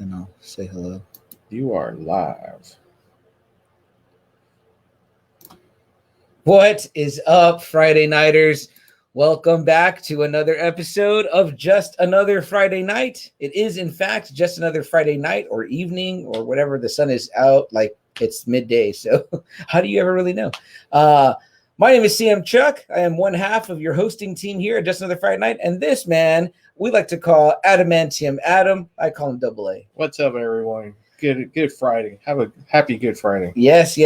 Then I'll say hello. You are live. What is up, Friday Nighters? Welcome back to another episode of Just Another Friday Night. It is, in fact, just another Friday night or evening or whatever. The sun is out, like it's midday. So how do you ever really know? My name is CM Chuck. I am one half of your hosting team here at Just Another Friday Night. And this man we like to call Adamantium Adam. I call him Double A. What's up, everyone? Good Friday. Have a happy Good Friday. Yes,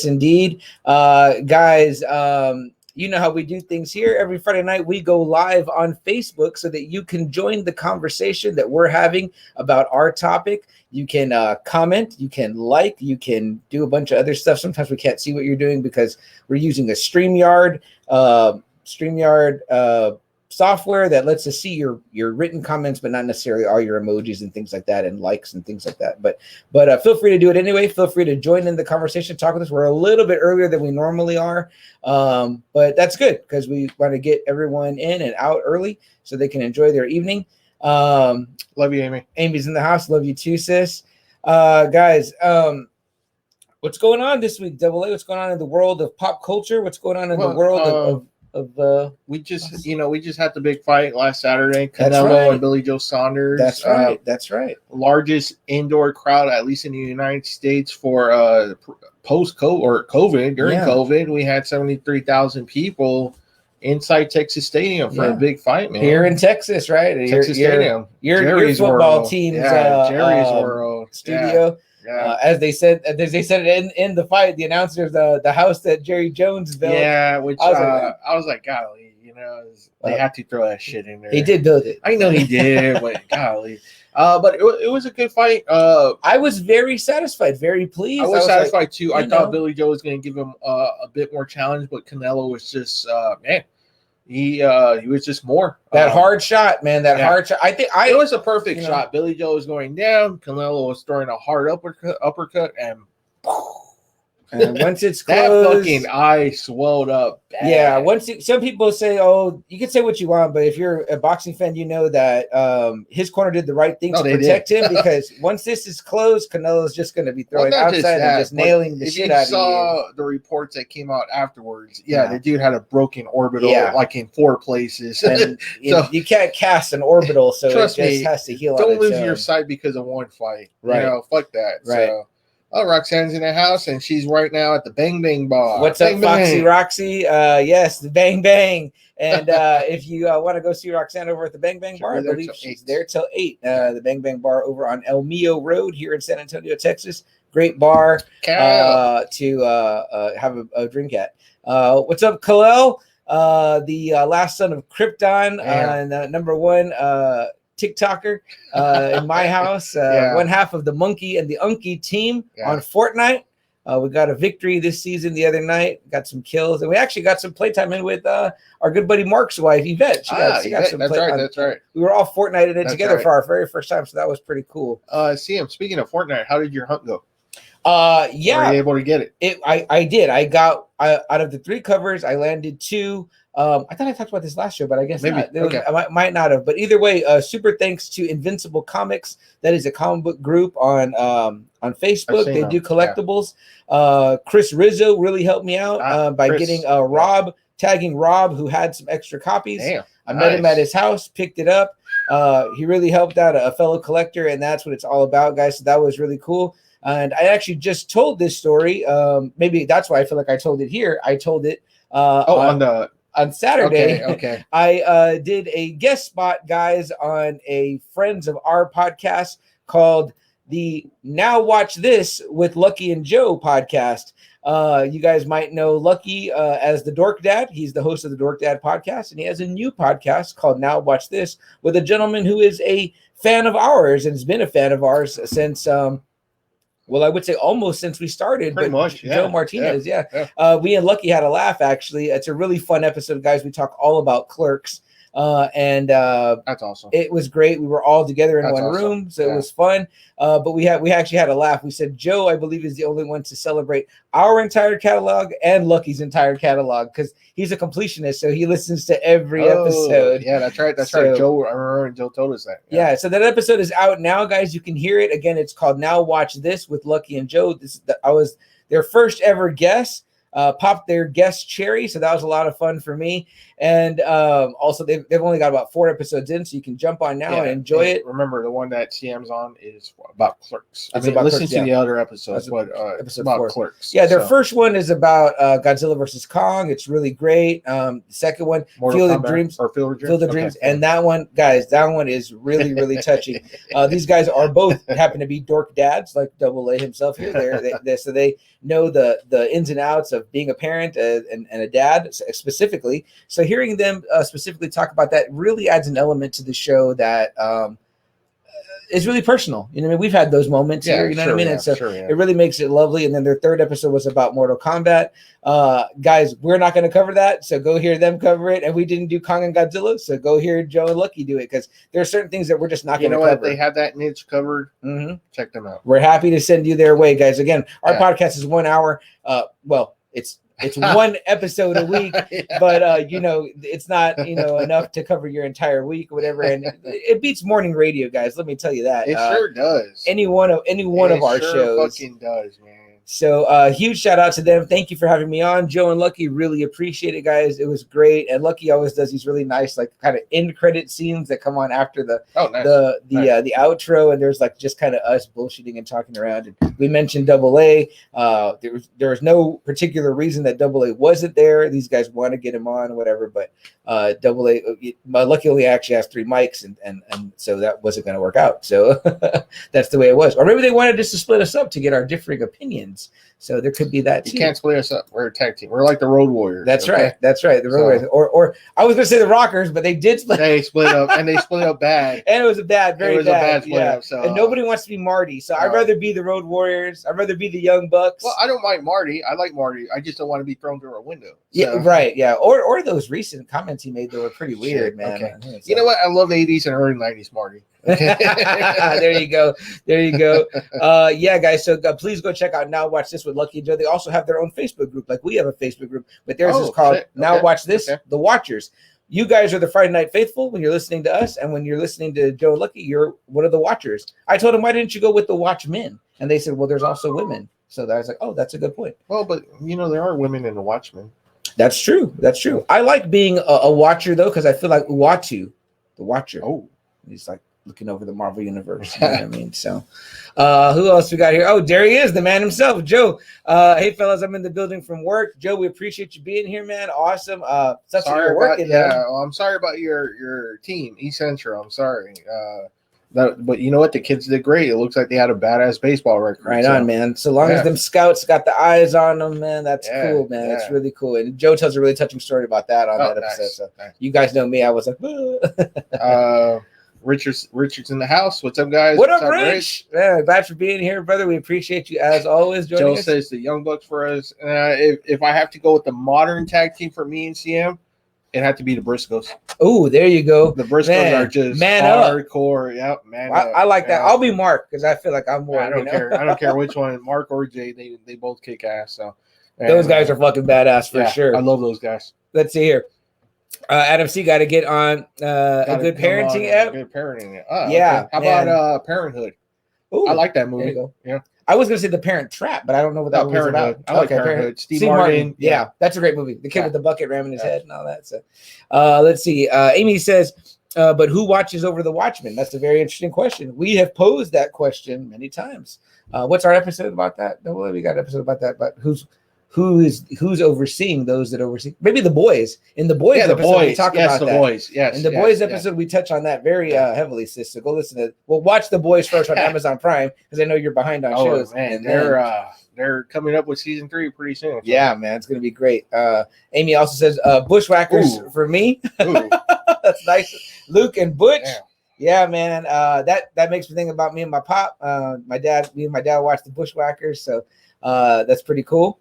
indeed. Guys, you know how we do things here. Every Friday night, we go live on Facebook so that you can join the conversation that we're having about our topic. You can comment, you can like, you can do a bunch of other stuff. Sometimes we can't see what you're doing because we're using a StreamYard software that lets us see your written comments, but not necessarily all your emojis and things like that and likes and things like that. But feel free to do it anyway. Feel free to join in the conversation, talk with us. We're a little bit earlier than we normally are, but that's good because we want to get everyone in and out early so they can enjoy their evening. Love you, Amy. Amy's in the house. Love you too, sis. Guys, what's going on this week, Double A? What's going on in the world of pop culture? What's going on in the world of we just had the big fight last Saturday. Canelo and Billy Joe Saunders. That's right. Largest indoor crowd, at least in the United States, for post-COVID or COVID. During COVID, we had 73,000 people inside Texas Stadium for a big fight, man. Here in Texas, right? Texas Stadium. Your football world. team's Jerry's world studio. Yeah. As they said in the fight, the announcers, the house that Jerry Jones built. Yeah, which I was like, golly, they had to throw that shit in there. He did build it. I know he did, but golly. But it was a good fight. I was very satisfied, very pleased. I was satisfied too. I thought Billy Joe was going to give him a bit more challenge, but Canelo was just man. He was just more that hard shot, man. Hard shot. I think it was a perfect shot. Billy Joe was going down. Canelo was throwing a hard uppercut, and once it's closed, that fucking eye swelled up. Bad. Yeah. Some people say, "Oh, you can say what you want," but if you're a boxing fan, you know that his corner did the right thing to protect him because once this is closed, Canelo's just going to be throwing outside and just nailing the shit out of you. If you saw the reports that came out afterwards, the dude had a broken orbital like in 4 places. And you can't cast an orbital, so trust it just has to heal. Don't lose your sight because of one fight. Right? Fuck that. Right. So, Roxanne's in the house, and she's right now at the Bang Bang Bar. What's up, Foxy Roxy? Yes, the Bang Bang. And if you want to go see Roxanne over at the Bang Bang Bar, I believe she's there till 8. The Bang Bang Bar over on El Mio Road here in San Antonio, Texas. Great bar to have a drink at. What's up, Kalel? The last son of Krypton and #1 TikToker in my house, one half of the Monkey and the Unky team on Fortnite. We got a victory this season the other night, got some kills, and we actually got some playtime in with our good buddy Mark's wife, Yvette. She got some That's right. We were all Fortnite in it together for our very first time, so that was pretty cool. CM, speaking of Fortnite, how did your hunt go? Were you able to get it? I did. I got out of the 3 covers, I landed 2. I thought I talked about this last year, but I guess maybe not. I might not have. But either way, super thanks to Invincible Comics. That is a comic book group on Facebook. They do collectibles. Chris Rizzo really helped me out by getting tagging Rob, who had some extra copies. Damn, I met him at his house, picked it up. He really helped out a fellow collector, and that's what it's all about, guys. So that was really cool. And I actually just told this story. Maybe that's why I feel like I told it here. I told it on Saturday. Okay. I did a guest spot, guys, on a Friends of Our podcast called the Now Watch This with Lucky and Joe podcast. You guys might know Lucky as the Dork Dad. He's the host of the Dork Dad podcast, and he has a new podcast called Now Watch This with a gentleman who is a fan of ours and has been a fan of ours since well, I would say almost since we started. Pretty much, Joe Martinez, we and Lucky had a laugh, actually. It's a really fun episode, guys. We talk all about Clerks. and that's awesome. It was great. We were all together in one room, so it was fun. But we actually had a laugh. We said Joe, I believe, is the only one to celebrate our entire catalog and Lucky's entire catalog because he's a completionist, so he listens to every episode. Yeah, that's right. That's right. Joe, I remember Joe told us that. Yeah, so that episode is out now, guys. You can hear it again. It's called Now Watch This with Lucky and Joe. I was their first ever guest. Popped their guest cherry, so that was a lot of fun for me. And also they've only got about 4 episodes in, so you can jump on now and enjoy it. Remember, the one that CM's on is about Clerks. Listen to the other episodes, but it's about Clerks. Yeah, their first one is about Godzilla versus Kong. It's really great. The second one, Field of Dreams, and that one, guys, that one is really, really touching. These guys are both happen to be dork dads, like Double A himself here. So they know the ins and outs of being a parent and a dad specifically. So hearing them specifically talk about that really adds an element to the show that is really personal. You know what I mean? We've had those moments here, you know what I mean? And so it really makes it lovely. And then their third episode was about Mortal Kombat. Guys, we're not going to cover that, so go hear them cover it. And we didn't do Kong and Godzilla, so go hear Joe and Lucky do it because there are certain things that we're just not going to cover. If they have that niche covered, check them out. We're happy to send you their way, guys. Again, our podcast is 1 hour. Well, it's one episode a week, but it's not enough to cover your entire week, whatever. And it beats morning radio, guys. Let me tell you that. It sure does. Any one of our shows fucking does, man. So huge shout out to them. Thank you for having me on, Joe and Lucky. Really appreciate it, guys. It was great. And Lucky always does these really nice, like kind of end credit scenes that come on after the outro. And there's like just kind of us bullshitting and talking around. And we mentioned Double A. There was no particular reason that Double A wasn't there. These guys want to get him on, whatever. But Double A, Lucky only actually has 3 mics, and so that wasn't going to work out. So that's the way it was. Or maybe they wanted us to split us up to get our differing opinions. So there could be that too. You can't split us up. We're a tag team. We're like the Road Warriors. That's right. That's right. The Road Warriors. Or I was going to say the Rockers, but they did split. They split up, and they split up bad. And it was a bad, very bad split up. So, and nobody wants to be Marty. So I'd rather be the Road Warriors. I'd rather be the Young Bucks. Well, I don't mind Marty. I like Marty. I just don't want to be thrown through a window. So. Yeah, right. Yeah. Or those recent comments he made that were pretty weird, man. Okay. So. You know what? I love the 80s and early 90s Marty. There you go. Yeah, guys. So please go check out Now Watch This with Lucky and Joe. They also have their own Facebook group. Like we have a Facebook group, but theirs is called Now Watch This, The Watchers. You guys are the Friday Night Faithful when you're listening to us, and when you're listening to Joe and Lucky, you're one of the Watchers. I told them, why didn't you go with the Watchmen? And they said, well, there's also women. So I was like, oh, that's a good point. Well, but there are women in the Watchmen. That's true. I like being a watcher though, because I feel like Uatu, the Watcher. Oh, he's like looking over the Marvel universe. You know what I mean? So who else we got here? Oh, there he is, the man himself, Joe. Hey fellas, I'm in the building from work. Joe, we appreciate you being here, man. Awesome. I'm sorry about your team, East Central. I'm sorry. But you know what? The kids did great. It looks like they had a badass baseball record. Right on, man. So long as them scouts got the eyes on them, man, that's cool, man. That's really cool. And Joe tells a really touching story about that on that episode. So you guys know me. I was like, Richard's in the house. What's up, guys? What up, Rich? Yeah, glad for being here, brother. We appreciate you as always. Joe says the Young Bucks for us. If I have to go with the modern tag team for me and CM, it had to be the Briscoes. Oh, there you go. The Briscoes are just hardcore. Yep, man. I like that. I'll be Mark because I feel like I'm more. I don't care. I don't care which one, Mark or Jay. They both kick ass. So those guys are fucking badass for sure. I love those guys. Let's see here. Adam C. got to get on a good parenting app. Good parenting. Yeah. Okay. How about Parenthood? Ooh, I like that movie. There you go. Yeah. I was going to say The Parent Trap, but I don't know what that movie is about. I like Parenthood. Steve Martin. Yeah, that's a great movie. The kid with the bucket ramming his head and all that. So, let's see. Amy says, but who watches over the Watchmen? That's a very interesting question. We have posed that question many times. What's our episode about that? Well, we got an episode about that, but who's overseeing those that oversee? Maybe the boys. In the boys episode, we talk about that. Boys. Yes. In the boys episode, we touch on that very heavily, sis. So go listen to. Well, watch the boys first on Amazon Prime because I know you're behind on shows. Man, and they're coming up with season 3 pretty soon. Yeah, man, it's gonna be great. Amy also says Bushwhackers for me. That's nice. Luke and Butch. Damn. Yeah, man. That makes me think about me and my pop. Me and my dad watched the Bushwhackers, so that's pretty cool.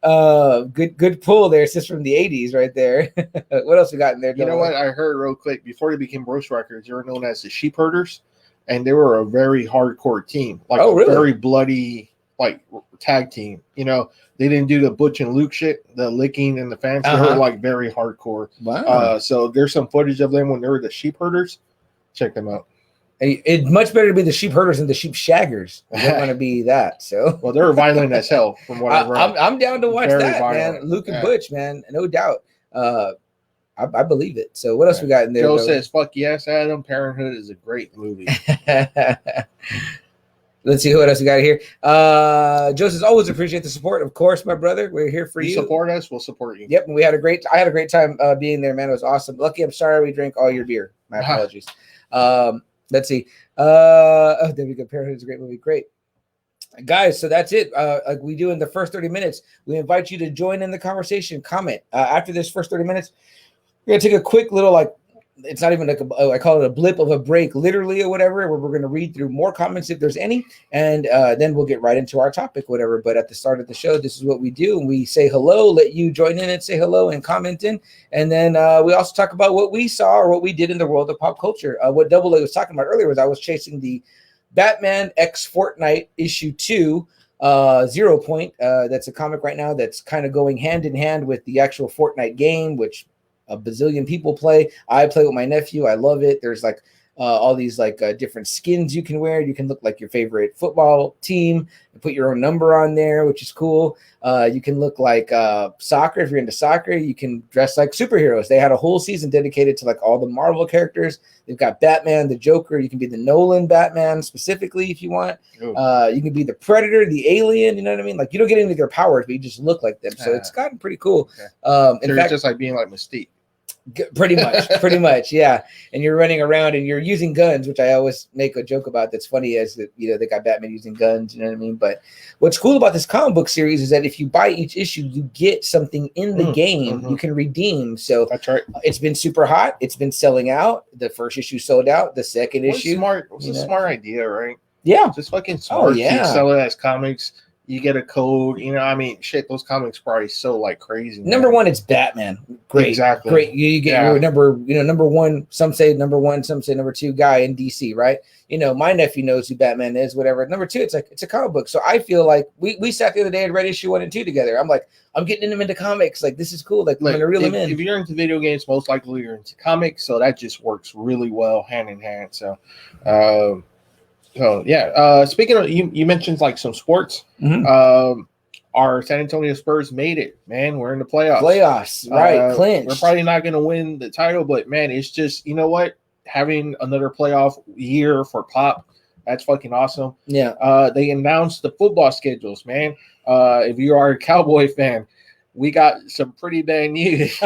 Good pull there. It's just from the 80s right there. What else we got in there? You know what? I heard real quick, before they became Roast Records, they were known as the Sheep Herders, and they were a very hardcore team. Like, really? Very bloody, like, tag team. You know, they didn't do the Butch and Luke shit, the licking and the fans. They were, like, very hardcore. Wow. So there's some footage of them when they were the Sheep Herders. Check them out. It's much better to be the Sheep Herders than the Sheep Shaggers. You don't want to be that. So, well, they were violent as hell. From what I read, I'm down to watch Very that, violent. man. Luke and Butch, man, no doubt. I believe it. So, what else we got in there? Joe says, "Fuck yes, Adam. Parenthood is a great movie." Let's see what else we got here. Joe says, "Always appreciate the support. Of course, my brother. We're here for you. Support us, we'll support you." Yep, and I had a great time being there, man. It was awesome. Lucky, I'm sorry we drank all your beer. My apologies. Let's see. There we go. Parenthood is a great movie. Great. Guys, so that's it. Like we do in the first 30 minutes, we invite you to join in the conversation, comment. After this first 30 minutes, we're going to take a quick little, like, it's not even like I call it a blip of a break, literally, or whatever, where we're going to read through more comments if there's any, and then we'll get right into our topic, whatever. But at the start of the show, this is what we do. We say hello, let you join in and say hello and comment in, and then we also talk about what we saw or what we did in the world of pop culture. What Double A was talking about earlier was I was chasing the Batman X Fortnite issue 2, 0 Point. That's a comic right now that's kind of going hand in hand with the actual Fortnite game, which a bazillion people play. I play with my nephew. I love it. There's like all these like different skins you can wear. You can look like your favorite football team and put your own number on there, which is cool. You can look like soccer. If you're into soccer, you can dress like superheroes. They had a whole season dedicated to like all the Marvel characters. They've got Batman, the Joker. You can be the Nolan Batman specifically if you want. You can be the Predator, the Alien. You know what I mean? Like, you don't get into their powers, but you just look like them. So it's gotten pretty cool. So in fact, it's just like being like Mystique. Pretty much, yeah. And you're running around and you're using guns, which I always make a joke about. That's funny, as that, you know, they got Batman using guns. You know what I mean? But what's cool about this comic book series is that if you buy each issue, you get something in the game you can redeem. So that's right. It's been super hot. It's been selling out. The first issue sold out. The second issue, It's a smart idea, right? Yeah, just fucking smart. Oh yeah, keep selling as comics. You get a code, you know. I mean, shit, those comics probably so like crazy. Number one, it's Batman. Great, exactly. Great. You get your number one. Some say number one. Some say number two guy in DC, right? You know, my nephew knows who Batman is. Whatever. Number two, it's a comic book. So I feel like we sat the other day and read issue 1 and 2 together. I'm like, I'm getting them into comics. Like, this is cool. Like, I'm gonna reel them in. If you're into video games, most likely you're into comics. So that just works really well hand in hand. So. So yeah. Speaking of, you mentioned like some sports. Our San Antonio Spurs made it, man. We're in the playoffs. Right? Clinched. We're probably not going to win the title, but man, it's just, you know what? Having another playoff year for Pop, that's fucking awesome. Yeah. They announced the football schedules, man. If you are a Cowboy fan, we got some pretty bad news.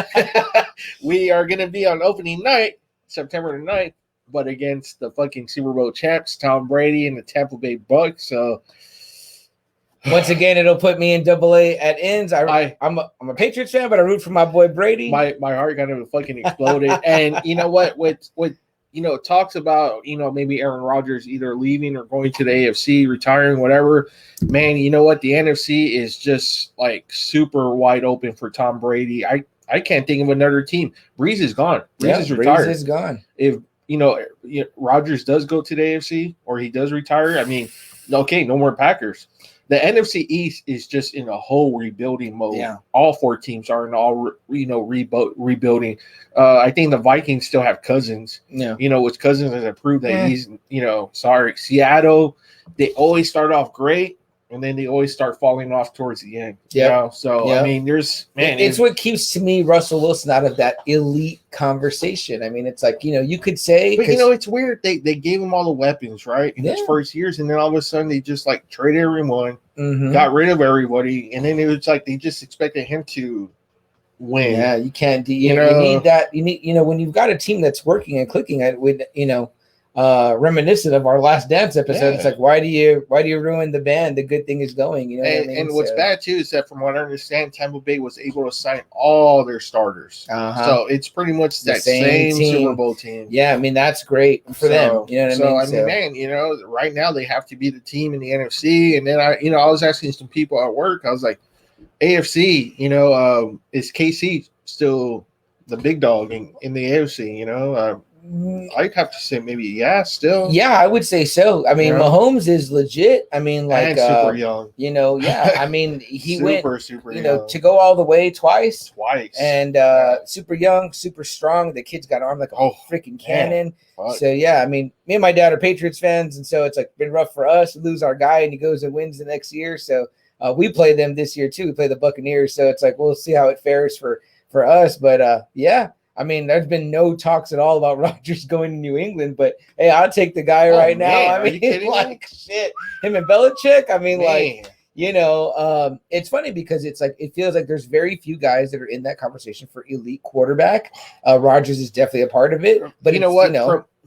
We are going to be on opening night, September 9th, but against the fucking Super Bowl champs, Tom Brady and the Tampa Bay Bucks. So. Once again, it'll put me in AA at ends. I'm a Patriots fan, but I root for my boy Brady. My heart kind of fucking exploded. And you know what? With you know, talks about, you know, maybe Aaron Rodgers either leaving or going to the AFC, retiring, whatever. Man, you know what? The NFC is just like super wide open for Tom Brady. I can't think of another team. Breeze is gone. Breeze is retired. Breeze is gone. If you know, Rodgers does go to the AFC or he does retire, I mean, okay, no more Packers. The NFC East is just in a whole rebuilding mode. Yeah. All 4 teams are in all, rebuilding. I think the Vikings still have Cousins. Yeah. You know, which Cousins has proved that he's, you know, sorry. Seattle, they always start off great, and then they always start falling off towards the end. Yeah. You know? So, I mean, there's, man. It's what keeps, to me, Russell Wilson out of that elite conversation. I mean, it's like, you know, you could say. But, you know, it's weird. They gave him all the weapons, right, in his first years, and then all of a sudden they just, like, traded everyone, got rid of everybody, and then it was like they just expected him to win. Yeah, you can't. You need that. You need, you know, when you've got a team that's working and clicking at with, you know, reminiscent of our Last Dance episode. It's like, why do you ruin the band? The good thing is going, you know. What I mean? And what's bad too is that from what I understand, Tampa Bay was able to sign all their starters. So it's pretty much that same Super Bowl team. Yeah, I mean, that's great for them. You know what I mean? I mean, man, you know, right now they have to be the team in the NFC. And then I was asking some people at work, I was like, AFC, is KC still the big dog in the AFC? I'd have to say maybe still. Yeah, I would say so. I mean, Mahomes is legit. I mean, like and super young. Yeah. I mean, he went super young. To go all the way twice. And yeah. super young, super strong. The kid's got an arm like a freaking cannon. So yeah, I mean, me and my dad are Patriots fans, and so it's like been rough for us. We lose our guy, and he goes and wins the next year. So we play them this year too. We play the Buccaneers. So it's like we'll see how it fares for us. But yeah. I mean, there's been no talks at all about Rodgers going to New England, but hey, I'll take the guy right now. I mean, shit, him and Belichick. I mean, it's funny because it's like it feels like there's very few guys that are in that conversation for elite quarterback. Rodgers is definitely a part of it, but you know what?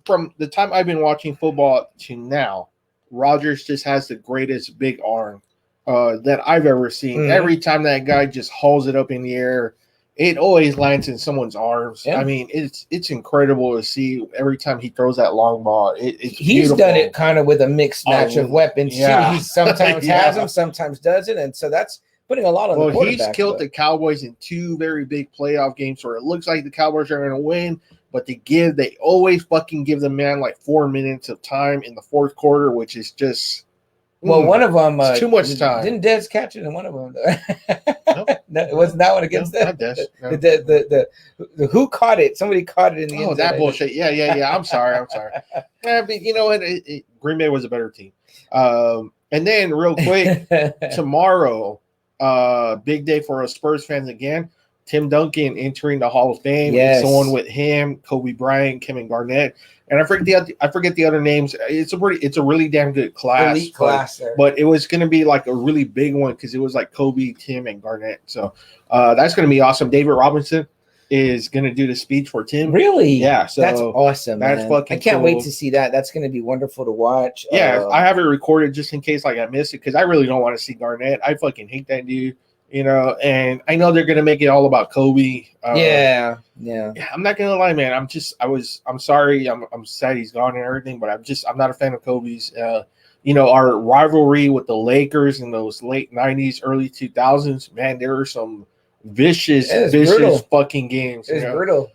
From the time I've been watching football to now, Rodgers just has the greatest big arm that I've ever seen. Mm-hmm. Every time that guy just hauls it up in the air, it always lands in someone's arms. Yeah. I mean, it's incredible to see every time he throws that long ball. He's beautiful. Done it kind of with a mixed match of weapons too. He sometimes has them, sometimes doesn't, and so that's putting a lot on the quarterback. He's killed the Cowboys in 2 very big playoff games where it looks like the Cowboys are going to win, but they always fucking give the man like 4 minutes of time in the fourth quarter, which is just. Well, one of them too much time. Didn't Dez catch it in one of them? Nope. No, it wasn't that one against them. Not Dez. No. The who caught it? Somebody caught it in the end. Oh, that bullshit. Yeah. I'm sorry. Yeah, but you know what? Green Bay was a better team. And then real quick, tomorrow, big day for us Spurs fans again. Tim Duncan entering the Hall of Fame. Yes. Someone with him, Kobe Bryant, Kevin Garnett. And I forget the other names. It's a really damn good class. Elite class, but it was going to be like a really big one because it was like Kobe, Tim, and Garnett. So that's going to be awesome. David Robinson is going to do the speech for Tim. Really? Yeah. So that's awesome. That's man. fucking. I can't wait to see that. That's going to be wonderful to watch. Yeah, I have it recorded just in case I miss it because I really don't want to see Garnett. I fucking hate that dude. And I know they're gonna make it all about Kobe. Yeah. I'm not gonna lie, man. I'm sorry. I'm sad he's gone and everything, but I'm not a fan of Kobe's. Our rivalry with the Lakers in those late '90s, early 2000s, man, there were some vicious brutal. Fucking games. It's brutal.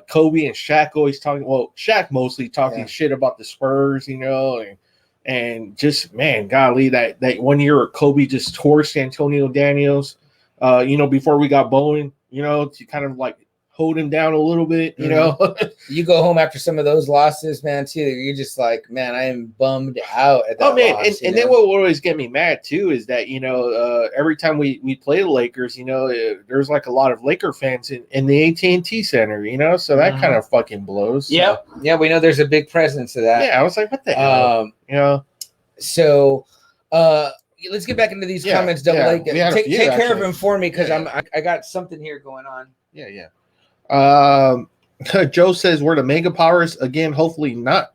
Kobe and Shaq always talking. Well, Shaq mostly talking shit about the Spurs, and just, man, golly, that 1 year Kobe just torched Antonio Daniels, before we got Bowen, to kind of like hold him down a little bit, You go home after some of those losses, man, too. You're just like, man, I am bummed out at that. Oh, man, and then what would always get me mad, too, is that, every time we play the Lakers, there's like a lot of Laker fans in the AT&T Center, so that kind of fucking blows. So. Yep. Yeah, we know there's a big presence of that. Yeah, I was like, what the hell? So, let's get back into these comments. Double A. Take care of him for me because I got something here going on. Yeah. Joe says we're the mega powers again. Hopefully not,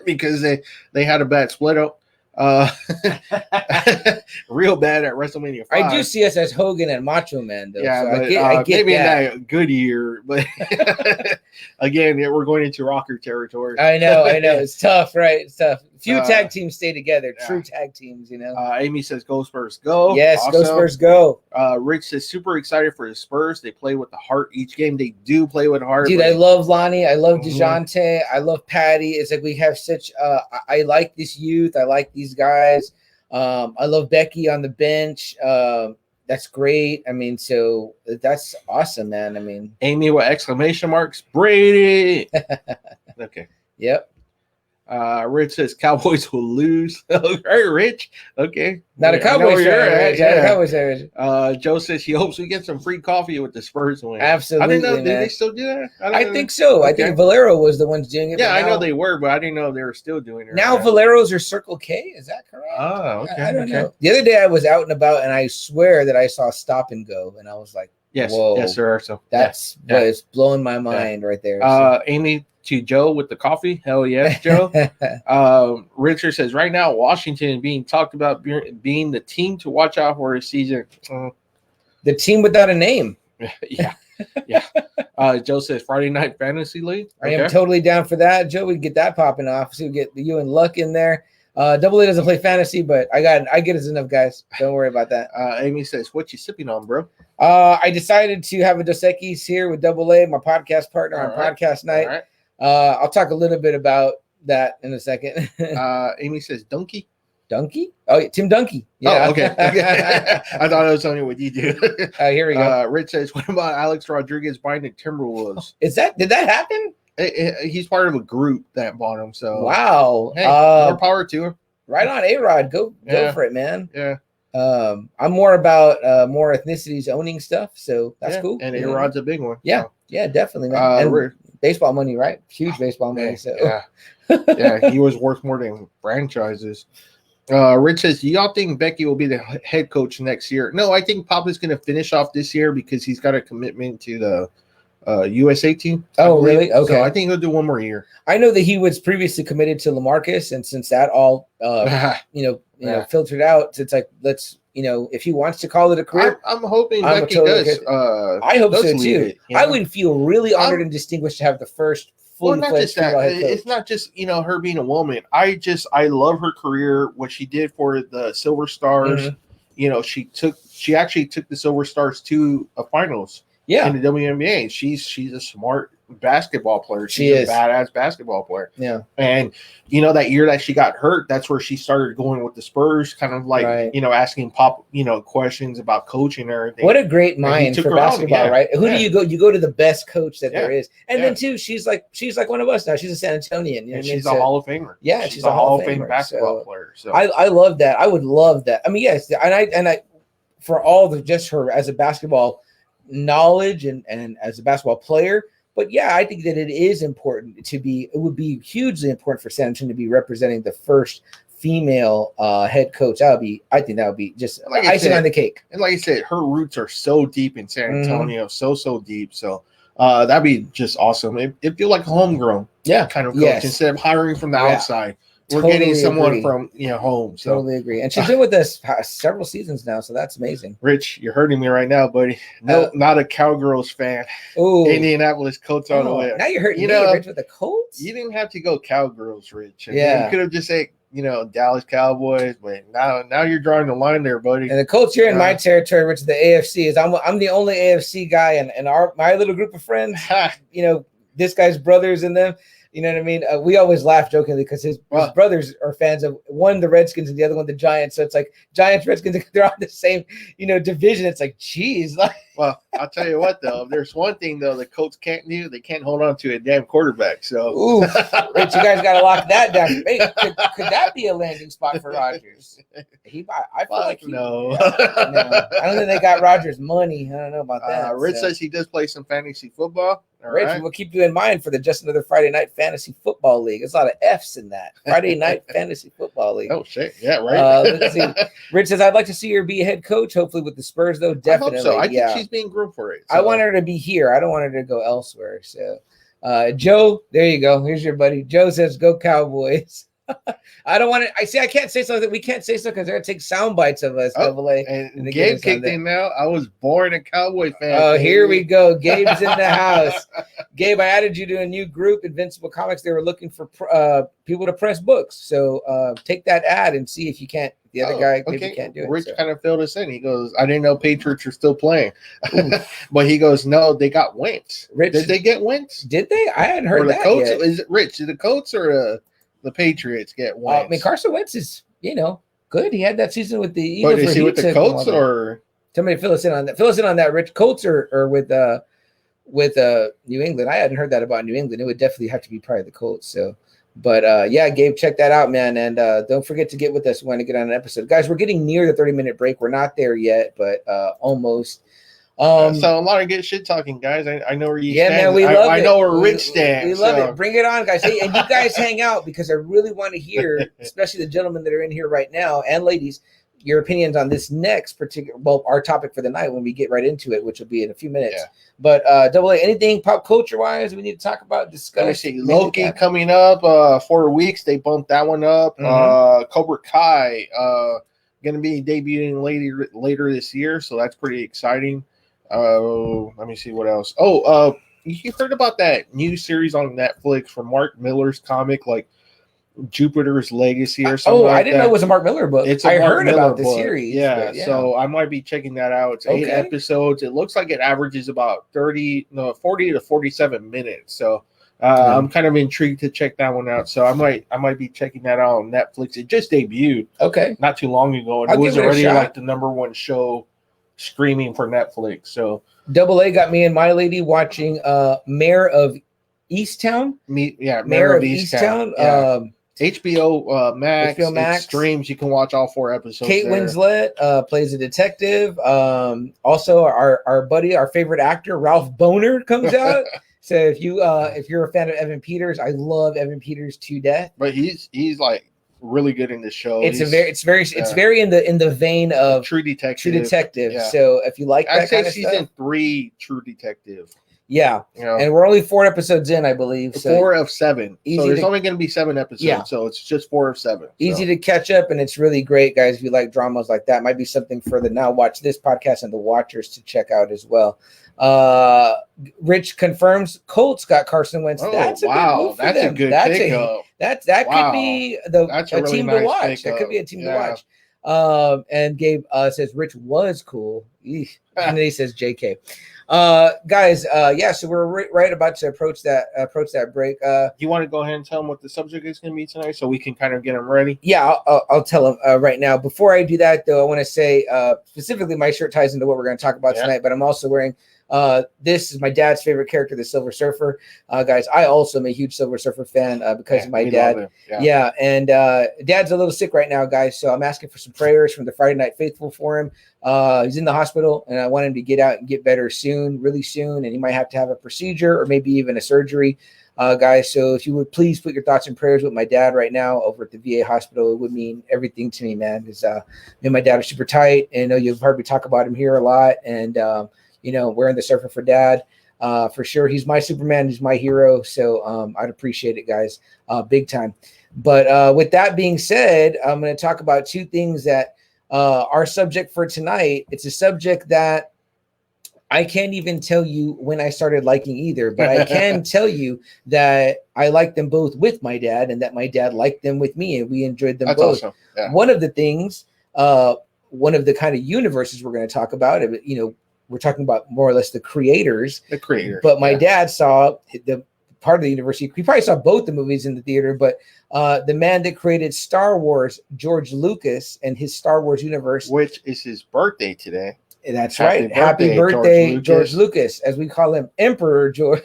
because they had a bad split up. Real bad at WrestleMania 5. I do see us as Hogan and Macho Man, though. Yeah, so but I get maybe that. in that good year, but again, we're going into rocker territory. I know, it's tough, right? It's tough. Few tag teams stay together. True tag teams, Amy says, "Go Spurs, go!" Yes, awesome. Go Spurs, go. Rich says, "Super excited for the Spurs. They play with the heart each game. They do play with heart." Dude, I love Lonnie. I love DeJounte. I love Patty. It's like we have such. I like this youth. I like these guys. I love Becky on the bench. That's great. I mean, so that's awesome, man. I mean, Amy with exclamation marks. Brady. Okay. Yep. Rich says Cowboys will lose. Hey, Rich. Okay. Not a Cowboys fan. Yeah. Cowboys fan. Joe says she hopes we get some free coffee with the Spurs win. Absolutely. I didn't know. Did they still do that? I think so. Okay. I think Valero was the ones doing it. Yeah, I know they were, but I didn't know they were still doing it. Now Valero's are Circle K. Is that correct? Oh, okay. I don't know. The other day I was out and about, and I swear that I saw Stop and Go, and I was like, yes, whoa. Yes, there are. So that's it's blowing my mind right there. Amy to Joe with the coffee. Hell yes, Joe. Richard says right now Washington being talked about being the team to watch out for this season. The team without a name. Yeah. Joe says Friday Night Fantasy League. I am totally down for that, Joe. We can get that popping off. So we get you and Luck in there. Double A doesn't play fantasy, but I get us enough, guys. Don't worry about that. Amy says, "What you sipping on, bro?" I decided to have a Dos Equis here with Double A, my podcast partner on podcast night. Right. I'll talk a little bit about that in a second. Amy says, "Donkey." Donkey? Oh, yeah, Tim Donkey. Yeah. Oh, okay. I thought it was only what you do. Here we go. Rich says, "What about Alex Rodriguez buying the Timberwolves?" Did that happen? He's part of a group that bought him. So wow. Hey, more power to him. Right on, A-Rod. Go for it, man. Yeah. I'm more about more ethnicities owning stuff, so that's cool. And A-Rod's a big one. Yeah, so. Yeah, definitely, man. And baseball money, right? Huge baseball money. So yeah, he was worth more than franchises. Rich says, "Do y'all think Becky will be the head coach next year?" No, I think Papa's going to finish off this year because he's got a commitment to the USA team. Oh, really? Okay. So I think he'll do one more year. I know that he was previously committed to LaMarcus, and since that all filtered out, it's like let's if he wants to call it a career, I'm hoping Becky does. I hope so too. It, I would feel really honored and distinguished to have the first. Well, not just that. It's not just her being a woman. I love her career. What she did for the Silver Stars. Mm-hmm. She actually took the Silver Stars to a finals. Yeah. In the WNBA. She's a smart basketball player. She's a badass basketball player. Yeah. And that year that she got hurt, that's where she started going with the Spurs, kind of like asking Pop questions about coaching and everything. What a great mind for basketball, right? Who do you go? You go to the best coach that there is. And then too, she's like one of us now. She's a San Antonian. And she's a Hall of Famer. Yeah, she's a Hall of Fame basketball player. So I love that. I would love that. I mean, yes, and I for all the just her as a basketball knowledge and as a basketball player. But yeah, I think that it would be hugely important for San Antonio to be representing the first female head coach. I think that would be just like icing on the cake. And like I said, her roots are so deep in San Antonio, so deep. So that'd be just awesome. It feel like a homegrown kind of coach instead of hiring from the outside. We're getting someone from home. So. Totally agree. And she's been with us several seasons now, so that's amazing. Rich, you're hurting me right now, buddy. No, not a Cowgirls fan. Oh, Indianapolis Colts all the way. Now you're hurting me, Rich, with the Colts. You didn't have to go Cowgirls, Rich. You could have just said Dallas Cowboys, but now you're drawing the line there, buddy. And the Colts here in my territory, which is the AFC, is I'm the only AFC guy, and my little group of friends, this guy's brothers and them. You know what I mean? We always laugh jokingly because his brothers are fans of one, the Redskins, and the other one, the Giants. So it's like Giants, Redskins, they're on the same, division. It's like, geez. Well, I'll tell you what, though. There's one thing, though, the Colts can't do. They can't hold on to a damn quarterback. So, ooh, Rich, you guys got to lock that down. Hey, could that be a landing spot for Rodgers? I feel like no. I don't think they got Rodgers' money. I don't know about that. Rich says he does play some fantasy football. Rich, we'll keep you in mind for the Just Another Friday Night Fantasy Football League. There's a lot of F's in that. Friday Night Fantasy Football League. Oh, shit. Yeah, right. Let's see. Rich says, I'd like to see her be a head coach, hopefully with the Spurs, though. Definitely. I hope so. I think she's being groomed for it. So. I want her to be here. I don't want her to go elsewhere. So, Joe, there you go. Here's your buddy. Joe says, go Cowboys. I don't want to. I can't say something that we can't say so because they're going to take sound bites of us. And Gabe kicked in now. I was born a Cowboy fan. Oh, here we go. Gabe's in the house. Gabe, I added you to a new group, Invincible Comics. They were looking for people to press books. So take that ad and see if you can't. The other guy maybe can't do it. Rich kind of filled us in. He goes, I didn't know Patriots are still playing. But he goes, no, they got Wentz. Rich, did they get Wentz? Did they? I hadn't heard that Colts, yet. Is it Rich? Did the Colts or the Patriots get Wentz? I mean, Carson Wentz is, good. He had that season with the Eagles. But is he with the Colts or? Somebody fill us in on that. Fill us in on that, Rich. Colts or with New England. I hadn't heard that about New England. It would definitely have to be probably the Colts. So, but Gabe, check that out, man. And don't forget to get with us when to get on an episode. Guys, we're getting near the 30-minute break. We're not there yet, but almost. So a lot of good shit talking, guys. I know where you stand. Man, we love it. I know where Rich stands. We love it. Bring it on, guys. Hey, and you guys hang out because I really want to hear, especially the gentlemen that are in here right now and ladies, your opinions on this next our topic for the night when we get right into it, which will be in a few minutes. Yeah. But Double A, anything pop culture wise we need to talk about, discuss? Let me see. Loki coming up 4 weeks. They bumped that one up. Cobra Kai going to be debuting later this year, so that's pretty exciting. Let me see what else. You heard about that new series on Netflix from Mark Miller's comic, like Jupiter's Legacy or something I like didn't that. know it was a Mark Miller book. It's a I Mark heard Miller about the book. series. Yeah, yeah, so I might be checking that out. It's 8 episodes. It looks like it averages about 40 to 47 minutes. So I'm kind of intrigued to check that one out. So I might be checking that out on Netflix. It just debuted not too long ago. And it was already like the #1 show streaming for Netflix. So Double A got me and my lady watching Mayor of Easttown. Mayor of Easttown. Yeah. HBO Max. HBO Max streams. You can watch all 4 episodes. Kate Winslet plays a detective. Also, our buddy, our favorite actor, Ralph Boner, comes out. So if you're a fan of Evan Peters, I love Evan Peters to death. But he's like really good in the show. It's very in the vein of True Detective. Yeah. So if you like that kind of season stuff, 3 True Detective. Yeah, and we're only 4 episodes in, I believe. So 4 of 7. So there's only going to be 7 episodes. Yeah. So it's just 4 of 7. Easy to catch up, and it's really great, guys. If you like dramas like that, might be something for the Now Watch This podcast and the watchers to check out as well. Rich confirms Colts got Carson Wentz. That's a good pickup. That could be a team to watch. That could be a team to watch. And Gabe says Rich was cool. And then he says JK. Guys, so we're right about to approach that break. You want to go ahead and tell them what the subject is going to be tonight so we can kind of get them ready? Yeah, I'll tell them right now. Before I do that, though, I want to say specifically my shirt ties into what we're going to talk about tonight, but I'm also wearing this is my dad's favorite character, the Silver Surfer. Guys, I also am a huge Silver Surfer fan because of my dad. And Dad's a little sick right now, guys, so I'm asking for some prayers from the Friday Night Faithful for him. He's in the hospital, and I want him to get out and get better soon, really soon, and he might have to have a procedure or maybe even a surgery. Guys, so if you would please put your thoughts and prayers with my dad right now over at the VA hospital, it would mean everything to me, man. Because me and my dad are super tight, and I know you've heard me talk about him here a lot, and wearing the Surfer for Dad, for sure. He's my Superman. He's my hero. So I'd appreciate it, guys, big time. But with that being said, I'm going to talk about 2 things that our subject for tonight. It's a subject that I can't even tell you when I started liking either, but I can tell you that I liked them both with my dad and that my dad liked them with me, and we enjoyed them both. Awesome. Yeah. One of the things, one of the kind of universes we're going to talk about, we're talking about more or less the creators. But my dad saw the part of the universe. He probably saw both the movies in the theater, but the man that created Star Wars, George Lucas, and his Star Wars universe. Which is his birthday today. That's right. Happy birthday, George Lucas, as we call him, Emperor George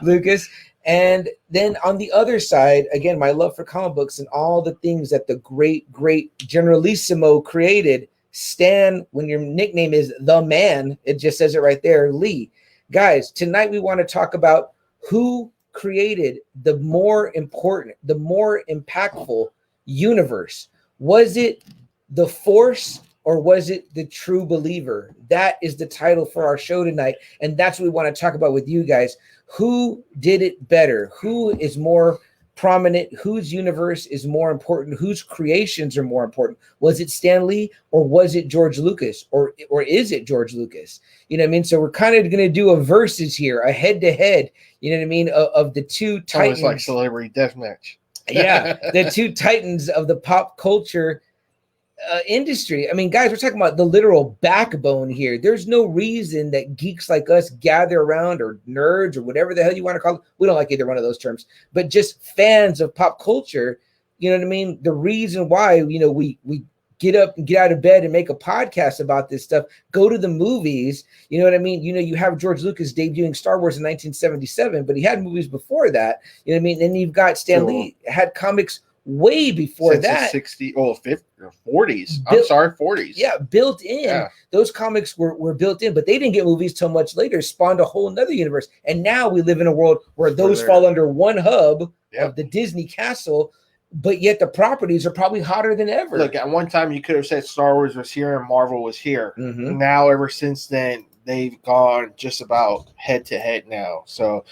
Lucas. And then on the other side, again, my love for comic books and all the things that the great Generalissimo created. Stan, when your nickname is the man, it just says it right there, Lee. Guys, tonight we want to talk about who created the more important, the more impactful universe. Was it the Force or was it the True Believer? That is the title for our show tonight, and that's what we want to talk about with you guys. Who did it better? Who is more prominent? Whose universe is more important? Whose creations are more important? Was it Stan Lee or was it George Lucas, or is it George Lucas? You know what I mean? So we're kind of going to do a versus here, a head-to-head, you know what I mean, of the 2 titans. It's like celebrity deathmatch. Yeah, the 2 titans of the pop culture industry. I mean, guys, we're talking about the literal backbone here. There's no reason that geeks like us gather around, or nerds, or whatever the hell you want to call it. We don't like either one of those terms, but just fans of pop culture. You know what I mean? The reason why, we get up and get out of bed and make a podcast about this stuff, go to the movies. You know what I mean? You have George Lucas debuting Star Wars in 1977, but he had movies before that. You know what I mean? And you've got Stan Lee had comics way before that. 40s. 40s. Yeah, built in. Yeah. Those comics were built in, but they didn't get movies till much later, spawned a whole nother universe. And now we live in a world where those fall under one hub of the Disney castle, but yet the properties are probably hotter than ever. Look, at one time you could have said Star Wars was here and Marvel was here. Mm-hmm. Now, ever since then, they've gone just about head to head now. So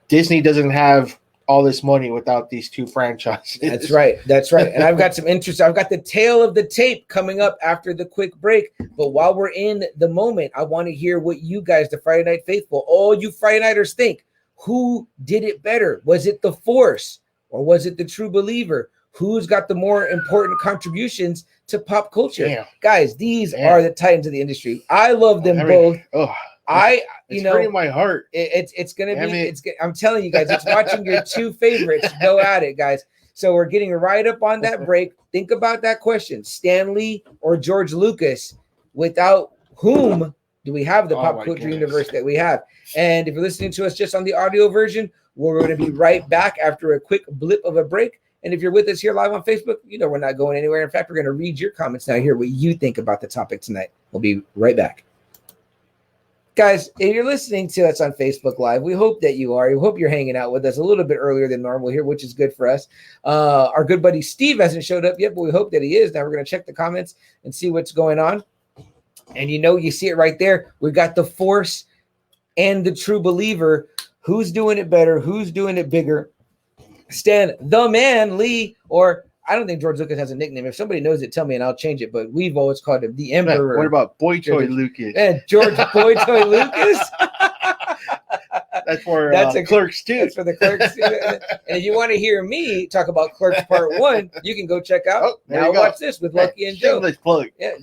Disney doesn't have all this money without these 2 franchises. That's right. And I've got some interest. I've got the tail of the tape coming up after the quick break. But while we're in the moment, I want to hear what you guys, the Friday Night Faithful, all you Friday Nighters, think. Who did it better? Was it the Force or was it the True Believer? Who's got the more important contributions to pop culture? Damn. Guys, these are the titans of the industry. I love them both. It's hurting my heart. It's gonna be. I'm telling you guys, it's watching your two favorites go at it, guys. So we're getting right up on that break. Think about that question: Stan Lee or George Lucas? Without whom do we have the pop culture universe that we have? And if you're listening to us just on the audio version, we're going to be right back after a quick blip of a break. And if you're with us here live on Facebook, you know we're not going anywhere. In fact, we're going to read your comments now, hear what you think about the topic tonight. We'll be right back. Guys, if you're listening to us on Facebook Live, we hope that you are. We hope you're hanging out with us a little bit earlier than normal here, which is good for us. Our good buddy Steve hasn't showed up yet, but we hope that he is. Now we're going to check the comments and see what's going on. And you see it right there. We've got the Force and the True Believer. Who's doing it better? Who's doing it bigger? Stan the Man Lee, or I don't think George Lucas has a nickname. If somebody knows it, tell me and I'll change it. But we've always called him the Emperor. What about Boy Toy Lucas? George Boy Toy Lucas. That's for Clerks 2. That's for the Clerks 2. And if you want to hear me talk about Clerks Part 1, you can go check out Now Watch This with Lucky and Joe. Let's plug. Yeah,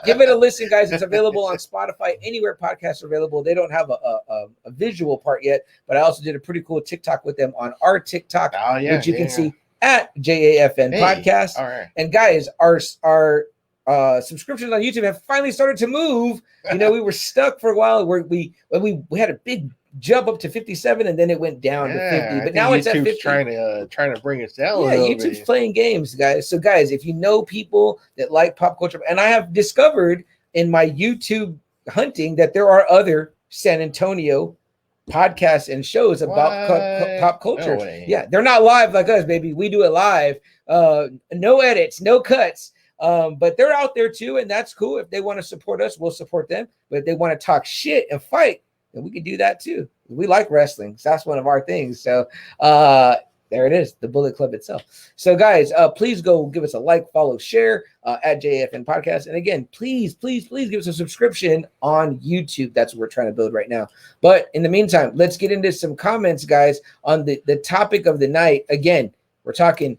give it a listen, guys. It's available on Spotify, anywhere podcasts are available. They don't have a visual part yet, but I also did a pretty cool TikTok with them on our TikTok, which you can see at JAFN Podcast. All right. And guys, our subscriptions on YouTube have finally started to move. We were stuck for a while where we had a big jump up to 57 and then it went down to 50. But now it's at 50. trying to bring us down. Yeah, YouTube's playing games, guys. So guys, if you know people that like pop culture, and I have discovered in my YouTube hunting that there are other San Antonio podcasts and shows about pop culture. Yeah, they're not live like us, baby. We do it live. No edits, no cuts. But they're out there too, and that's cool. If they want to support us, we'll support them. But if they want to talk shit and fight, then we can do that too. We like wrestling, so that's one of our things. So there it is, the Bullet Club itself. So guys, please go give us a like, follow, share at JFN Podcast. And again, please give us a subscription on YouTube. That's what we're trying to build right now. But in the meantime, let's get into some comments, guys, on the topic of the night. Again, we're talking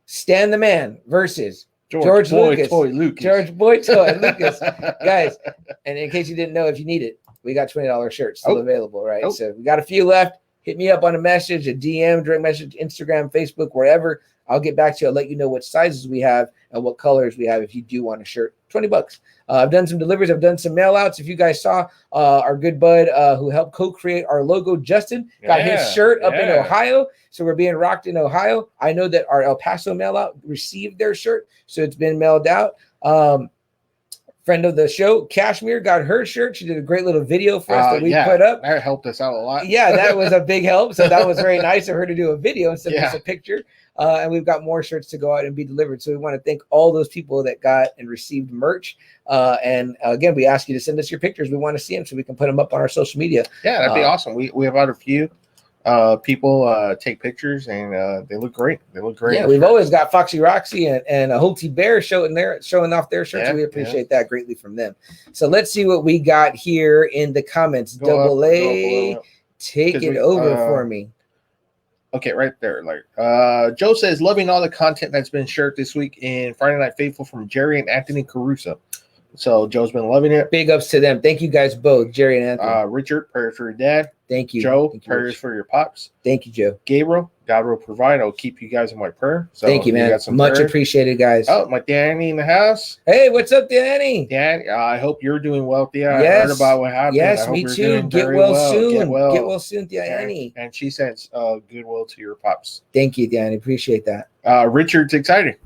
Stan the Man versus George Lucas. George Boy Toy Lucas. Guys, and in case you didn't know, if you need it, we got $20 shirts still available, right? So we got a few left. Hit me up on a message, a DM, direct message, Instagram, Facebook, wherever. I'll get back to you. I'll let you know what sizes we have and what colors we have if you do want a shirt. $20. I've done some deliveries. I've done some mail outs. If you guys saw our good bud who helped co-create our logo, Justin, got his shirt up in Ohio. So we're being rocked in Ohio. I know that our El Paso mail out received their shirt. So it's been mailed out. Friend of the show, Kashmir, got her shirt. She did a great little video for us that we put up. That helped us out a lot. Yeah, that was a big help. So that was very nice of her to do a video instead of just a picture. And we've got more shirts to go out and be delivered. So we want to thank all those people that got and received merch. And again, we ask you to send us your pictures. We want to see them so we can put them up on our social media. Yeah, that'd be awesome. We have had a few people take pictures and they look great. Yeah, we've always got Foxy Roxy and a Hootie Bear showing off their shirts. We appreciate that greatly from them. So let's see what we got here in the comments. Double A, take it over for me. Okay, right there. Joe says, loving all the content that's been shared this week in Friday Night Faithful from Jerry and Anthony Caruso. So Joe's been loving it. Big ups to them. Thank you guys both, Jerry and Anthony. Richard, prayers for your dad. Thank you. Joe, prayers for your pops. Thank you, Joe. Gabriel, God will provide. I'll keep you guys in my prayer. So thank you, man. Much appreciated, guys. Oh, my Danny in the house. Hey, what's up, Danny? Dan, I hope you're doing well, Thea. Yes. I heard about what happened. Yes, me too. Get well soon. Get well soon, Danny. And she sends goodwill to your pops. Thank you, Danny. Appreciate that. Richard's excited.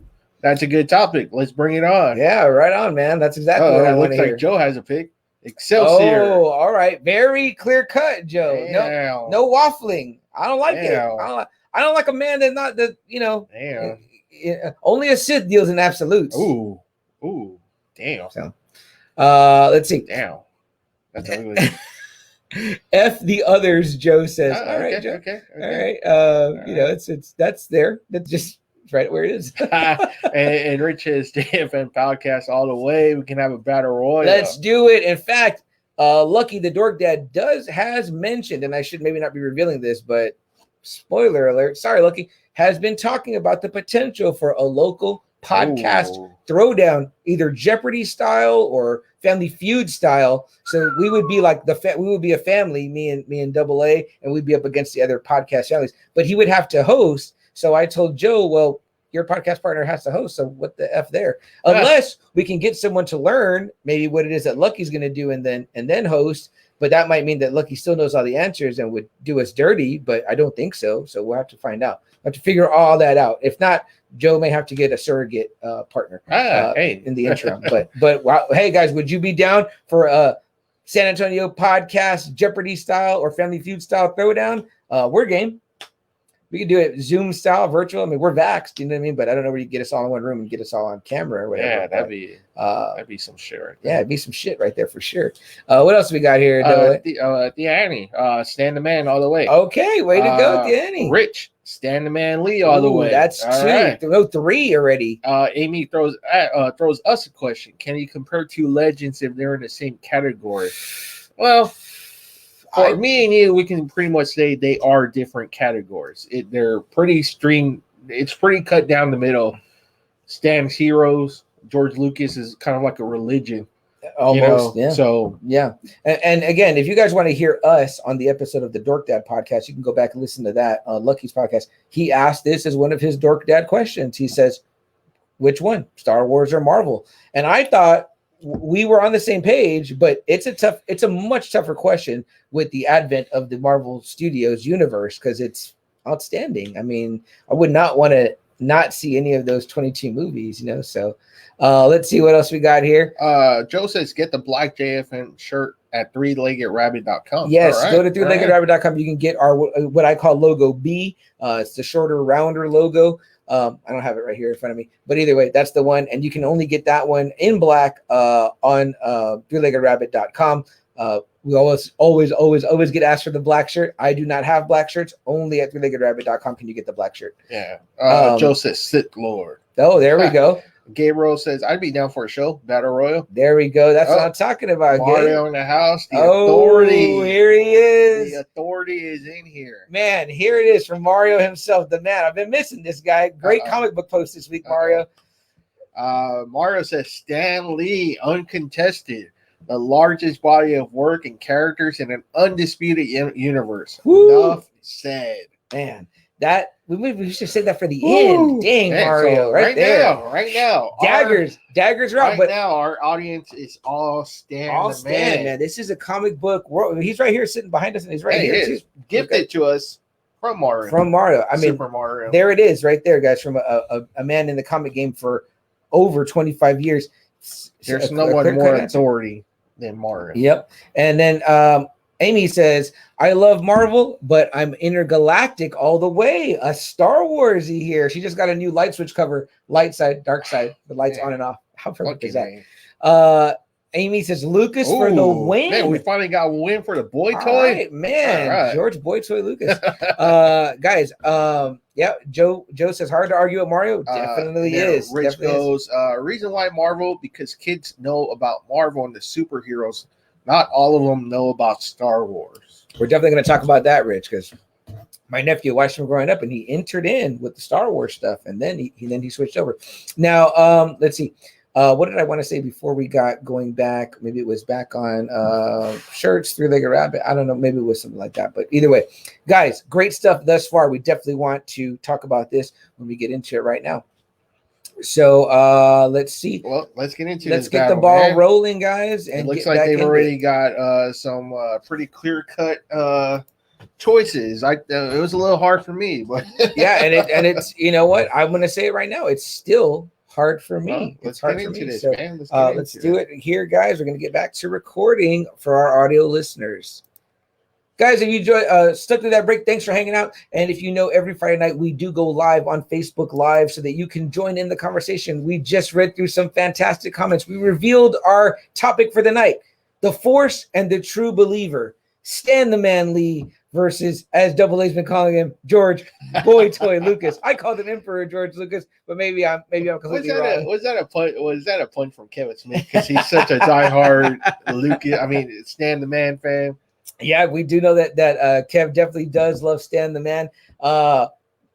That's a good topic. Let's bring it on. Yeah, right on, man. That's exactly what I want to hear. Looks like Joe has a pick. Excelsior. Oh, all right. Very clear cut, Joe. Damn. No waffling. I don't like it. I don't like a man that's not only a Sith deals in absolutes. Ooh. Damn. So, let's see. Damn. That's ugly. F the others, Joe says. All right, Joe. Okay. All right. That's there. That's just right where it is. and Rich has JFN podcast all the way. We can have a battle royal. Let's do it. In fact, Lucky the Dork Dad has mentioned, and I should maybe not be revealing this, but spoiler alert, sorry, Lucky, has been talking about the potential for a local podcast throwdown, either Jeopardy style or Family Feud style. So we would be like we would be a family, me and Double A, and we'd be up against the other podcast families. But he would have to host. So I told Joe, well, your podcast partner has to host. So what the F there? Unless we can get someone to learn maybe what it is that Lucky's going to do and then host. But that might mean that Lucky still knows all the answers and would do us dirty. But I don't think so. So we'll have to find out. We'll have to figure all that out. If not, Joe may have to get a surrogate partner in the interim. but wow, hey guys, would you be down for a San Antonio podcast Jeopardy style or Family Feud style throwdown? We're game. We could do it Zoom style, virtual. I mean, we're vaxxed, you know what I mean? But I don't know where you get us all in one room and get us all on camera or whatever. Yeah, that'd be some shit right there. Yeah, it'd be some shit right there for sure. What else we got here? Danny, stand the man all the way. Okay, way to go, Danny. Rich, stand the man Lee all the way. That's all 2. Right. No, 3 already. Amy throws us a question. Can you compare 2 legends if they're in the same category? Well, for me and you, we can pretty much say they are different categories. They're pretty string. It's pretty cut down the middle. Stan's heroes. George Lucas is kind of like a religion. Almost, yeah. So yeah. And again, if you guys want to hear us on the episode of the Dork Dad podcast, you can go back and listen to that on Lucky's podcast. He asked this as one of his Dork Dad questions. He says, which one, Star Wars or Marvel? And I thought we were on the same page, but it's a much tougher question with the advent of the Marvel Studios universe because it's outstanding. I mean, I would not want to not see any of those 22 movies, so let's see what else we got here. Joe says get the black JFN shirt at 3leggedrabbit.com. Yes, right, go to 3leggedrabbit.com. You can get our what I call logo B. It's the shorter, rounder logo. I don't have it right here in front of me, but either way, that's the one, and you can only get that one in black on 3leggedrabbit.com. We always get asked for the black shirt. I do not have black shirts. Only at 3leggedrabbit.com can you get the black shirt. Yeah. Joe says Sith Lord. Oh, there we go. Gabriel says, I'd be down for a show, Battle Royal. There we go. That's what I'm talking about. Mario in the house. The authority. Here he is. The authority is in here. Man, here it is from Mario himself, the man. I've been missing this guy. Great comic book post this week, Mario. Mario says, Stan Lee, uncontested. The largest body of work and characters in an undisputed universe. Woo. Enough said. Man, that we should say that for the end. Dang, Mario, so right there. Right now. Daggers are out. Right now, our audience is all Stan the man. This is a comic book world. He's right here sitting behind us, and he's right here. He's gifted to us from Mario. I mean, Super Mario. There it is, right there, guys. From a man in the comic game for over 25 years. There's no one more authority than Mario. Yep. And then Amy says, I love Marvel, but I'm intergalactic all the way. A Star Warsy here. She just got a new light switch cover. Light side, dark side. The lights on and off. How perfect is that? Amy says, Lucas for the win. Man, we finally got a win for the boy toy. Right, man. Right. George Boy Toy Lucas. Guys, yeah, Joe says, hard to argue with Mario. Definitely is. Rich definitely goes, reason why Marvel, because kids know about Marvel and the superheroes. Not all of them know about Star Wars. We're definitely going to talk about that, Rich, because my nephew watched him growing up, and he entered in with the Star Wars stuff, and then he switched over. Now, let's see. What did I want to say before we got going back? Maybe it was back on shirts, 3-Legged Rabbit. I don't know. Maybe it was something like that. But either way, guys, great stuff thus far. We definitely want to talk about this when we get into it right now. So let's see. Well, let's get into Let's get the ball rolling, guys. And it looks like they've already got some pretty clear-cut choices. It was a little hard for me, but yeah, and it's you know what? I'm going to say it right now. It's still hard for me. Let's get into this, man. Let's do it here, guys. We're going to get back to recording for our audio listeners. Guys, if you stuck through that break, thanks for hanging out. And if you know, every Friday night, we do go live on Facebook Live so that you can join in the conversation. We just read through some fantastic comments. We revealed our topic for the night, the Force and the True Believer. Stan the Man Lee versus, as Double A's been calling him, George Boy Toy Lucas. I called him Emperor George Lucas, but maybe I'm completely wrong. Was that a punch from Kevin Smith? Because he's such a diehard Lucas. I mean, Stan the Man fan. Yeah, we do know that Kev definitely does love Stan the Man.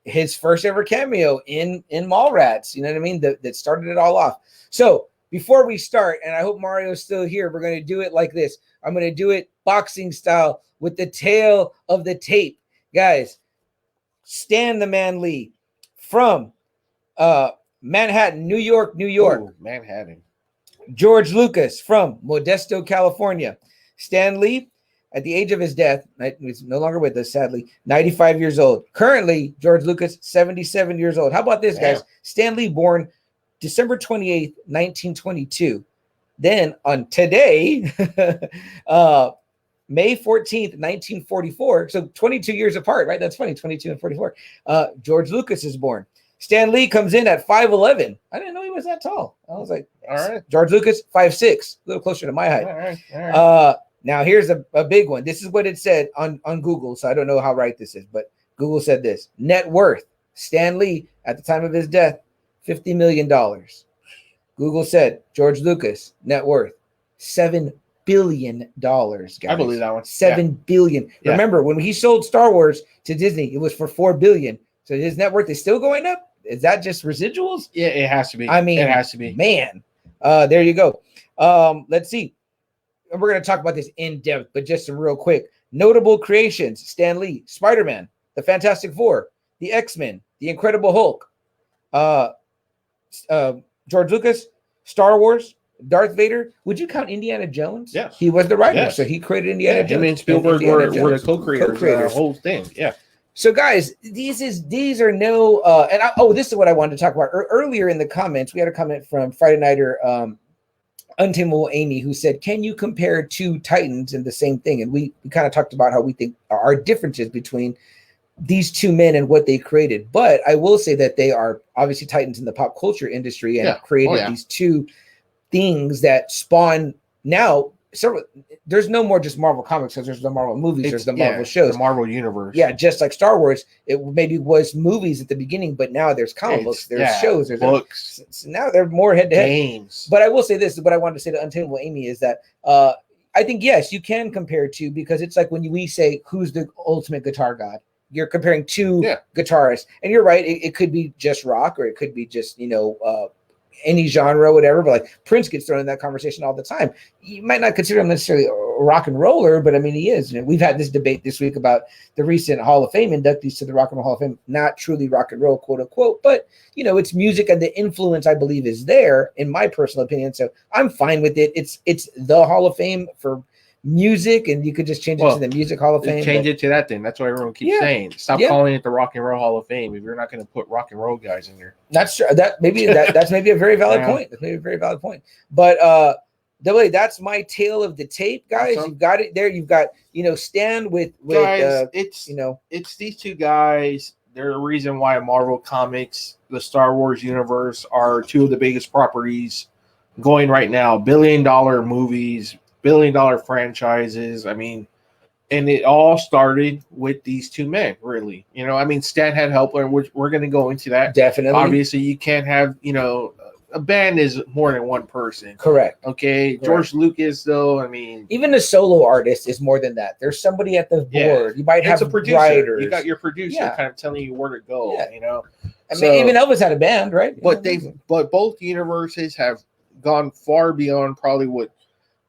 His first ever cameo in Mallrats, you know what I mean? That started it all off. So before we start, and I hope Mario's still here, we're going to do it like this. I'm going to do it boxing style with the tail of the tape. Guys, Stan the Man Lee from Manhattan, New York, New York. Ooh, Manhattan. George Lucas from Modesto, California. Stan Lee, at the age of his death, he's no longer with us, sadly, 95 years old. Currently, George Lucas, 77 years old. How about this, guys? Stan Lee, born December 28th, 1922. Then on today, May 14th, 1944. So 22 years apart, right? That's funny, 22 and 44. George Lucas is born. Stan Lee comes in at 5'11". I didn't know he was that tall. I was like, all right. George Lucas, 5'6", a little closer to my height. All right. Now here's a big one. This is what it said on Google, so I don't know how right this is, but Google said this. Net worth, Stan Lee, at the time of his death, $50 million. Google said George Lucas, net worth, $7 billion, guys. I believe that one. $7 billion. Yeah. Remember, when he sold Star Wars to Disney, it was for $4 billion. So his net worth is still going up? Is that just residuals? Yeah, it has to be. I mean, it has to be. Man, there you go. Let's see. We're going to talk about this in depth, but just some real quick. Notable creations: Stan Lee, Spider-Man, The Fantastic Four, The X-Men, The Incredible Hulk, George Lucas, Star Wars, Darth Vader. Would you count Indiana Jones? Yeah. He was the writer, so he created Indiana Jones. Him and Spielberg were the co-creators of the whole thing. Yeah. So, guys, these are no this is what I wanted to talk about. Earlier in the comments, we had a comment from Friday Nighter Untamable Amy, who said, can you compare two Titans in the same thing? And we kind of talked about how we think our differences between these two men and what they created. But I will say that they are obviously Titans in the pop culture industry and created these two things that spawn now. So there's no more just Marvel comics, because there's the Marvel movies, there's the Marvel shows, the Marvel universe. Yeah, just like Star Wars, it maybe was movies at the beginning, but now there's comic books, there's shows, there's books. So now they're more head-to-head games. But I will say this: what I wanted to say to Untamable Amy is that I think yes, you can compare two, because it's like when we say who's the ultimate guitar god, you're comparing two guitarists, and you're right. It could be just rock, or it could be just any genre, whatever, but like Prince gets thrown in that conversation all the time. You might not consider him necessarily a rock and roller, but I mean, he is. We've had this debate this week about the recent Hall of Fame inductees to the Rock and Roll Hall of Fame, not truly rock and roll, quote unquote, but it's music, and the influence, I believe, is there, in my personal opinion. So I'm fine with it. It's the Hall of Fame for music, and you could just change it to the Music Hall of Fame. Change it to that then. That's what everyone keeps saying. Stop calling it the Rock and Roll Hall of Fame if you're not going to put rock and roll guys in there. That's true. That's maybe a very valid point. That's maybe a very valid point. But that's my tale of the tape, guys. You've got it there. You've got Stan with guys. It's these two guys. They're the reason why Marvel Comics, the Star Wars universe, are two of the biggest properties going right now. $billion movies, $billion franchises. I mean, and it all started with these two men, really. Stan had help, and we're going to go into that. Definitely. Obviously, you can't have, a band is more than one person. Correct. Okay. Correct. George Lucas, though, even a solo artist is more than that. There's somebody at the board. You might have a producer. Writers. You got your producer kind of telling you where to go. Yeah. Even Elvis had a band, right? But but both universes have gone far beyond probably what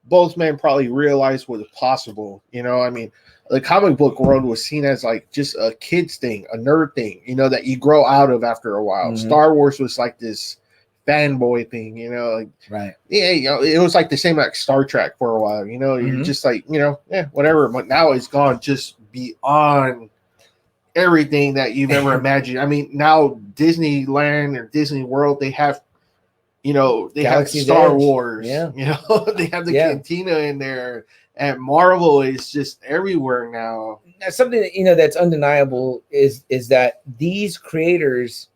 both men probably realized was possible. The comic book world was seen as like just a kid's thing, a nerd thing, that you grow out of after a while. Mm-hmm. Star Wars was like this fanboy thing, right. Yeah, it was like the same like Star Trek for a while, you're just like, whatever. But now it's gone just beyond everything that you've ever imagined. Now Disneyland or Disney World, they have they Galaxy's have Star Edge. Wars. Yeah. They have the cantina in there, and Marvel is just everywhere now. Now, something that's undeniable is that these creations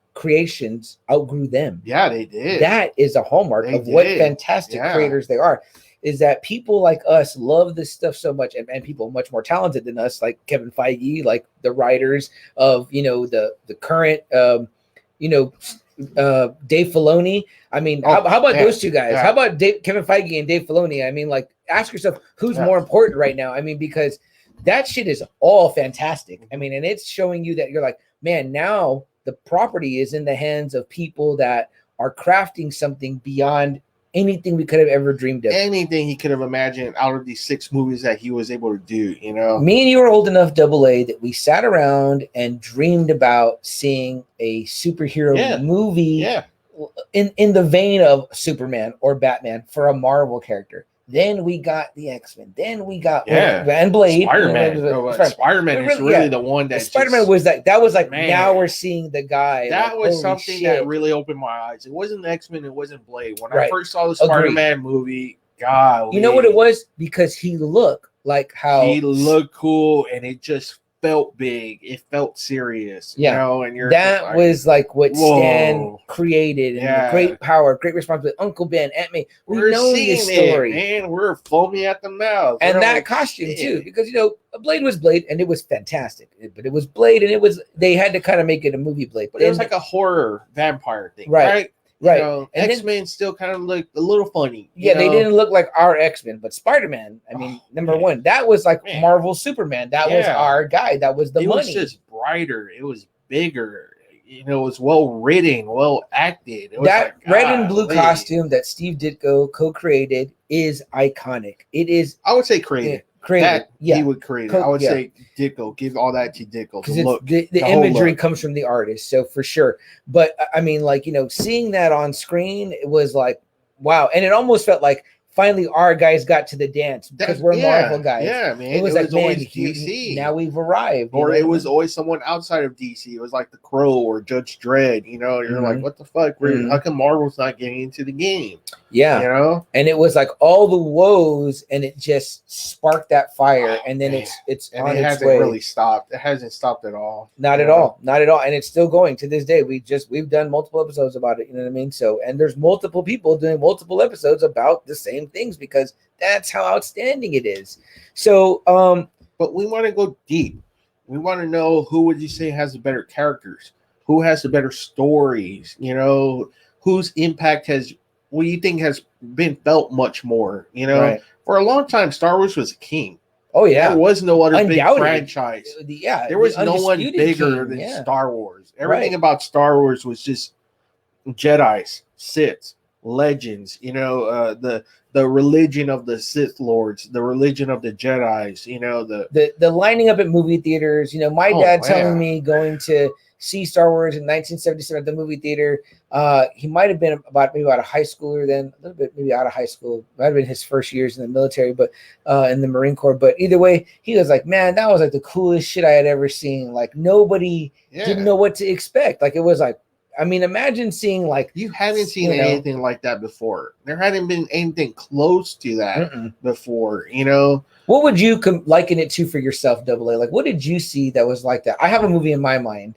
outgrew them. Yeah, they did. That is a hallmark of what fantastic creators they are. Is that people like us love this stuff so much, and people much more talented than us, like Kevin Feige, like the writers of the current Dave Filoni. How about those two guys? Yeah. How about Kevin Feige and Dave Filoni? Ask yourself who's more important right now. Because that shit is all fantastic. And it's showing you that you're like, man, now the property is in the hands of people that are crafting something beyond anything we could have ever dreamed of. Anything he could have imagined out of these 6 movies that he was able to do, you know. Me and you were old enough, AA, that we sat around and dreamed about seeing a superhero movie in the vein of Superman or Batman for a Marvel character. Then we got the X-Men. Then we got and Blade. Spider-Man. Spider-Man is really the one that Spider-Man was like, that was like, man, now we're seeing the guy. That like, was something that really opened my eyes. It wasn't X-Men, it wasn't Blade. When I first saw the Spider-Man movie, God, you know what it was? Because he looked like how he looked cool, and it just felt big. It felt serious. You know, and that was like what Stan created, and great power, great responsibility. Uncle Ben, Aunt May, we know this story, and we're foaming at the mouth. And that costume too, because Blade was Blade, and it was fantastic. But it was Blade, and they had to kind of make it a movie Blade. But it was like a horror vampire thing, right? Right. And X-Men still kind of looked a little funny. They didn't look like our X-Men, but Spider-Man, I mean, number one, that was like Marvel Superman. That was our guy. That was the money. It was just brighter. It was bigger. It was well written, well acted. It was that red and blue costume that Steve Ditko co-created is iconic. It is. I would say creative. He would create it. I would say Ditko. Give all that to Ditko. The imagery comes from the artist, so for sure. But I mean, like, seeing that on screen, it was like, wow, and it almost felt like finally our guys got to the dance because we're Marvel guys. Yeah, man. It was like, always DC. Now we've arrived. Or it was always someone outside of DC. It was like The Crow or Judge Dredd. You're like, what the fuck? How come Marvel's not getting into the game? Yeah. And it was like all the woes, and it just sparked that fire. And then it's and on it its hasn't way. really stopped. It hasn't stopped at all. Not at all. Not at all. And it's still going to this day. We've done multiple episodes about it. You know what I mean? So, and there's multiple people doing multiple episodes about the same things because that's how outstanding it is. So, but we want to go deep. We want to know, who would you say has the better characters? Who has the better stories? Whose impact what do you think has been felt much more? For a long time, Star Wars was a king. Oh yeah, there was no other big franchise. There was no one bigger than Star Wars. Everything about Star Wars was just Jedi's, Sith, legends. The religion of the Sith Lords, the religion of the Jedi's. The lining up at movie theaters. My dad telling me going to see Star Wars in 1977 at the movie theater. He might have been about a high schooler then, a little bit maybe out of high school. Might have been his first years in the military, but in the Marine Corps. But either way, he was like, man, that was like the coolest shit I had ever seen. Like nobody didn't know what to expect. Like it was like, I mean, imagine seeing like you haven't seen anything like that before. There hadn't been anything close to that before. What would you liken it to for yourself, AA? Like, what did you see that was like that? I have a movie in my mind.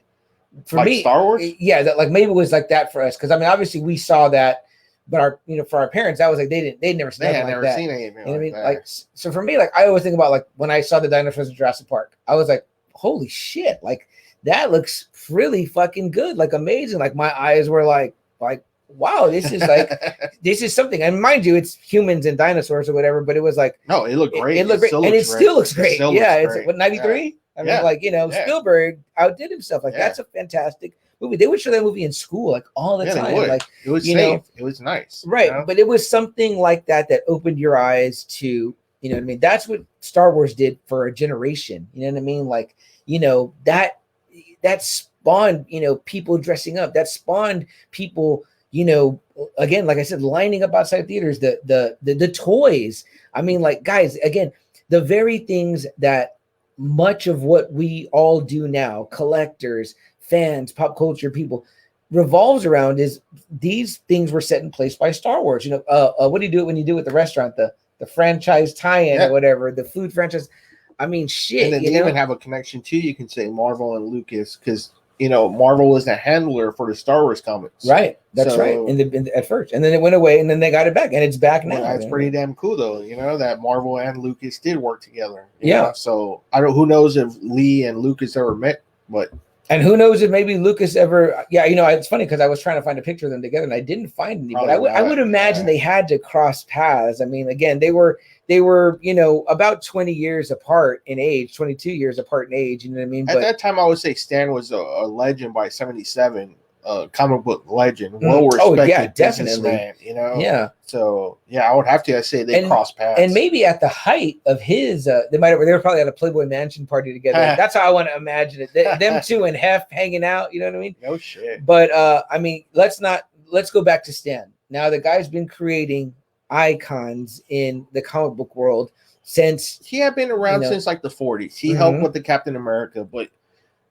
For like me, Star Wars, that like maybe it was like that for us because I mean, obviously we saw that, but for our parents, that was like they'd never seen anything like that. Seen anything. You know what I mean? Like, so for me, like I always think about like when I saw the dinosaurs in Jurassic Park, I was like, holy shit, like that looks really fucking good, like amazing. Like my eyes were like wow, this is like this is something. And mind you, it's humans and dinosaurs or whatever, but it was like no, it looked great. It looked great, and it still looks great. It's what 93. I mean, like, Spielberg outdid himself. Like, that's a fantastic movie. They would show that movie in school, like, all the time. Like, it was safe. It was nice. Right. But it was something like that opened your eyes to, you know what I mean? That's what Star Wars did for a generation. You know what I mean? Like, that spawned, people dressing up. That spawned people, again, like I said, lining up outside theaters, the toys. I mean, like, guys, again, the very things that much of what we all do now, collectors, fans, pop culture people, revolves around is these things were set in place by Star Wars. What do you do when you do with the restaurant, the franchise tie-in or whatever, the food franchise? I mean, shit. And then they even have a connection too. You can say Marvel and Lucas because Marvel was the handler for the Star Wars comics. Right. That's right. At first. And then it went away and then they got it back and it's back now. That's pretty damn cool though, that Marvel and Lucas did work together. You know? So who knows if Lee and Lucas ever met, and who knows if maybe Lucas ever, it's funny because I was trying to find a picture of them together and I didn't find any, but I would imagine they had to cross paths. I mean, again, they were they were, you know, about 20 years apart in age, 22 years apart in age. You know what I mean? At that time, I would say Stan was a legend by 77. Comic book legend, well respected businessman, you know. Yeah. So yeah, I would have to say they crossed paths. And maybe at the height of his, they were probably at a Playboy Mansion party together. That's how I want to imagine it. Them two and Hef hanging out. You know what I mean? No shit. But I mean, let's go back to Stan. Now the guy's been creating icons in the comic book world since he had been around since like the 40s. He helped with the Captain America, but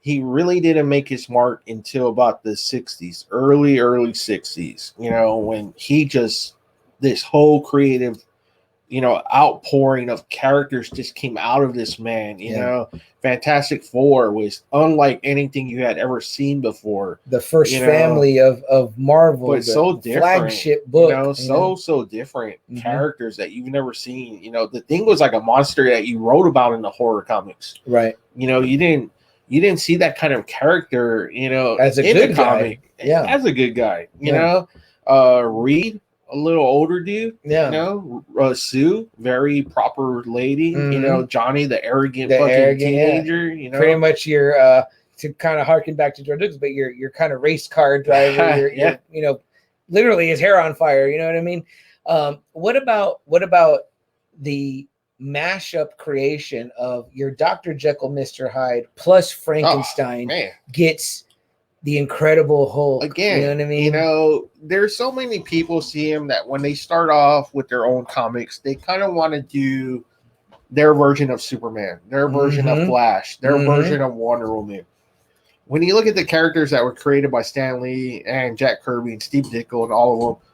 he really didn't make his mark until about the 60s, early 60s, you know, when he just, this whole creative, you know, outpouring of characters just came out of this man, you know. Fantastic Four was unlike anything you had ever seen before. The first family of Marvel, but so different, flagship book, you know, so different characters that you've never seen. You know, the Thing was like a monster that you wrote about in the horror comics, right? You know, you didn't see that kind of character, you know, as a good comic, as a good guy, you know. Reed, a little older dude, you know. Sue, very proper lady, you know. Johnny, the arrogant teenager, you know. Pretty much your to kind of harken back to George Lucas, but you're kind of race car driver, you're, you know, literally his hair on fire, you know what I mean? What about the mashup creation of your Dr. Jekyll, Mr. Hyde plus Frankenstein gets the Incredible Hulk again? You know what I mean? You know, there's so many people see him that when they start off with their own comics, they kind of want to do their version of Superman, their version of Flash, their version of Wonder Woman. When you look at the characters that were created by Stan Lee and Jack Kirby and Steve Ditko and all of them,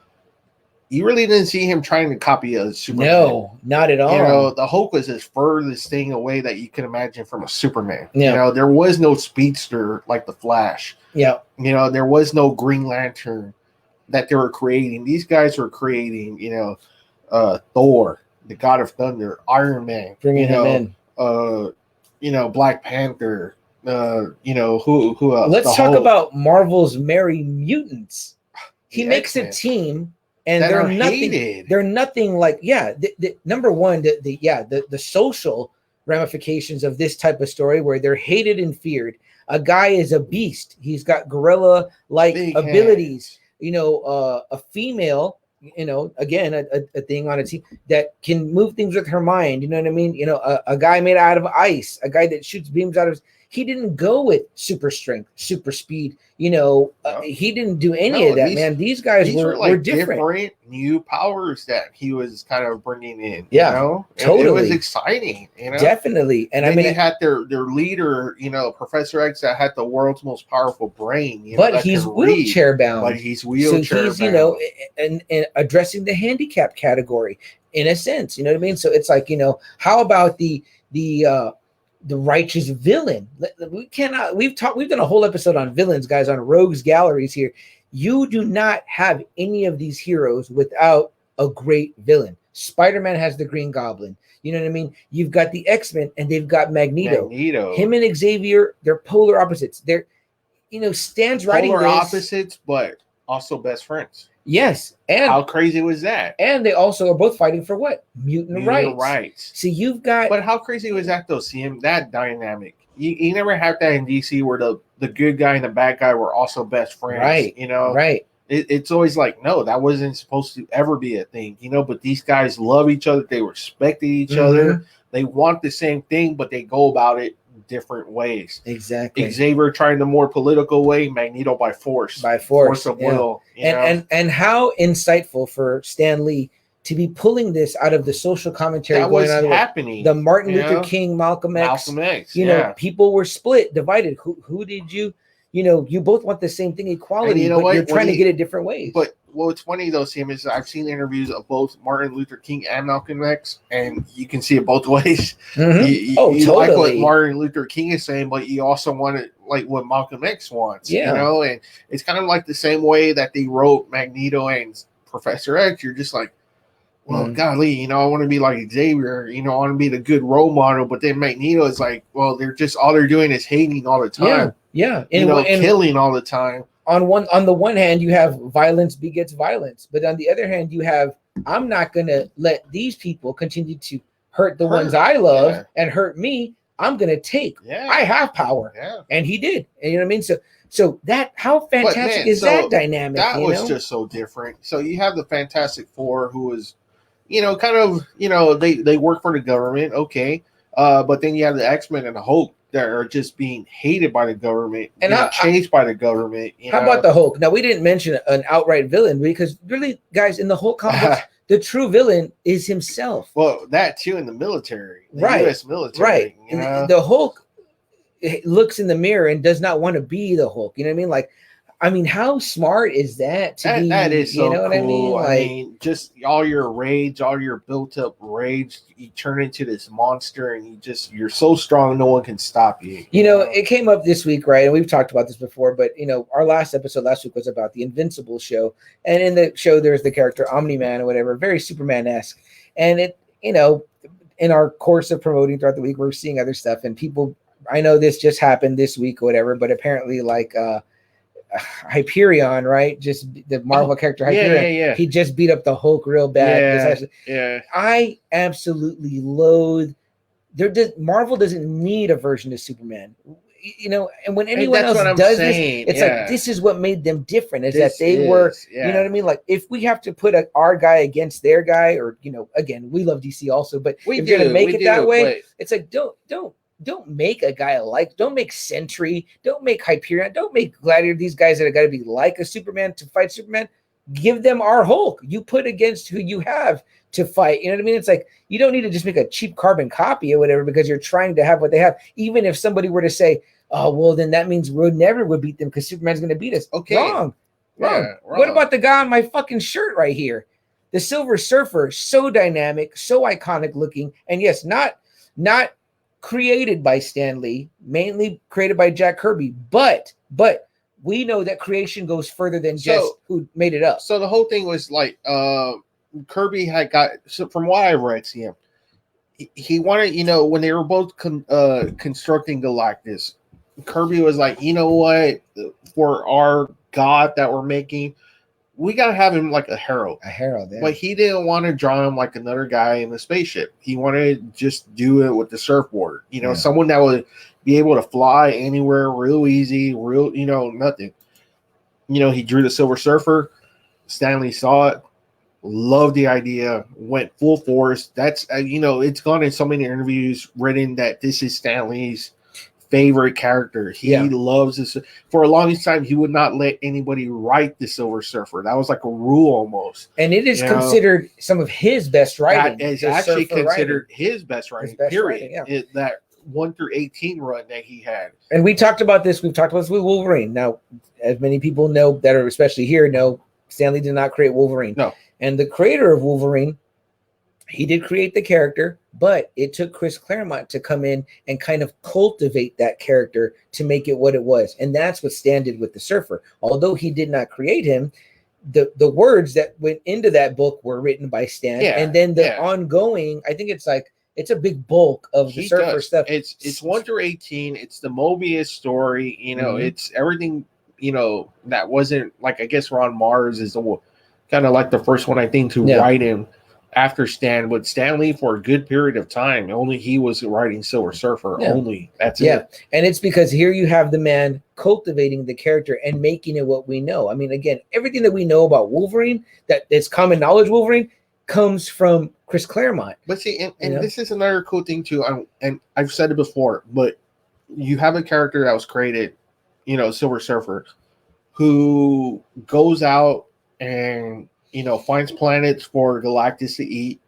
you really didn't see him trying to copy a Superman. No, not at all. You know, the Hulk was his furthest thing away that you can imagine from a Superman. Yeah. You know, there was no speedster like the Flash. Yeah. You know, there was no Green Lantern that they were creating. These guys were creating, you know, Thor, the God of Thunder, Iron Man, bringing him in. You know, Black Panther. You know, who else? Let's talk about Marvel's Merry Mutants. He makes a team. And they're nothing. Hated. They're nothing like the number one. The social ramifications of this type of story where they're hated and feared. A guy is a beast. He's got gorilla-like abilities. You know, a female. You know, again, a thing on a team that can move things with her mind. You know what I mean? You know, a guy made out of ice. A guy that shoots beams out of. He didn't go with super strength, super speed. You know, he didn't do any of that, man. These guys were like different new powers that he was kind of bringing in. Yeah, you know? Totally. It was exciting. You know, definitely. And I mean, they had their leader, you know, Professor X, that had the world's most powerful brain. You know, but he's wheelchair bound. But he's wheelchair bound. You know, and addressing the handicap category in a sense. You know what I mean? So it's like, you know, how about the righteous villain? We've done a whole episode on villains, guys, on rogues galleries here. You do not have any of these heroes without a great villain. Spider-Man has the Green Goblin. You know what I mean? You've got the X-Men and they've got Magneto. Him and Xavier, they're polar opposites. They're, you know, Stan's writing polar opposites, but also best friends. Yes. And how crazy was that? And they also are both fighting for what? Mutant rights. See, you've got. But how crazy was that, though? See him, that dynamic. You never have that in DC where the good guy and the bad guy were also best friends. Right. You know? Right. It's always like, no, that wasn't supposed to ever be a thing. You know, but these guys love each other. They respect each other. They want the same thing, but they go about it different ways. Exactly. Xavier trying the more political way, Magneto by force of will. And how insightful for Stan Lee to be pulling this out of the social commentary that going was on happening. The Martin Luther King, Malcolm X. You know, people were split, divided. Who did you know, you both want the same thing, equality, you know, but you're trying to get it different ways. But what's funny though, Sam, is I've seen interviews of both Martin Luther King and Malcolm X, and you can see it both ways. You totally like what Martin Luther King is saying, but you also want it like what Malcolm X wants. You know, and it's kind of like the same way that they wrote Magneto and Professor X. You're just like, well, golly, you know, I want to be like Xavier, you know, I want to be the good role model, but then Magneto is like, well, they're just all they're doing is hating all the time. Yeah. You know, killing all the time. On the one hand, you have violence begets violence, but on the other hand, you have I'm not gonna let these people continue to hurt the ones I love and hurt me. I'm gonna take. I have power, and he did. And you know what I mean? So that how fantastic is that dynamic? That was just so different. So you have the Fantastic Four, who is, kind of, they work for the government, okay, but then you have the X-Men and the Hulk that are just being hated by the government and chased by the government. How about the Hulk? Now, we didn't mention an outright villain because really, guys, in the Hulk comics, the true villain is himself. Well, that too in the military, the U.S. military. Right. The Hulk looks in the mirror and does not want to be the Hulk. You know what I mean? Like, how smart is that? That is so cool. What I mean? Just all your rage, all your built-up rage, you turn into this monster, and you're so strong, no one can stop you. It came up this week, right? And we've talked about this before, but our last episode last week was about the Invincible show, and in the show there's the character Omni-Man or whatever, very Superman-esque, and it, in our course of promoting throughout the week, we're seeing other stuff, and people, I know this just happened this week or whatever, but apparently like Hyperion, right? Just the Marvel character Hyperion. Yeah. He just beat up the Hulk real bad. Yeah. I absolutely loathe. Marvel doesn't need a version of Superman. And when anyone else does this, it's like this is what made them different. Is that they were, you know what I mean? Like if we have to put our guy against their guy, or again, we love DC also, but if you're gonna make it that way, it's like don't make a guy don't make Sentry, don't make Hyperion, don't make Gladiator, these guys that are got to be like a Superman to fight Superman. Give them our Hulk. You put against who you have to fight. You know what I mean? It's like you don't need to just make a cheap carbon copy or whatever because you're trying to have what they have. Even if somebody were to say, oh, well, then that means we never would beat them because Superman's going to beat us. Okay. Wrong. What about the guy on my fucking shirt right here? The Silver Surfer, so dynamic, so iconic looking. And yes, not created by Stan Lee, mainly created by Jack Kirby, but we know that creation goes further than just who made it up. So the whole thing was like Kirby had from what I've read, see him, he wanted, when they were both constructing Galactus, Kirby was like, you know what, for our god that we're making, we gotta have him like a herald. Yeah. But he didn't want to draw him like another guy in the spaceship. He wanted to just do it with the surfboard. Someone that would be able to fly anywhere real easy, nothing. He drew the Silver Surfer. Stanley saw it, loved the idea, went full force. That's it's gone in so many interviews written that this is Stanley's favorite character. He loves this. For a long time, he would not let anybody write the Silver Surfer. That was like a rule almost. And it is considered some of his best writing. That is actually considered his best writing, period. That 1 through 18 run that he had. And we talked about this. We've talked about this with Wolverine. Now, as many people know that are especially here know, Stan Lee did not create Wolverine. No. And the creator of Wolverine, he did create the character, but it took Chris Claremont to come in and kind of cultivate that character to make it what it was. And that's what Stan did with the Surfer. Although he did not create him, the words that went into that book were written by Stan. And then the ongoing, I think it's a big bulk of the Surfer stuff. It's 1 through 18. It's the Mobius story. It's everything, that wasn't like, I guess Ron Mars is kind of like the first one, I think, to write him after Stan, but Stan Lee for a good period of time, only he was writing Silver Surfer. Only that's it. And it's because here you have the man cultivating the character and making it what we know. I mean, again, everything that we know about Wolverine, that is common knowledge Wolverine, comes from Chris Claremont. But see, and this is another cool thing too. And I've said it before, but you have a character that was created, Silver Surfer, who goes out and finds planets for Galactus to eat,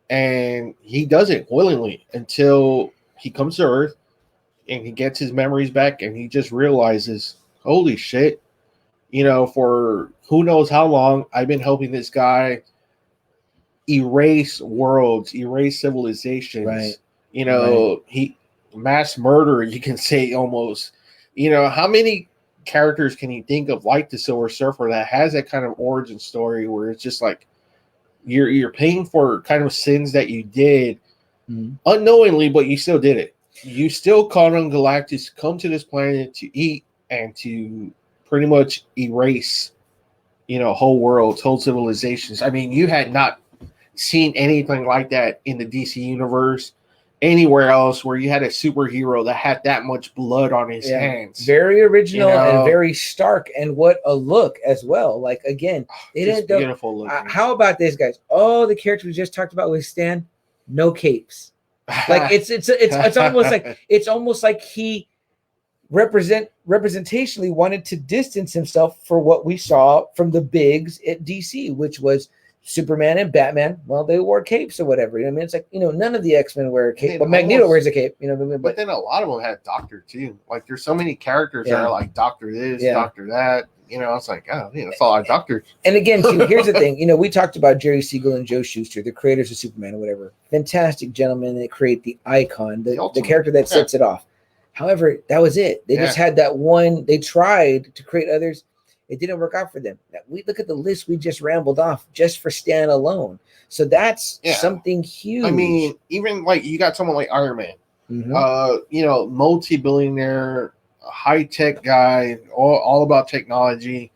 and he does it willingly until he comes to Earth and he gets his memories back, and he just realizes, holy shit, for who knows how long I've been helping this guy erase worlds, erase civilizations. Right. He mass murder, you can say, almost. How many characters can you think of like the Silver Surfer that has that kind of origin story where it's just like you're paying for kind of sins that you did unknowingly, but you still did it. You still called on Galactus to come to this planet to eat and to pretty much erase whole worlds, whole civilizations. I mean, you had not seen anything like that in the DC universe anywhere else, where you had a superhero that had that much blood on his hands. Very original and very stark, and what a look as well. Like, again, they didn't beautiful look. How about this, guys? Oh, the character we just talked about with Stan, no capes. Like it's almost like he representationally wanted to distance himself for what we saw from the bigs at DC, which was Superman and Batman. Well, they wore capes or whatever. You know what I mean? It's like, none of the X-Men wear a cape, but Magneto wears a cape. You know, but then a lot of them had Doctor too. Like, there's so many characters that are like Doctor this, Doctor that. It's like, oh, that's all our doctors. And again, too, here's the thing. We talked about Jerry Siegel and Joe Shuster, the creators of Superman or whatever. Fantastic gentlemen that create the icon, the character that sets it off. However, that was it. They just had that one. They tried to create others. It didn't work out for them. We look at the list we just rambled off just for Stan alone. So that's something huge. I mean, even like you got someone like Iron Man, multi-billionaire, high-tech guy, all about technology,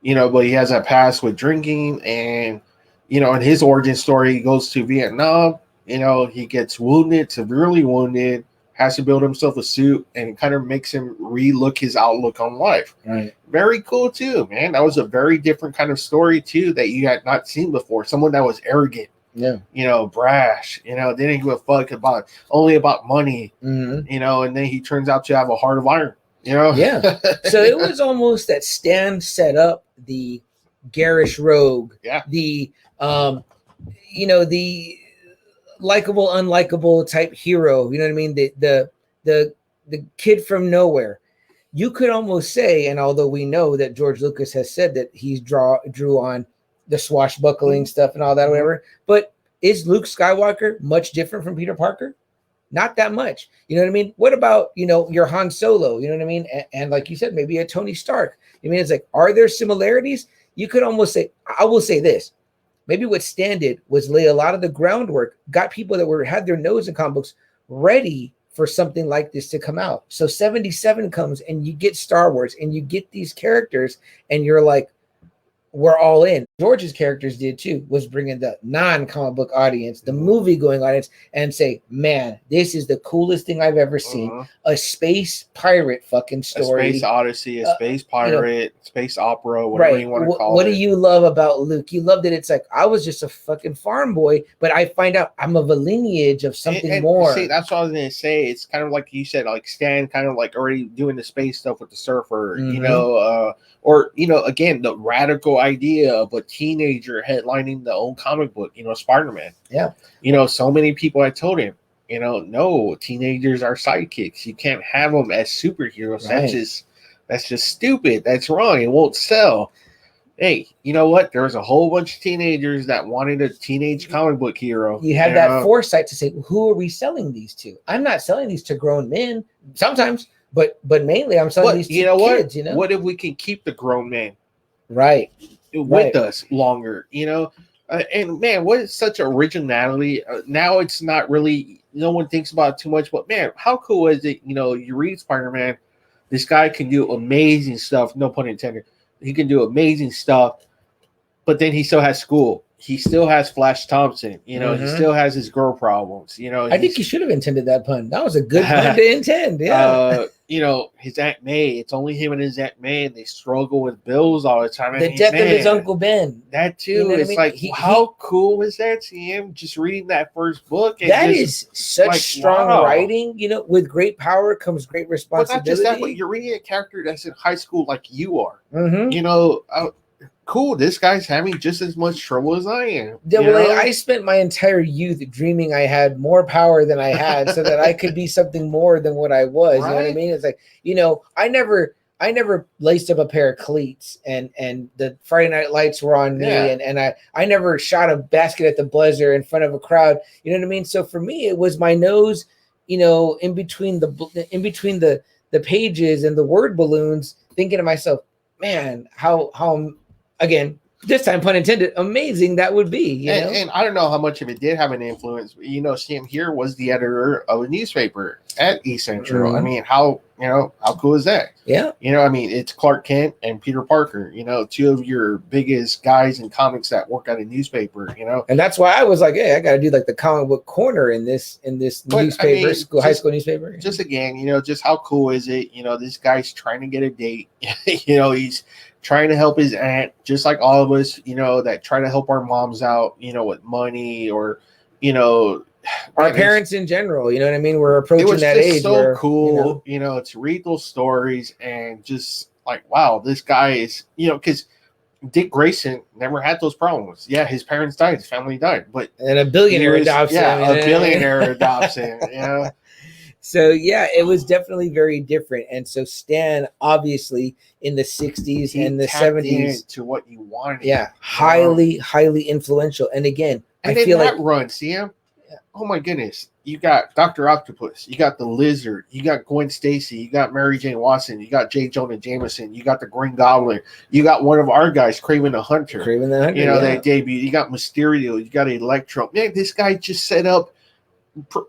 but he has that past with drinking, and in his origin story, he goes to Vietnam. He gets wounded, severely wounded, has to build himself a suit, and it kind of makes him relook his outlook on life. Right. Very cool too, man. That was a very different kind of story too that you had not seen before. Someone that was arrogant, brash, didn't give a fuck about money, and then he turns out to have a heart of iron. Yeah. So it was almost that Stan set up the garish rogue, the the likable, unlikable type hero. You know what I mean? The kid from nowhere. You could almost say, and although we know that George Lucas has said that he drew on the swashbuckling stuff and all that, whatever, but is Luke Skywalker much different from Peter Parker? Not that much. You know what I mean? What about, your Han Solo? You know what I mean? And like you said, maybe a Tony Stark. I mean, it's like, are there similarities? You could almost say, I will say this. Maybe what Stan did was lay a lot of the groundwork, got people that had their nose in comic books ready for something like this to come out. So 77 comes and you get Star Wars and you get these characters and you're like, we're all in. George's characters did too, was bringing the non-comic book audience, the movie-going audience, and say, man, this is the coolest thing I've ever seen. A space pirate fucking story. A space odyssey, a space pirate, space opera, whatever you want to call it. What do you love about Luke? You loved it. It's like, I was just a fucking farm boy, but I find out I'm of a lineage of something more. See, that's what I was going to say. It's kind of like you said, like Stan kind of like already doing the space stuff with the surfer, or, again, the radical idea of a teenager headlining the own comic book, Spider-Man. Yeah. So many people had told him, no, teenagers are sidekicks. You can't have them as superheroes. Right. That's just stupid. That's wrong. It won't sell. Hey, you know what? There's a whole bunch of teenagers that wanted a teenage comic book hero. You have that foresight to say, who are we selling these to? I'm not selling these to grown men. Sometimes. But mainly I'm selling these to kids, What if we can keep the grown men with us longer, and man, what is such originality? Now it's not really, no one thinks about it too much, but man, how cool is it? You read Spider-Man, this guy can do amazing stuff, no pun intended. He can do amazing stuff, but then he still has school. He still has Flash Thompson, he still has his girl problems, I think you should have intended that pun. That was a good pun to intend. Yeah. His Aunt May, it's only him and his Aunt May, and they struggle with bills all the time. The death of his Uncle Ben. That too. It's like, how cool is that to him just reading that first book? That is such strong writing, with great power comes great responsibility. But not just that, but you're reading a character that's in high school like you are. Cool, this guy's having just as much trouble as I am. I spent my entire youth dreaming I had more power than I had so that I could be something more than what I was. Right? You know what I mean? It's like, I never laced up a pair of cleats and the Friday Night Lights were on me and I never shot a basket at the buzzer in front of a crowd. You know what I mean? So for me, it was my nose, in between the pages and the word balloons, thinking to myself, man, how again, this time, pun intended, amazing that would be, you know? And I don't know how much of it did have an influence, but, you know, Sam here was the editor of a newspaper at East Central. Mm-hmm. I mean, how cool is that? Yeah. You know, I mean, it's Clark Kent and Peter Parker, you know, two of your biggest guys in comics that work at a newspaper, you know? And that's why I was like, hey, I got to do like the comic book corner in this newspaper, high school newspaper. Just again, you know, just how cool is it? You know, this guy's trying to get a date. You know, he's trying to help his aunt, just like all of us, you know, that try to help our moms out, you know, with money or, you know, our parents in general, you know what I mean? We're approaching that age. So where, cool, you know, to read those stories and just like, wow, this guy is, you know, because Dick Grayson never had those problems. Yeah, his parents died, his family died, but and a billionaire adopts him. Yeah, a billionaire adopts him. Yeah. So yeah, it was definitely very different. And so Stan, obviously, in the 60s and the 70s, to what you wanted. Yeah, highly influential. And again, and I feel like run, Sam. Oh my goodness. You got Dr. Octopus, you got the Lizard, you got Gwen Stacy, you got Mary Jane Watson, you got J. Jonah Jameson, you got the Green Goblin, you got one of our guys, Kraven the Hunter. You know, that debut. You got Mysterio, you got Electro. Man, this guy just set up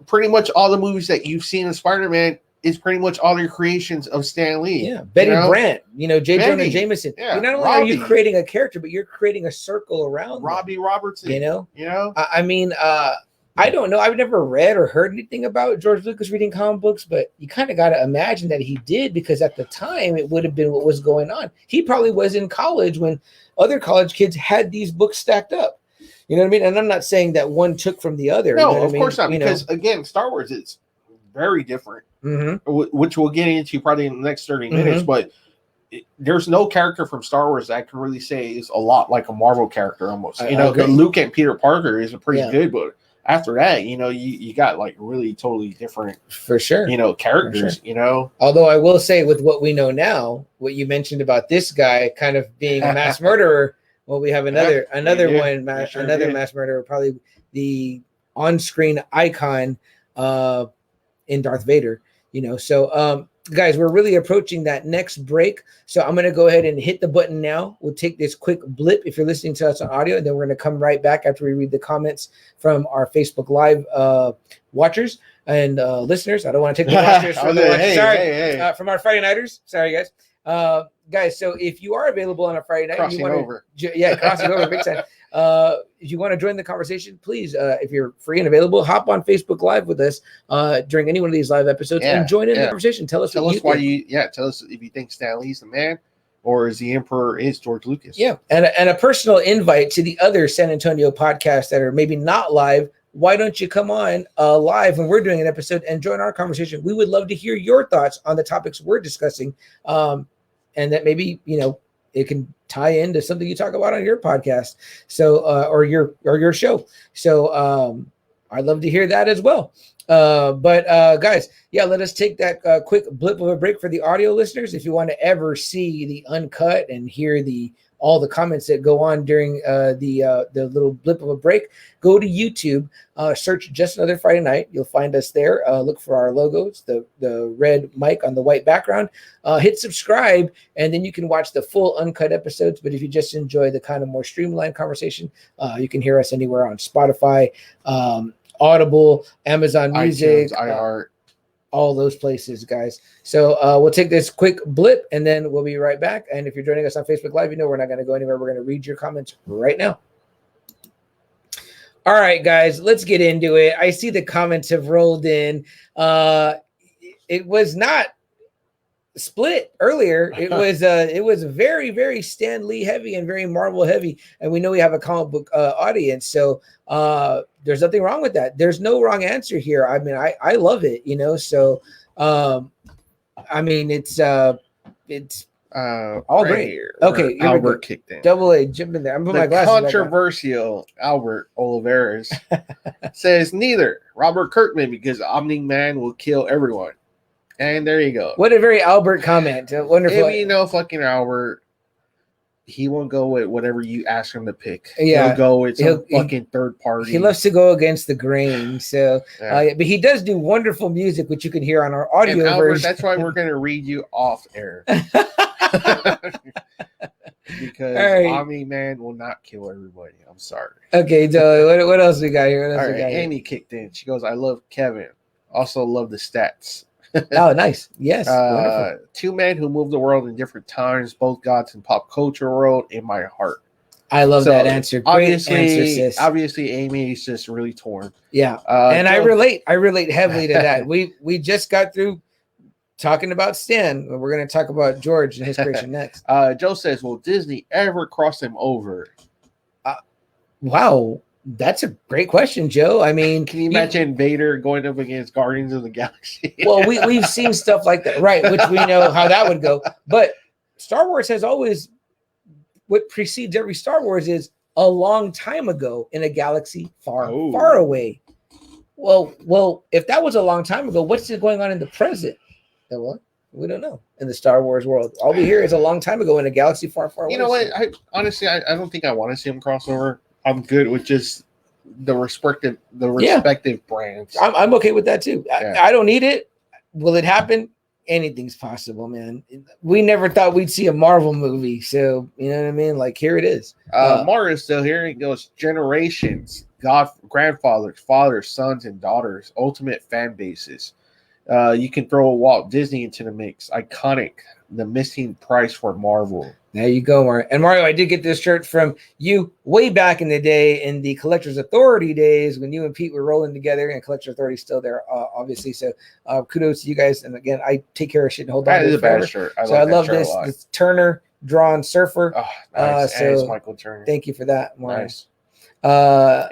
pretty much all the movies that you've seen in Spider-Man is pretty much all their creations of Stan Lee. Yeah, Betty Brant, you know, J. Jonah Jameson. Yeah, not only are you creating a character, but you're creating a circle around Robbie Robertson. You know, I mean, I don't know. I've never read or heard anything about George Lucas reading comic books, but you kind of got to imagine that he did, because at the time it would have been what was going on. He probably was in college when other college kids had these books stacked up. You know what I mean? And I'm not saying that one took from the other. No, you know of course not. Because again, Star Wars is very different, which we'll get into probably in the next 30 minutes. But there's no character from Star Wars that I can really say is a lot like a Marvel character almost. You know, Luke and Peter Parker is a pretty good, but after that, you know, you got like really totally different, for sure, you know, characters, you know. Although I will say, with what we know now, what you mentioned about this guy kind of being a mass murderer. Well, we have another mass murderer, probably the on-screen icon in Darth Vader, you know. So guys, we're really approaching that next break. So I'm going to go ahead and hit the button now. We'll take this quick blip if you're listening to us on audio, and then we're going to come right back after we read the comments from our Facebook Live watchers and listeners. I don't want to take the watchers from from our Friday Nighters. Sorry, guys. Guys, so if you are available on a Friday night, crossing over, big time. If you want to join the conversation, please, if you're free and available, hop on Facebook Live with us during any one of these live episodes and join in the conversation. Tell us why tell us if you think Stan Lee's the man, or is the Emperor is George Lucas. Yeah, and a personal invite to the other San Antonio podcasts that are maybe not live. Why don't you come on live when we're doing an episode and join our conversation? We would love to hear your thoughts on the topics we're discussing. And that maybe, you know, it can tie into something you talk about on your podcast. So, or your show. So, I'd love to hear that as well. But guys, yeah, let us take that quick blip of a break for the audio listeners. If you want to ever see the uncut and hear all the comments that go on during the little blip of a break, go to YouTube, search Just Another Friday Night. You'll find us there. Look for our logos, the red mic on the white background. Hit subscribe, and then you can watch the full uncut episodes. But if you just enjoy the kind of more streamlined conversation, you can hear us anywhere on Spotify, Audible, Amazon Music, iTunes, iHeart. All those places, guys. So we'll take this quick blip, and then we'll be right back. And if you're joining us on Facebook Live, you know we're not going to go anywhere. We're going to read your comments right now. All right, guys, let's get into it. I see the comments have rolled in. It was not split earlier. It was very, very Stan Lee heavy and very Marvel heavy. And we know we have a comic book audience. So there's nothing wrong with that. There's no wrong answer here. I mean, I love it, you know. So I mean, it's all great. Okay, Albert kicked in. Double A, jump in there. I'm putting my glasses back on. Controversial Albert Oliveras says neither Robert Kirkman, because Omni-Man will kill everyone. And there you go. What a very Albert comment. Wonderful. If you know fucking Albert, he won't go with whatever you ask him to pick. Yeah, he'll go with some fucking third party. He loves to go against the grain. So, but he does do wonderful music, which you can hear on our audio Albert, version. that's why we're going to read you off air. because right. Omni-Man will not kill everybody. I'm sorry. Okay, so what else we got here? All right, Amy kicked in. She goes, I love Kevin. Also love the stats. Oh, nice. Yes. Wonderful. Two men who move the world in different times, both gods in pop culture world in my heart. I love that answer. Great answer, sis. Obviously, Amy is just really torn. Yeah, and I relate heavily to that. We just got through talking about Stan. We're going to talk about George and his creation next. Joe says, will Disney ever cross him over? Wow, that's a great question, Joe. I mean, can you imagine Vader going up against Guardians of the Galaxy? Well, we've seen stuff like that, right? Which we know how that would go. But Star Wars has always, what precedes every Star Wars is a long time ago in a galaxy far, far away. Well, if that was a long time ago, what's going on in the present? Well, we don't know in the Star Wars world. All we hear is a long time ago in a galaxy far, far away. You know what? I honestly, I don't think I want to see him cross over. I'm good with just the respective brands. I'm okay with that too. I don't need it. Will it happen? Anything's possible, man. We never thought we'd see a Marvel movie, so you know what I mean. Like here it is. Mario's still here. He goes, generations, grandfathers, fathers, sons, and daughters, ultimate fan bases. You can throw a Walt Disney into the mix. Iconic. The missing price for Marvel. There you go, Mario. And Mario, I did get this shirt from you way back in the day in the Collectors Authority days when you and Pete were rolling together, and Collectors Authority is still there, obviously. So kudos to you guys. And again, I take care of shit and hold on to it. That is a bad shirt. I love this Turner drawn surfer. Oh, nice. So it's Michael Turner. Thank you for that, Mario. Nice.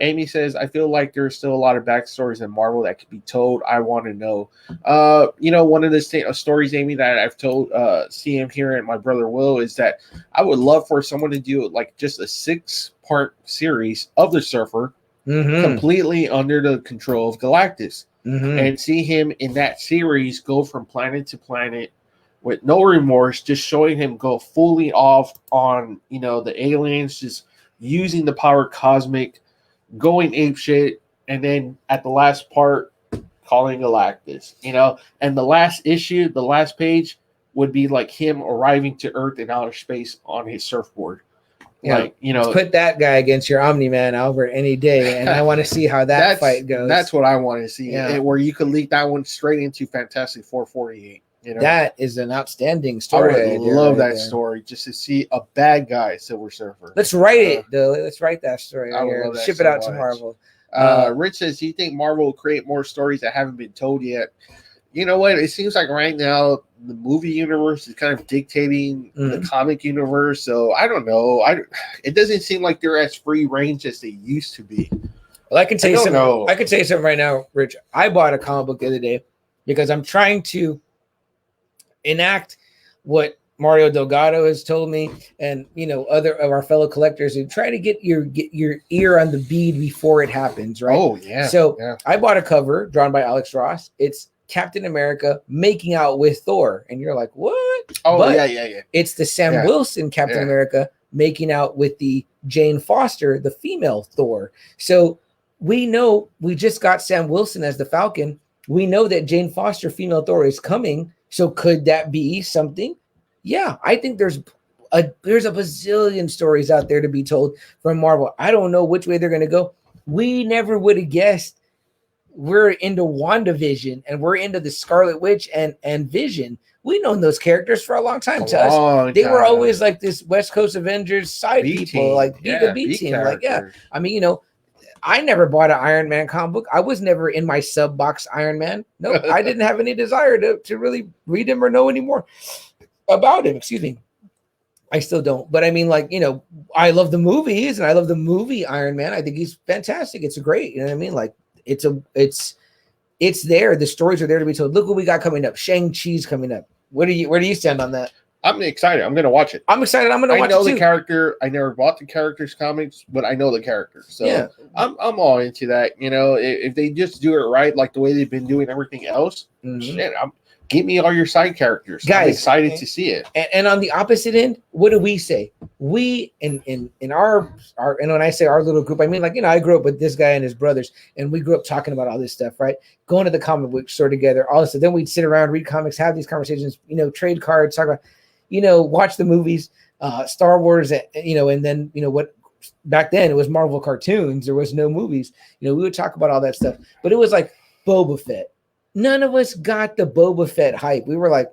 Amy says, I feel like there's still a lot of backstories in Marvel that could be told. I want to know. One of the stories, Amy, that I've told CM here and my brother Will is that I would love for someone to do like just a 6-part series of the Surfer completely under the control of Galactus and see him in that series go from planet to planet with no remorse, just showing him go fully off on, the aliens, just using the power cosmic, going apeshit, and then at the last part, calling Galactus, and the last issue, the last page would be like him arriving to Earth in outer space on his surfboard. Yeah, put that guy against your Omni-Man, Albert, any day, and I want to see how that fight goes. That's what I want to see, where you could leak that one straight into Fantastic 448. That is an outstanding story. I would love that story just to see a bad guy Silver Surfer. Let's write it, though. Let's write that story right here. Ship it out to Marvel. Rich says, do you think Marvel will create more stories that haven't been told yet? You know what? It seems like right now the movie universe is kind of dictating the comic universe. So I don't know. It doesn't seem like they're as free range as they used to be. Well, I can tell you something. I can tell you something right now, Rich. I bought a comic book the other day because I'm trying to enact what Mario Delgado has told me, and other of our fellow collectors who try to get your ear on the bead before it happens, right? Oh yeah. So I bought a cover drawn by Alex Ross. It's Captain America making out with Thor, and you're like, what? Oh, but yeah. It's the Sam Wilson Captain America making out with the Jane Foster, the female Thor. So we know we just got Sam Wilson as the Falcon. We know that Jane Foster, female Thor, is coming. So could that be something? Yeah, I think there's a bazillion stories out there to be told from Marvel. I don't know which way they're going to go. We never would have guessed we're into WandaVision and we're into the Scarlet Witch and Vision. We've known those characters for a long time. To us, they were always like this West Coast Avengers side people, like the B team. Like, I mean, I never bought an Iron Man comic book. I was never in my sub box Iron Man. Nope, I didn't have any desire to really read him or know any more about him. Excuse me. I still don't. But I mean, I love the movies and I love the movie Iron Man. I think he's fantastic. It's great. You know what I mean? Like it's there. The stories are there to be told. Look what we got coming up. Shang-Chi's coming up. Where do you stand on that? I'm excited. I'm going to watch it. I'm excited. I'm going to watch it. I know the character. I never bought the character's comics, but I know the character. So I'm all into that. If they just do it right, like the way they've been doing everything else, give me all your side characters. Guys, I'm excited to see it. And on the opposite end, what do we say? We in our and when I say our little group, I mean I grew up with this guy and his brothers, and we grew up talking about all this stuff, right? Going to the comic book store together, all this stuff. Then we'd sit around, read comics, have these conversations, trade cards, talk about, watch the movies. Star Wars, and then what back then it was Marvel cartoons. There was no movies. We would talk about all that stuff, but it was like Boba Fett. None of us got the Boba Fett hype. We were like,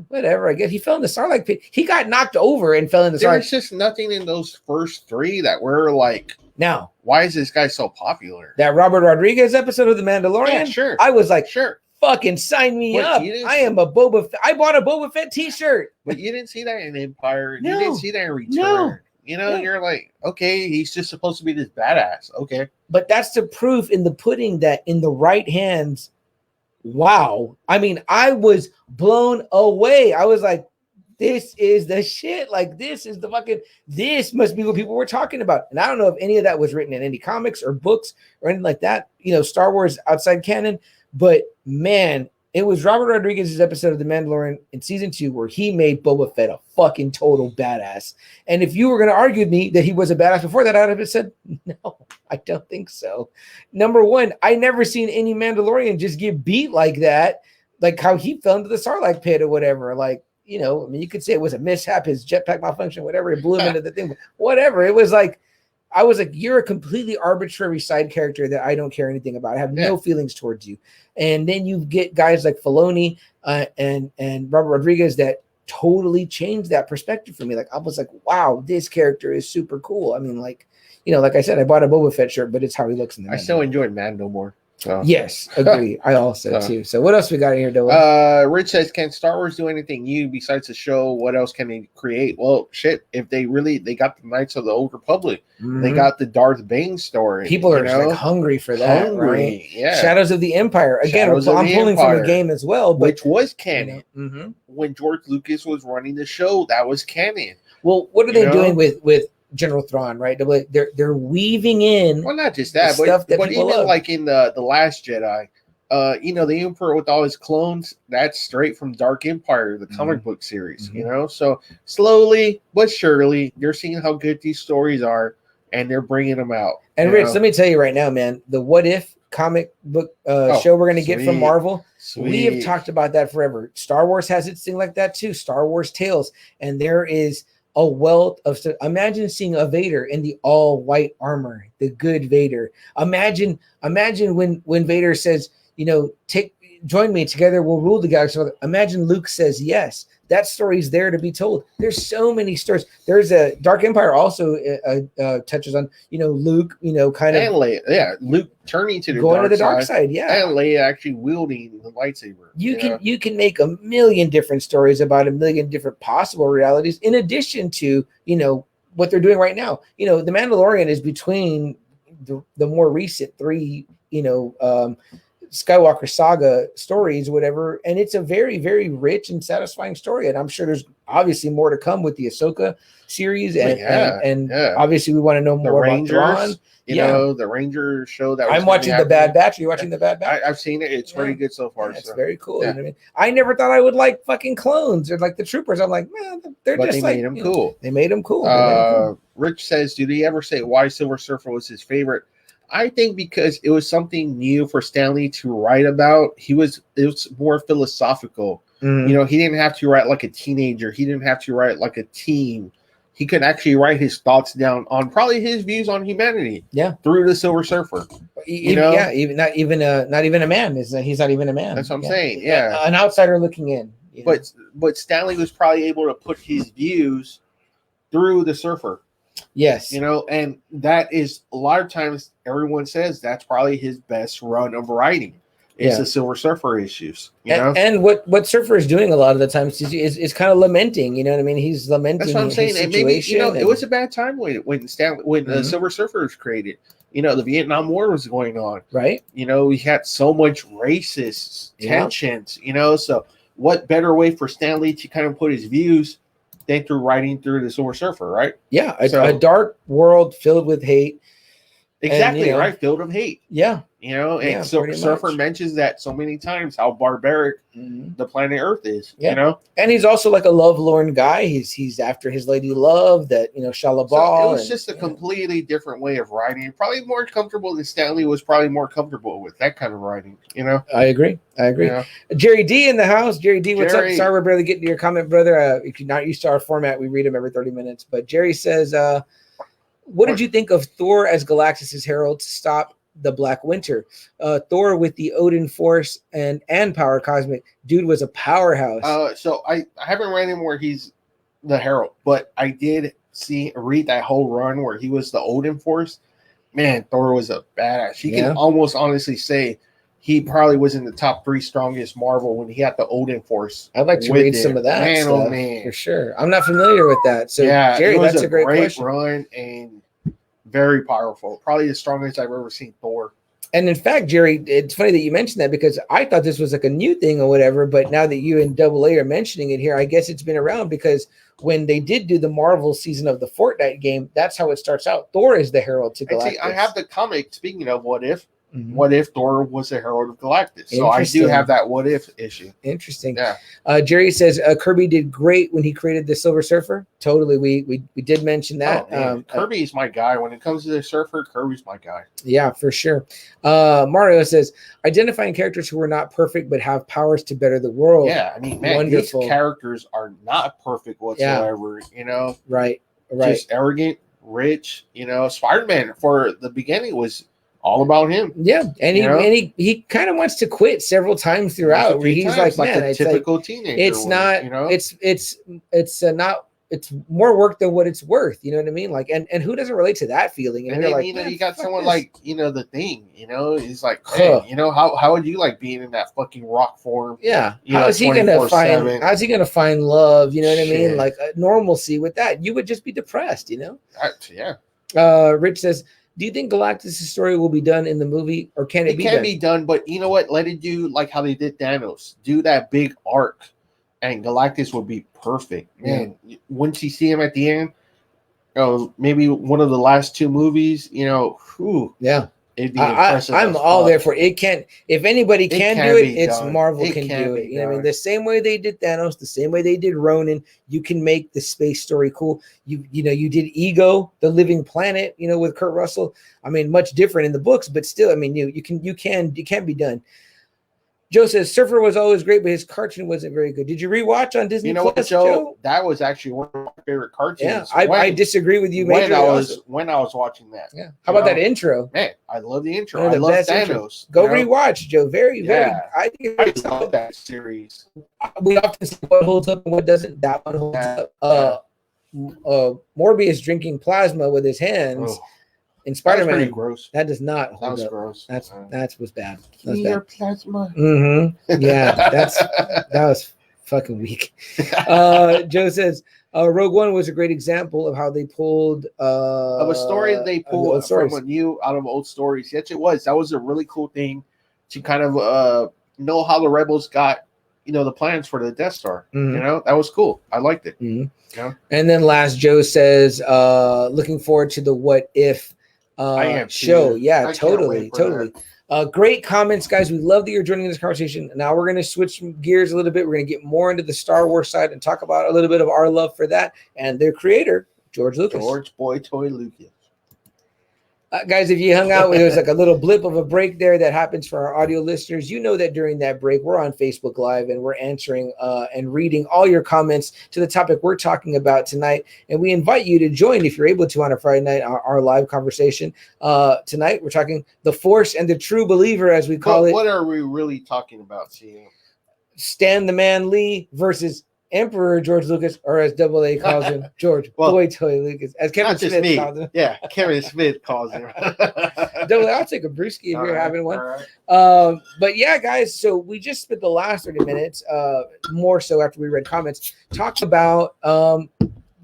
whatever. I guess he fell in the Sarlacc pit. He got knocked over and fell in the Sarlacc. There's just nothing in those first three that were like, now, why is this guy so popular? That Robert Rodriguez episode of The Mandalorian, yeah, sure. I was like, sure, fucking sign me up. I am a Boba Fett. I bought a Boba Fett t-shirt. But you didn't see that in Empire. No. You didn't see that in Return. No. You're like, okay, he's just supposed to be this badass. Okay. But that's the proof in the pudding that in the right hands, wow. I mean, I was blown away. I was like, this is the shit. Like, this is the fucking, this must be what people were talking about. And I don't know if any of that was written in any comics or books or anything like that, Star Wars outside canon. But man, it was Robert Rodriguez's episode of The Mandalorian in season 2 where he made Boba Fett a fucking total badass. And if you were going to argue with me that he was a badass before that, I'd have said, no, I don't think so. Number one, I never seen any Mandalorian just get beat like that, like how he fell into the Sarlacc pit or whatever. Like, you could say it was a mishap, his jetpack malfunction, whatever, it blew him into the thing, whatever. It was like, I was like, you're a completely arbitrary side character that I don't care anything about. I have no feelings towards you. And then you get guys like Filoni and Robert Rodriguez that totally changed that perspective for me. Like, I was like, wow, this character is super cool. I mean, like, like I said, I bought a Boba Fett shirt, but it's how he looks in the I still enjoyed Mando more. So. Yes, agree. I also too. So what else we got here, Dylan? Rich says, can Star Wars do anything new besides the show? What else can they create? Well, shit, if they got the Knights of the Old Republic, they got the Darth Bane story. People are like hungry for that, right? Yeah. Shadows of the Empire. Again, I'm pulling from the game as well, but which was canon. When George Lucas was running the show, that was canon. Well, what are they doing with General Thrawn, right? They're weaving in. Well, not just that, but even love. Like in the Last Jedi, the Emperor with all his clones, that's straight from Dark Empire, the comic book series. So slowly but surely, they're seeing how good these stories are, and they're bringing them out. And Rich, let me tell you right now, man, the What If comic book show we're going to get from Marvel. We have talked about that forever. Star Wars has its thing like that too. Star Wars Tales, and there is a wealth of stuff. Imagine seeing a Vader in the all white armor, the good Vader. Imagine when Vader says, join me together, we'll rule the galaxy. Imagine Luke says yes. That story's there to be told. There's so many stories. There's a Dark Empire also touches on, Luke, kind of. And Leia, Luke turning to the dark side. Yeah. And Leia actually wielding the lightsaber. You can make a million different stories about a million different possible realities in addition to, what they're doing right now. The Mandalorian is between the more recent 3, Skywalker saga stories, whatever, and it's a very, very rich and satisfying story. And I'm sure there's obviously more to come with the Ahsoka series, and obviously we want to know more about Thrawn. The Ranger show that I'm watching the Bad Batch. Are you watching the Bad Batch? I've seen it. It's pretty good so far. It's very cool. You know what I mean? I never thought I would like fucking clones or like the troopers. I'm like, man, they made them cool. They made them cool. Rich says, did he ever say why Silver Surfer was his favorite? I think because it was something new for Stanley to write about. It was more philosophical. He didn't have to write like a teenager. He didn't have to write like a teen. He could actually write his thoughts down on probably his views on humanity. Yeah, through the Silver Surfer. Even not even a man. He's not even a man. That's what I'm saying. Yeah, an outsider looking in. But Stanley was probably able to put his views through the Surfer. Yes. And that is a lot of times everyone says that's probably his best run of writing is the Silver Surfer issues. And what Surfer is doing a lot of the times is kind of lamenting. You know what I mean? He's lamenting. That's what I'm saying. And maybe it was a bad time when the Silver Surfer was created. The Vietnam War was going on. Right. We had so much racist tensions. So what better way for Stanley to kind of put his views than through writing through the Silver Surfer, right? Yeah, a dark world filled with hate. Exactly, and, right? Field of hate. Yeah. And so Surfer mentions that so many times how barbaric the planet Earth is. And he's also like a lovelorn guy. He's after his lady love, that Shalabal. So it was just a completely different way of writing. Probably more comfortable than Stanley was probably more comfortable with that kind of writing. I agree. Jerry D in the house. Jerry D, what's up? Sorry, we're barely getting to your comment, brother. If you're not used to our format, we read them every 30 minutes. But Jerry says, what did you think of Thor as Galactus's herald to stop the Black Winter? Thor with the Odin Force and power cosmic. Dude was a powerhouse. So I haven't read him where he's the herald, but I did read that whole run where he was the Odin Force. Man, Thor was a badass. You can almost honestly say he probably was in the top 3 strongest Marvel when he had the Odin Force. I'd like to read some of that. Man, stuff, for sure. I'm not familiar with that. So yeah, Jerry, that's a great question. Run and very powerful. Probably the strongest I've ever seen Thor. And in fact, Jerry, it's funny that you mentioned that, because I thought this was like a new thing or whatever. But now that you and Double A are mentioning it here, I guess it's been around, because when they did do the Marvel season of the Fortnite game, that's how it starts out. Thor is the herald to Galactus. I have the comic, speaking of what if. What if Thor was a herald of Galactus? So I do have that what if issue. Interesting. Yeah. Jerry says Kirby did great when he created the Silver Surfer. Totally. We did mention that. Kirby's my guy. When it comes to the Surfer, Kirby's my guy. Yeah, for sure. Mario says identifying characters who are not perfect but have powers to better the world. Yeah, I mean, man, wonderful. These characters are not perfect whatsoever. Right. Just arrogant, rich. Spider-Man for the beginning was all about him. Yeah, and he kind of wants to quit several times throughout, where he's like, man, it's typical teenager. It's not, it's more work than what it's worth. You know what I mean? Like, and who doesn't relate to that feeling? And then, you got someone like, the Thing, he's like, hey, how would you like being in that fucking rock form? Yeah. How's he gonna find love? You know what I mean? Like normalcy with that. You would just be depressed, Yeah. Rich says, do you think Galactus' story will be done in the movie, or can it be done? It can be done, but you know what? Let it do like how they did Thanos. Do that big arc, and Galactus will be perfect. Man, once you see him at the end, maybe one of the last 2 movies, it'd be impressive. I'm all there for it. It can't. If anybody can do it, it's Marvel can do it. You know what I mean? The same way they did Thanos, the same way they did Ronin. You can make the space story cool. You did Ego, the Living Planet. With Kurt Russell. I mean, much different in the books, but still, I mean, it can be done. Joe says Surfer was always great, but his cartoon wasn't very good. Did you rewatch on Disney Plus, Joe? That was actually one of my favorite cartoons. Yeah, I disagree with you. When I was watching that. Yeah. How about that intro? Man, I love the intro. I love Thanos. Intro. Go rewatch, Joe. Very. I love that series. We often see what holds up and what doesn't. That one holds up. Morbius drinking plasma with his hands. Oh. In Spider-Man, pretty gross. That does not hold up. That was up. gross. That was bad. Your plasma. Yeah, that was fucking weak. Joe says Rogue One was a great example of how they pulled of a story they pulled from out of old stories. Yes, it was. That was a really cool thing to kind of know how the rebels got the plans for the Death Star. That was cool. I liked it. And then last, Joe says looking forward to the What If show. Yeah, totally. Great comments, guys. We love that you're joining this conversation. Now we're going to switch gears a little bit. We're going to get more into the Star Wars side and talk about a little bit of our love for that and their creator, George Lucas. George Boy Toy Lucas. Guys, if you hung out, there was like a little blip of a break there that happens for our audio listeners. You know that during that break, we're on Facebook Live and we're answering and reading all your comments to the topic we're talking about tonight. And we invite you to join, if you're able to, on a Friday night, our live conversation. Tonight, we're talking the Force and the True Believer, as we call it. What are we really talking about, CM? Stan the Man Lee versus Emperor George Lucas, or as Double A calls him, George Boy Toy Lucas, as Kevin Smith calls him. Yeah, Kevin Smith calls him. Double A, I'll take a brewski if you're having one. Right. But yeah, guys, so we just spent the last 30 minutes, more so after we read comments, talk about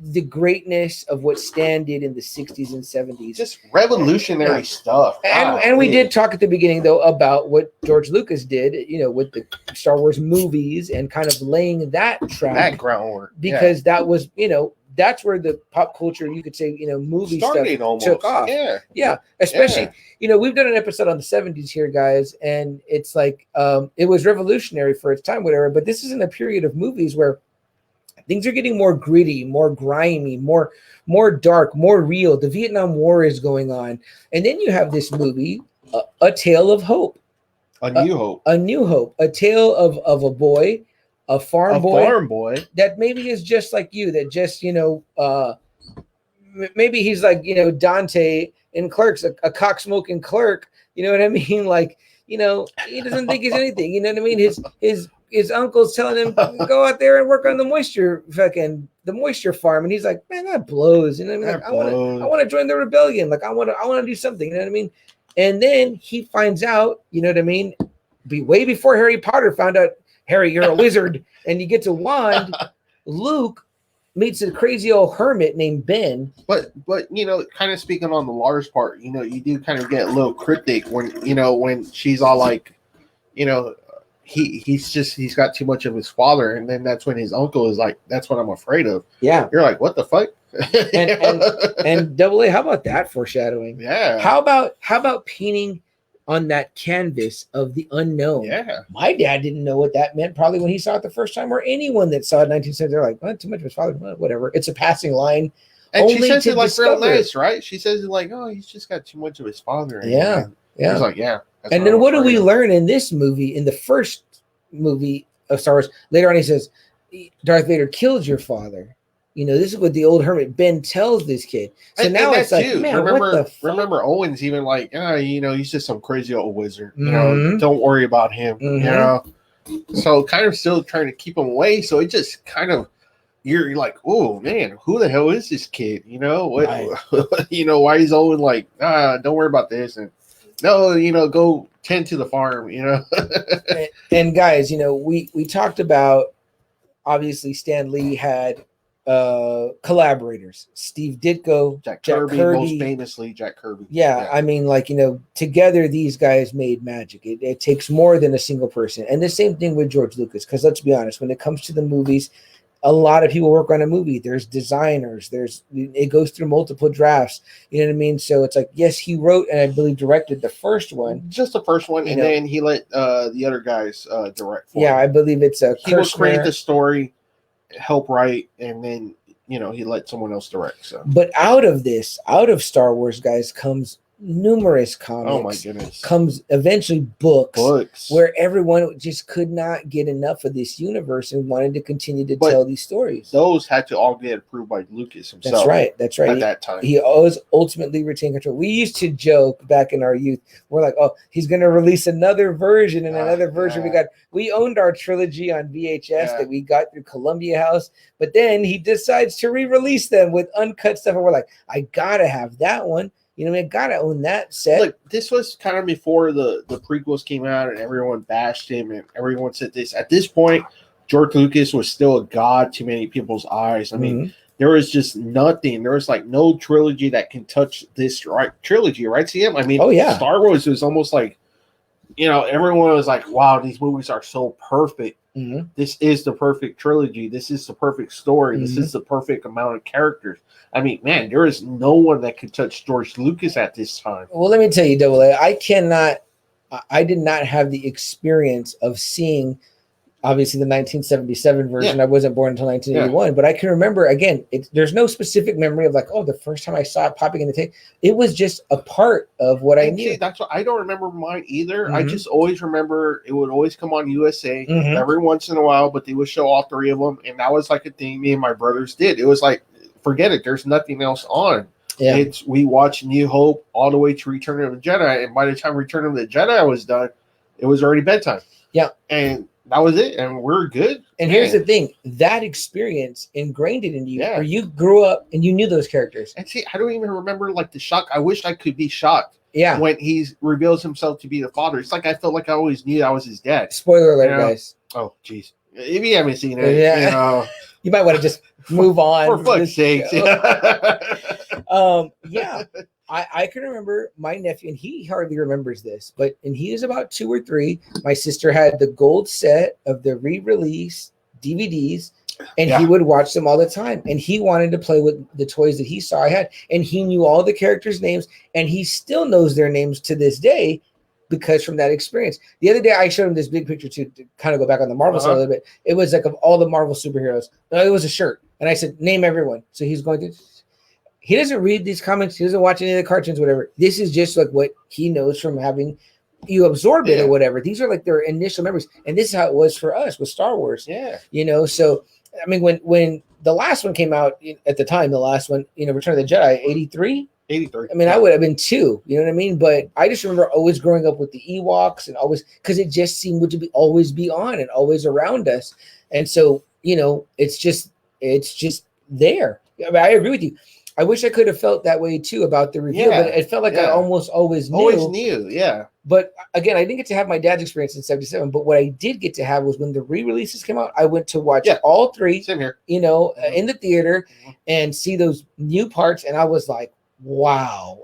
the greatness of what Stan did in the 60s and 70s. Just revolutionary stuff. And we did talk at the beginning, though, about what George Lucas did, with the Star Wars movies and kind of laying that track. That groundwork. Because that was, that's where the pop culture, you could say, movie started stuff almost. took off. Yeah. Especially, we've done an episode on the 70s here, guys, and it's like it was revolutionary for its time, whatever. But this is in a period of movies where things are getting more gritty, more grimy, more dark, more real. The Vietnam War is going on, and then you have this movie, A Tale of Hope. A New Hope. A New Hope. A tale of a boy, a farm boy that maybe is just like you, that just, maybe he's like, Dante in Clerks, a cock-smoking clerk, you know what I mean? Like, he doesn't think he's anything, you know what I mean? His uncle's telling him, go out there and work on the moisture farm. And he's like, man, that blows. You know what I mean? Like, I want to join the rebellion. Like, I want to do something, you know what I mean? And then he finds out, you know what I mean? Way before Harry Potter found out, Harry, you're a wizard, and you get to wand. Luke meets a crazy old hermit named Ben. But kind of speaking on the Lars part, you do kind of get a little cryptic when she's all like, he's got too much of his father, and then that's when his uncle is like, that's what I'm afraid of. Yeah. You're like, what the fuck? and Double A, how about that foreshadowing? Yeah. How about painting on that canvas of the unknown? Yeah. My dad didn't know what that meant probably when he saw it the first time, or anyone that saw it in 1970. They're like, well, too much of his father, whatever. It's a passing line. And she says it like real nice, right? She says it like, oh, he's just got too much of his father. Yeah. He's like, yeah. And then what do we learn in this movie, in the first movie of Star Wars? Later on, he says, Darth Vader killed your father. This is what the old hermit Ben tells this kid. So now it's like, man, remember Owen's even like, he's just some crazy old wizard. Don't worry about him. So kind of still trying to keep him away. So it just kind of, you're like, oh man, who the hell is this kid? What? Why is Owen like, don't worry about this, and no, go tend to the farm. And guys, we talked about, obviously Stan Lee had collaborators, Steve Ditko, Jack Kirby, most famously Jack Kirby. Yeah, I mean, like, together these guys made magic. It takes more than a single person. And the same thing with George Lucas, because let's be honest, when it comes to the movies, a lot of people work on a movie. There's designers, it goes through multiple drafts, you know what I mean? So it's like, yes, he wrote and I believe directed the first one, just the first one, and then he let the other guys direct for him. I believe it's he would create the story, help write, and then he let someone else direct. So, but out of Star Wars, guys, comes numerous comics. Oh my goodness. Comes eventually books where everyone just could not get enough of this universe and wanted to continue to tell these stories. Those had to all get approved by Lucas himself. That's right. At that time, he always ultimately retained control. We used to joke back in our youth, we're like, oh, he's going to release another version and another version. We owned our trilogy on VHS that we got through Columbia House, but then he decides to re-release them with uncut stuff, and we're like, I gotta have that one. I gotta own that set. Look, this was kind of before the prequels came out, and everyone bashed him, and everyone said this. At this point, George Lucas was still a god to many people's eyes. I mean, there was just nothing. There was like no trilogy that can touch this trilogy, right, CM? I mean, Star Wars was almost like, everyone was like, wow, these movies are so perfect. This is the perfect trilogy. This is the perfect story. This is the perfect amount of characters. I mean, man, there is no one that could touch George Lucas at this time. Well, let me tell you, Double A, I did not have the experience of seeing, obviously, the 1977 version. Yeah. I wasn't born until 1981, but I can remember, again, there's no specific memory of like, oh, the first time I saw it popping in the tape. It was just a part of what I knew. That's what I don't remember mine either. I just always remember it would always come on USA every once in a while, but they would show all three of them, and that was like a thing me and my brothers did. It was like, forget it. There's nothing else on. Yeah. We watched New Hope all the way to Return of the Jedi, and by the time Return of the Jedi was done, it was already bedtime. Yeah, and that was it, and we're good. And here's the thing: that experience ingrained it in you, where you grew up and you knew those characters. And see, I don't even remember like the shock. I wish I could be shocked. Yeah, when he reveals himself to be the father, it's like I felt like I always knew I was his dad. Spoiler alert, guys! Oh, jeez. If you haven't seen it, you might want to just move on. For fuck's sake. I can remember my nephew, and he hardly remembers this, but and he was about 2 or 3. My sister had the gold set of the re-release DVDs, And he would watch them all the time. And he wanted to play with the toys that he saw I had. And he knew all the characters' names. And he still knows their names to this day because from that experience. The other day, I showed him this big picture to kind of go back on the Marvel side a little bit. It was like of all the Marvel superheroes. No, it was a shirt. And I said, name everyone. So he's going to... He doesn't read these comics. He doesn't watch any of the cartoons, whatever. This is just like what he knows from having... You absorb it or whatever. These are like their initial memories. And this is how it was for us with Star Wars. Yeah. You know, so... I mean, when the last one came out at the time, the last one, you know, Return of the Jedi, 83. 83. I mean, I would have been 2, you know what I mean? But I just remember always growing up with the Ewoks and always, because it just seemed to be always be on and always around us. And so, you know, it's just there. I mean, I agree with you. I wish I could have felt that way too about the reveal, but it felt like I almost always knew. Yeah. But again, I didn't get to have my dad's experience in 77, but what I did get to have was when the re-releases came out, I went to watch all 3, Same here. you know, in the theater and see those new parts. And I was like, wow.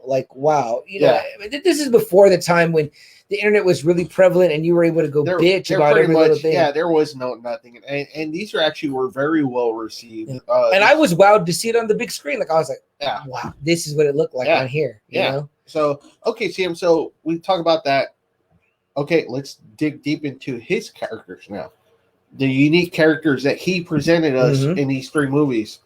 You know, this is before the time when the internet was really prevalent and you were able to go bitch about every little thing. Yeah, there was nothing. And these were very well received. Yeah. And I was wowed to see it on the big screen. Like I was like, wow, this is what it looked like on here. You know? So, okay, Sam, so we talk about that. Okay, let's dig deep into his characters now. The unique characters that he presented us in these 3 movies.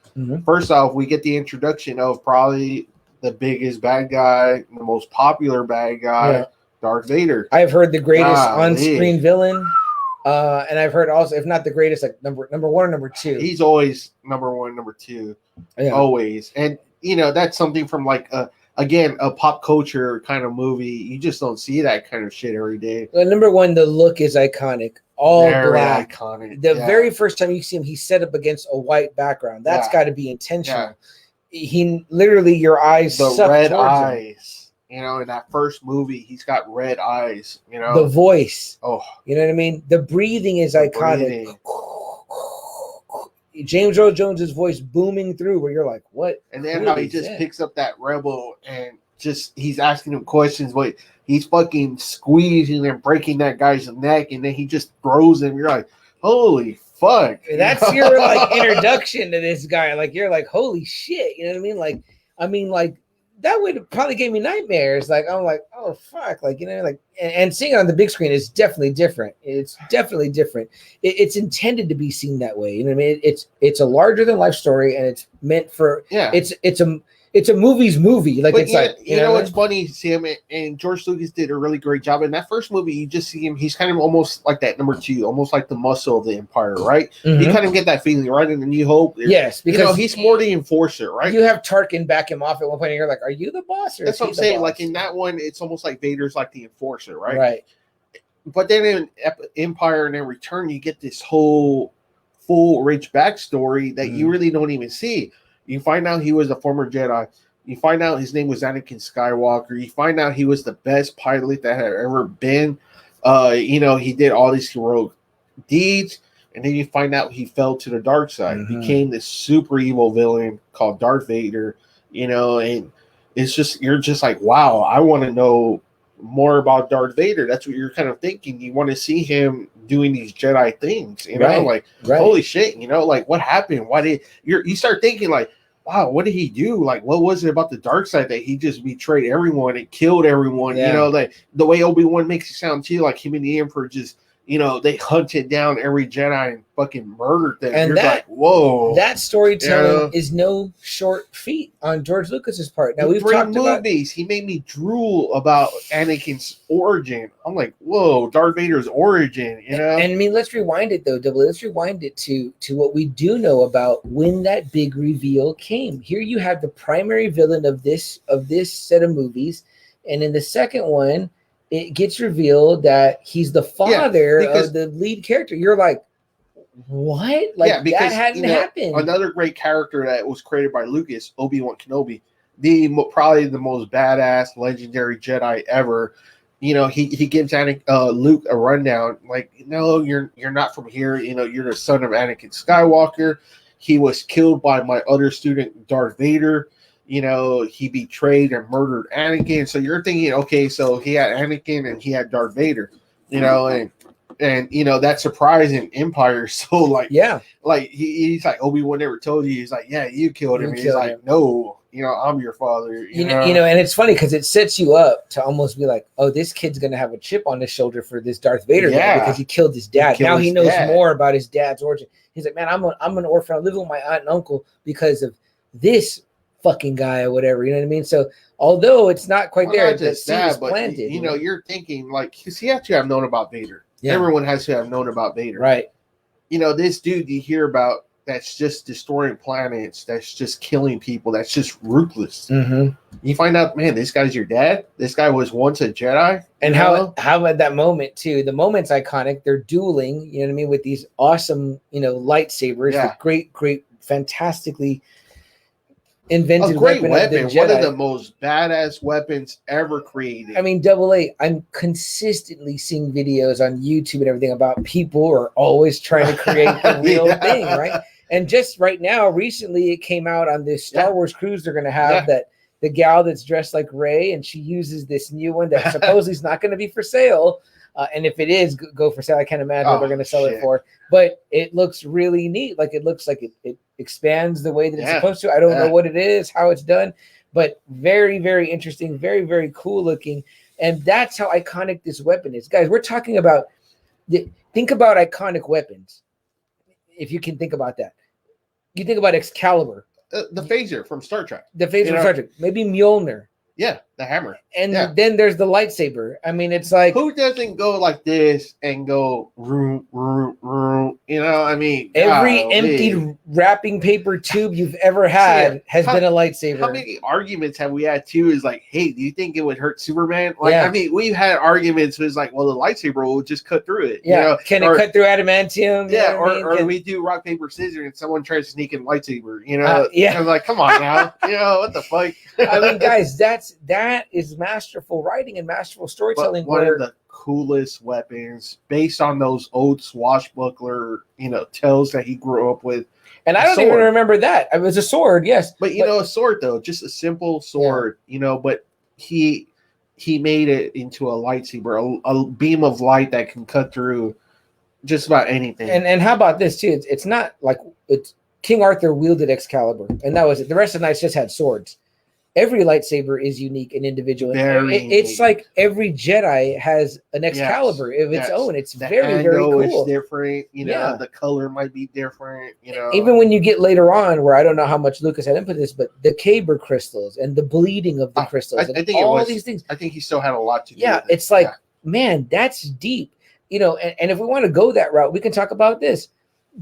First off, we get the introduction of probably the biggest bad guy, the most popular bad guy, Darth Vader. I've heard the greatest on-screen villain. And I've heard also, if not the greatest, like number 1 or number 2. He's always number 1, number 2. Always. And, you know, that's something from like again, a pop culture kind of movie. You just don't see that kind of shit every day. Well, number 1, the look is iconic. All very black. Iconic. The very first time you see him, he's set up against a white background. That's got to be intentional. He literally, your eyes, the red eyes. You know, in that first movie, he's got red eyes. You know, the voice. Oh, you know what I mean. The breathing is iconic. James Earl Jones's voice booming through, where you're like, "What?" And then how he just picks up that rebel and just he's asking him questions, but he's fucking squeezing and breaking that guy's neck, and then he just throws him. You're like, "Holy fuck!" That's your like introduction to this guy. Like you're like, "Holy shit!" You know what I mean? Like that would probably give me nightmares. Like I'm like, "Oh fuck!" Like you know, like and seeing it on the big screen is definitely different. It's definitely different. It's intended to be seen that way. You know what I mean? It's a larger than life story, and it's meant for it's a movie's movie. Like it's like you know what's funny, Sam, and George Lucas did a really great job in that first movie. You just see him; he's kind of almost like that number 2, almost like the muscle of the Empire, right? You kind of get that feeling, right? In the New Hope, yes, because you know, he's more the enforcer, right? You have Tarkin back him off at one point, and you're like, "Are you the boss?" Or that's what I'm saying. Like in that one, it's almost like Vader's like the enforcer, right? Right. But then in Empire and then Return, you get this whole full rich backstory that you really don't even see. You find out he was a former Jedi. You find out his name was Anakin Skywalker. You find out he was the best pilot that had ever been. You know, he did all these heroic deeds. And then you find out he fell to the dark side. Became this super evil villain called Darth Vader. You know, and it's just, you're just like, wow, I want to know more about Darth Vader. That's what you're kind of thinking. You want to see him doing these Jedi things, you know, like holy shit, you know, like what happened? Why did you start thinking like, wow, what did he do? Like, what was it about the dark side that he just betrayed everyone and killed everyone? You know, like the way Obi-Wan makes it sound too, like him and the Emperor just, you know, they hunted down every Jedi and fucking murdered them. And you're like, whoa. That storytelling is no short feat on George Lucas's part. Now we've talked about movies. He made me drool about Anakin's origin. I'm like, whoa, Darth Vader's origin, you know? And I mean, let's rewind it though, Double. Let's rewind it to what we do know about when that big reveal came. Here you have the primary villain of this set of movies, and in the second one, it gets revealed that he's the father of the lead character. You're like, what? Like because, that hadn't happened. Another great character that was created by Lucas, Obi-Wan Kenobi, probably the most badass, legendary Jedi ever. You know, he gives Luke a rundown, like, no, you're not from here. You know, you're the son of Anakin Skywalker. He was killed by my other student, Darth Vader. You know, he betrayed and murdered Anakin. So you're thinking, okay, so he had Anakin and he had Darth Vader, you know, and And that surprise in Empire is so like he's like, Obi-Wan never told you. He's like, yeah, you killed him. And he's like, no, I'm your father. You know, and it's funny because it sets you up to almost be like, oh, this kid's gonna have a chip on his shoulder for this Darth Vader guy because he killed his dad. Now he knows more about his dad's origin. He's like, man, I'm an orphan. I live with my aunt and uncle because of this fucking guy or whatever. You know what I mean? So although it's not quite there, the seed is planted. You're thinking like, because he had to have known about Vader. Yeah. Everyone has to have known about Vader, right? This dude you hear about that's just destroying planets, that's just killing people, that's just ruthless. Mm-hmm. You find out, man, this guy's your dad. This guy was once a Jedi. And how about that moment too? The moment's iconic. They're dueling, you know what I mean, with these awesome, lightsabers, with great, fantastically invented weapon. One of the most badass weapons ever created. I mean, AA, I'm consistently seeing videos on YouTube and everything about people who are always trying to create the real thing, right? And just right now, recently, it came out on this Star Wars cruise they're going to have that the gal that's dressed like Rey, and she uses this new one that supposedly is not going to be for sale. And if it is go for sale, I can't imagine what they're going to sell it for. But it looks really neat. Like it looks like it expands the way that it's supposed to. I don't know what it is, how it's done, but very, very interesting, very, very cool looking. And that's how iconic this weapon is. Guys, we're talking about, think about iconic weapons. If you can think about that. You think about Excalibur. The phaser from Star Trek. The phaser from Star Trek. Maybe Mjolnir. Yeah, the hammer. And then there's the lightsaber. I mean, it's like, who doesn't go like this and go room? I mean, every empty wrapping paper tube you've ever had has been a lightsaber. How many arguments have we had too? Is like, hey, do you think it would hurt Superman? Like, I mean, we've had arguments. Was like, well, the lightsaber will just cut through it. Yeah, can it cut through adamantium? Yeah, or we do rock paper scissors and someone tries to sneak in lightsaber. I'm like, come on now, what the fuck? I mean, guys, that is masterful writing and masterful storytelling. One of the coolest weapons based on those old swashbuckler, tales that he grew up with. And I don't even remember that. It was a sword, yes. But a sword though, just a simple sword, but he made it into a lightsaber, a beam of light that can cut through just about anything. And how about this too? It's not like it's King Arthur wielded Excalibur, and that was it. The rest of the knights just had swords. Every lightsaber is unique and individual. It's like every Jedi has an Excalibur of its own. It's very, very cool. It's different. The color might be different. Even when you get later on, where I don't know how much Lucas had input this, but the Kyber crystals and the bleeding of the crystals, I think all these things. I think he still had a lot to do. Yeah, with it. It's like, man, that's deep. And if we want to go that route, we can talk about this.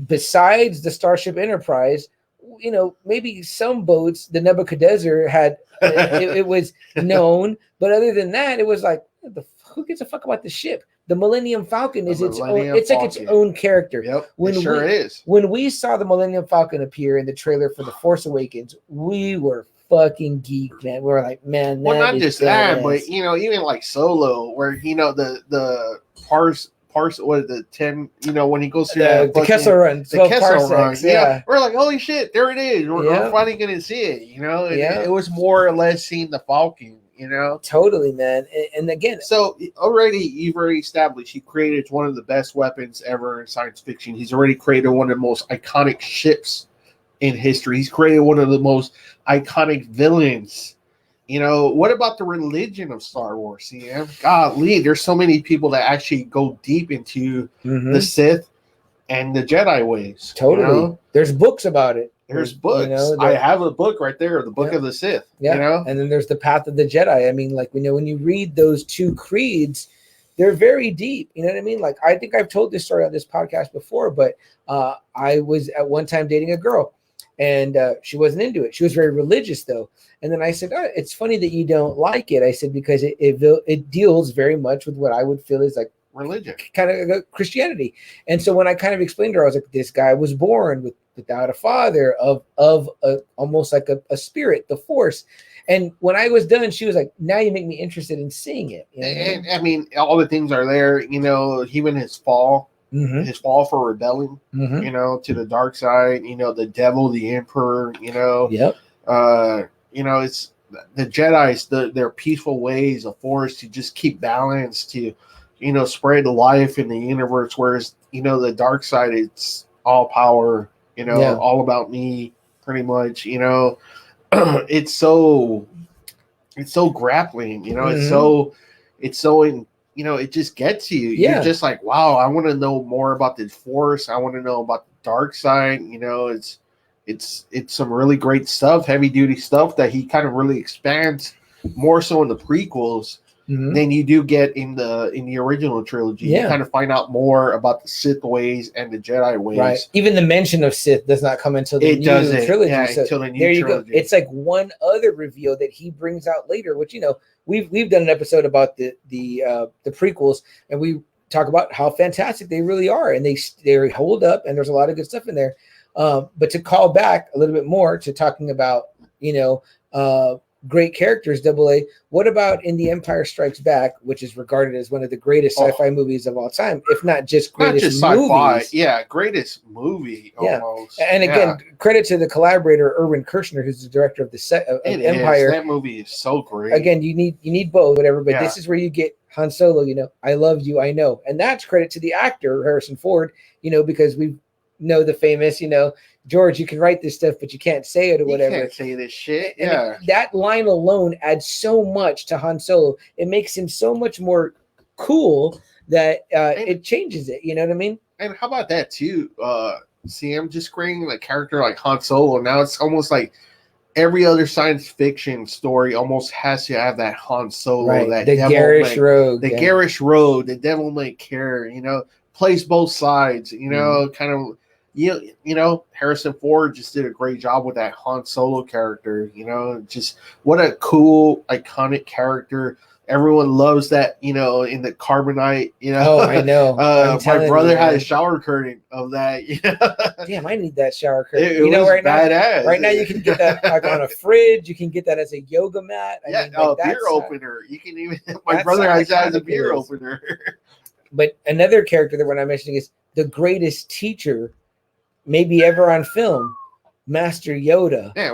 Besides the Starship Enterprise, maybe some boats, the Nebuchadnezzar had, it was known, but other than that, it was like, who gives a fuck about the ship? The Millennium Falcon is its own. It's like its own character. Yep, it sure is. When we saw the Millennium Falcon appear in the trailer for The Force Awakens, we were fucking geeked, man. We were like, man, well, not just that, but even like Solo, where the parse. What is the 10? When he goes through the Kessel Run, the Kessel Run, we're like, holy shit, there it is. We're finally gonna see it. It was more or less seeing the Falcon. Totally, man. And again, so you've already established he created one of the best weapons ever in science fiction. He's already created one of the most iconic ships in history. He's created one of the most iconic villains. What about the religion of Star Wars? Golly, there's so many people that actually go deep into the Sith and the Jedi ways. Totally. There's books about it. There's books. I have a book right there, the Book of the Sith. Yeah. And then there's the Path of the Jedi. I mean, like, when you read those two creeds, they're very deep. You know what I mean? Like, I think I've told this story on this podcast before, but I was at one time dating a girl, and she wasn't into it. She was very religious, though. And then I said, it's funny that you don't like it. I said, because it deals very much with what I would feel is like religion, kind of Christianity. And so when I kind of explained to her, I was like, this guy was born without a father, of almost like a spirit, the Force. And when I was done, she was like, now you make me interested in seeing it. And I mean, all the things are there, even his fall. Mm-hmm. His fall for rebelling, to the dark side, the devil, the emperor, Yep. It's the Jedi's, their peaceful ways, of Force to just keep balance, to spread life in the universe, whereas the dark side, it's all power, all about me, pretty much. It's so grappling, it's so it just gets you. You're just like, wow, I want to know more about the force, I want to know about the dark side. It's some really great stuff, heavy duty stuff that he kind of really expands more so in the prequels than you do get in the original trilogy. You kind of find out more about the Sith ways and the Jedi ways. Right. Even the mention of Sith does not come until the new trilogy. Yeah, so until the new there you trilogy. go. It's like one other reveal that he brings out later, which we've done an episode about the prequels, and we talk about how fantastic they really are, and they hold up, and there's a lot of good stuff in there. But to call back a little bit more to talking about great characters, AA. What about in The Empire Strikes Back, which is regarded as one of the greatest sci-fi movies of all time, if not just greatest sci-fi? Movies. Yeah, greatest movie almost. And again, credit to the collaborator Irwin Kershner, who's the director of the set of Empire. That movie is so great. Again, you need both, whatever. But this is where you get Han Solo. I love you, I know, and that's credit to the actor Harrison Ford. Because we know the famous, George, you can write this stuff, but you can't say it or whatever. You can't say this shit. And that line alone adds so much to Han Solo. It makes him so much more cool that it changes it. You know what I mean? And how about that too? See, I'm just creating a character like Han Solo. Now it's almost like every other science fiction story almost has to have that Han Solo, that the garish rogue, garish rogue, the devil may care. Plays both sides. Kind of. Harrison Ford just did a great job with that Han Solo character. Just what a cool, iconic character. Everyone loves that. In the Carbonite. Oh, I know. My brother had a shower curtain of that. Damn, I need that shower curtain. It was right badass. Right now, you can get that on a fridge. You can get that as a yoga mat. Beer opener. You can even. My brother has that as a beer opener. But another character that we're not mentioning is the greatest teacher maybe ever on film, Master Yoda. Yeah,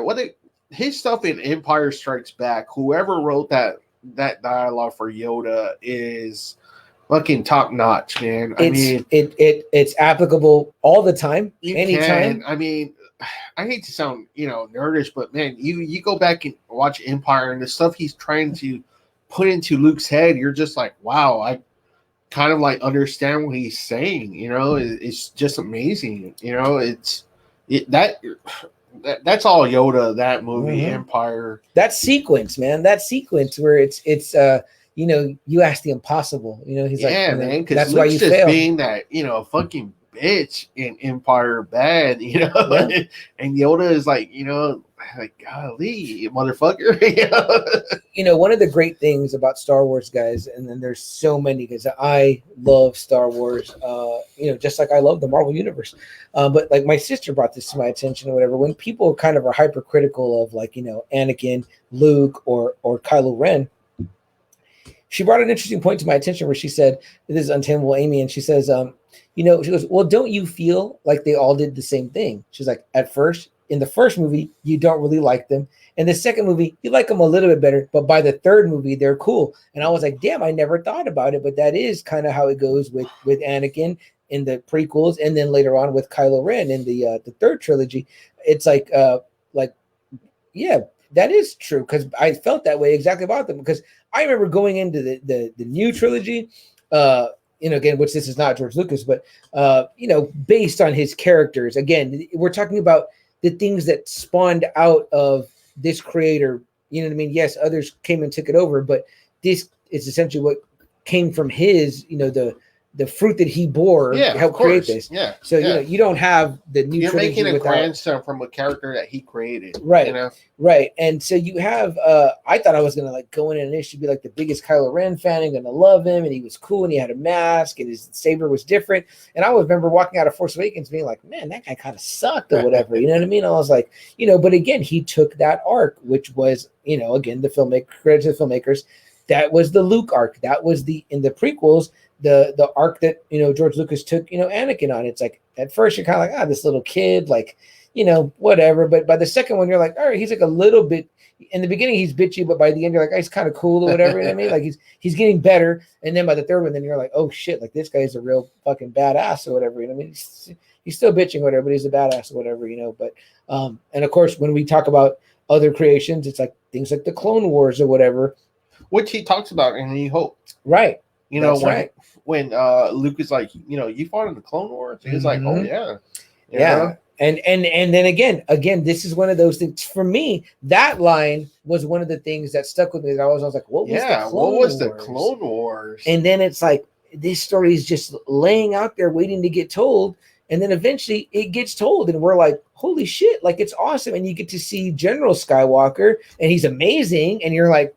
his stuff in Empire Strikes Back, whoever wrote that dialogue for Yoda is fucking top notch, man. It's applicable all the time, anytime. I hate to sound nerdish, but man, you go back and watch Empire and the stuff he's trying to put into Luke's head, you're just like, wow, I kind of understand what he's saying. It's just amazing. That's all Yoda, that movie, Empire. That sequence, man. That sequence where it's you ask the impossible. He's man, because that's why you just fail. Being that fucking bitch in Empire bad, and Yoda is like golly, motherfucker. One of the great things about Star Wars, guys, and then there's so many, because I love Star Wars, just like I love the Marvel Universe. But my sister brought this to my attention or whatever. When people kind of are hypercritical of Anakin, Luke, or Kylo Ren, she brought an interesting point to my attention where she said, this is Untamable Amy, and she says, she goes, well, don't you feel like they all did the same thing? She's like, at first, in the first movie, you don't really like them. In the second movie, you like them a little bit better, but by the third movie, they're cool. And I was like, damn, I never thought about it, but that is kind of how it goes with Anakin in the prequels, and then later on with Kylo Ren in the third trilogy. It's yeah, that is true, because I felt that way exactly about them, because I remember going into the new trilogy, again, which this is not George Lucas, but based on his characters. Again, we're talking about the things that spawned out of this creator. You know what I mean? Yes, others came and took it over, but this is essentially what came from his, the fruit that he bore helped create this. Yeah. So you don't have the new. You're making a grandson from a character that he created, right? Right. And so you have. I thought I was gonna go in and initially be the biggest Kylo Ren fan and gonna love him, and he was cool, and he had a mask, and his saber was different. And I remember walking out of Force Awakens being like, man, that guy kind of sucked or whatever. You know what I mean? I was like, but again, he took that arc, which was, again, the filmmaker, credit to the filmmakers. That was the Luke arc. That was in the prequels. The arc that George Lucas took Anakin on. It's like at first you're kind of like, this little kid, you know, whatever. But by the second one, you're like, all right, he's like a little bit. In the beginning, he's bitchy, but by the end, you're like, oh, he's kind of cool or whatever. You know what I mean? Like he's getting better. And then by the third one, then you're like, oh shit, like this guy is a real fucking badass or whatever. You know what I mean? He's still bitching or whatever, but he's a badass or whatever, you know. But and of course, when we talk about other creations, it's like things like the Clone Wars or whatever, which he talks about in New Hope. Right. You know, when Luke is like, you know, you fought in the Clone Wars. He's like, oh yeah. You know? And then again, this is one of those things for me. That line was one of the things that stuck with me. I was like, what was the Clone Wars? And then it's like this story is just laying out there waiting to get told. And then eventually it gets told, and we're like, holy shit, like it's awesome. And you get to see General Skywalker, and he's amazing. And you're like,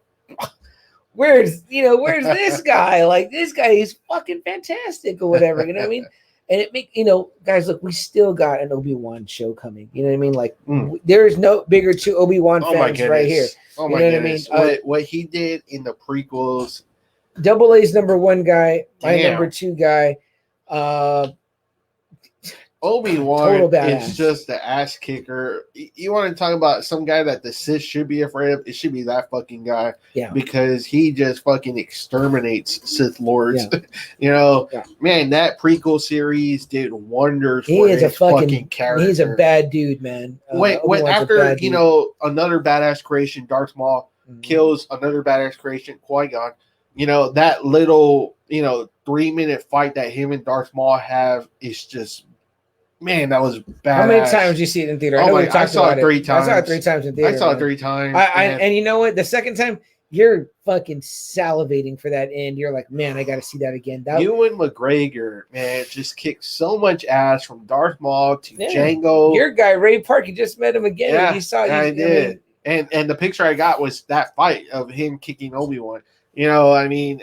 where's this guy? Like, this guy is fucking fantastic or whatever. You know what I mean? And it make, you know, guys, look, we still got an Obi-Wan show coming. You know what I mean? Like, there's no bigger two Obi-Wan fans right here. Oh my goodness. What I mean? What he did in the prequels. Double A's number one guy, my number two guy. Obi-Wan is just the ass kicker. You want to talk about some guy that the Sith should be afraid of? It should be that fucking guy. Yeah. Because he just fucking exterminates Sith Lords. Yeah. You know, man, that prequel series did wonders for his fucking character. He's a bad dude, man. After, you know, another badass creation, Darth Maul kills another badass creation, Qui-Gon. You know, that little, you know, 3-minute fight that him and Darth Maul have is just, man, that was bad. How many times did you see it in theater? I saw it 3 times. I saw it 3 times in theater. I saw it 3 times. And you know what? The second time, you're fucking salivating for that end. You're like, man, I got to see that again. Ewan McGregor, man, just kicked so much ass from Darth Maul to Django. Your guy, Ray Park, you just met him again. Yeah, you saw. I did. And the picture I got was that fight of him kicking Obi-Wan. You know, I mean,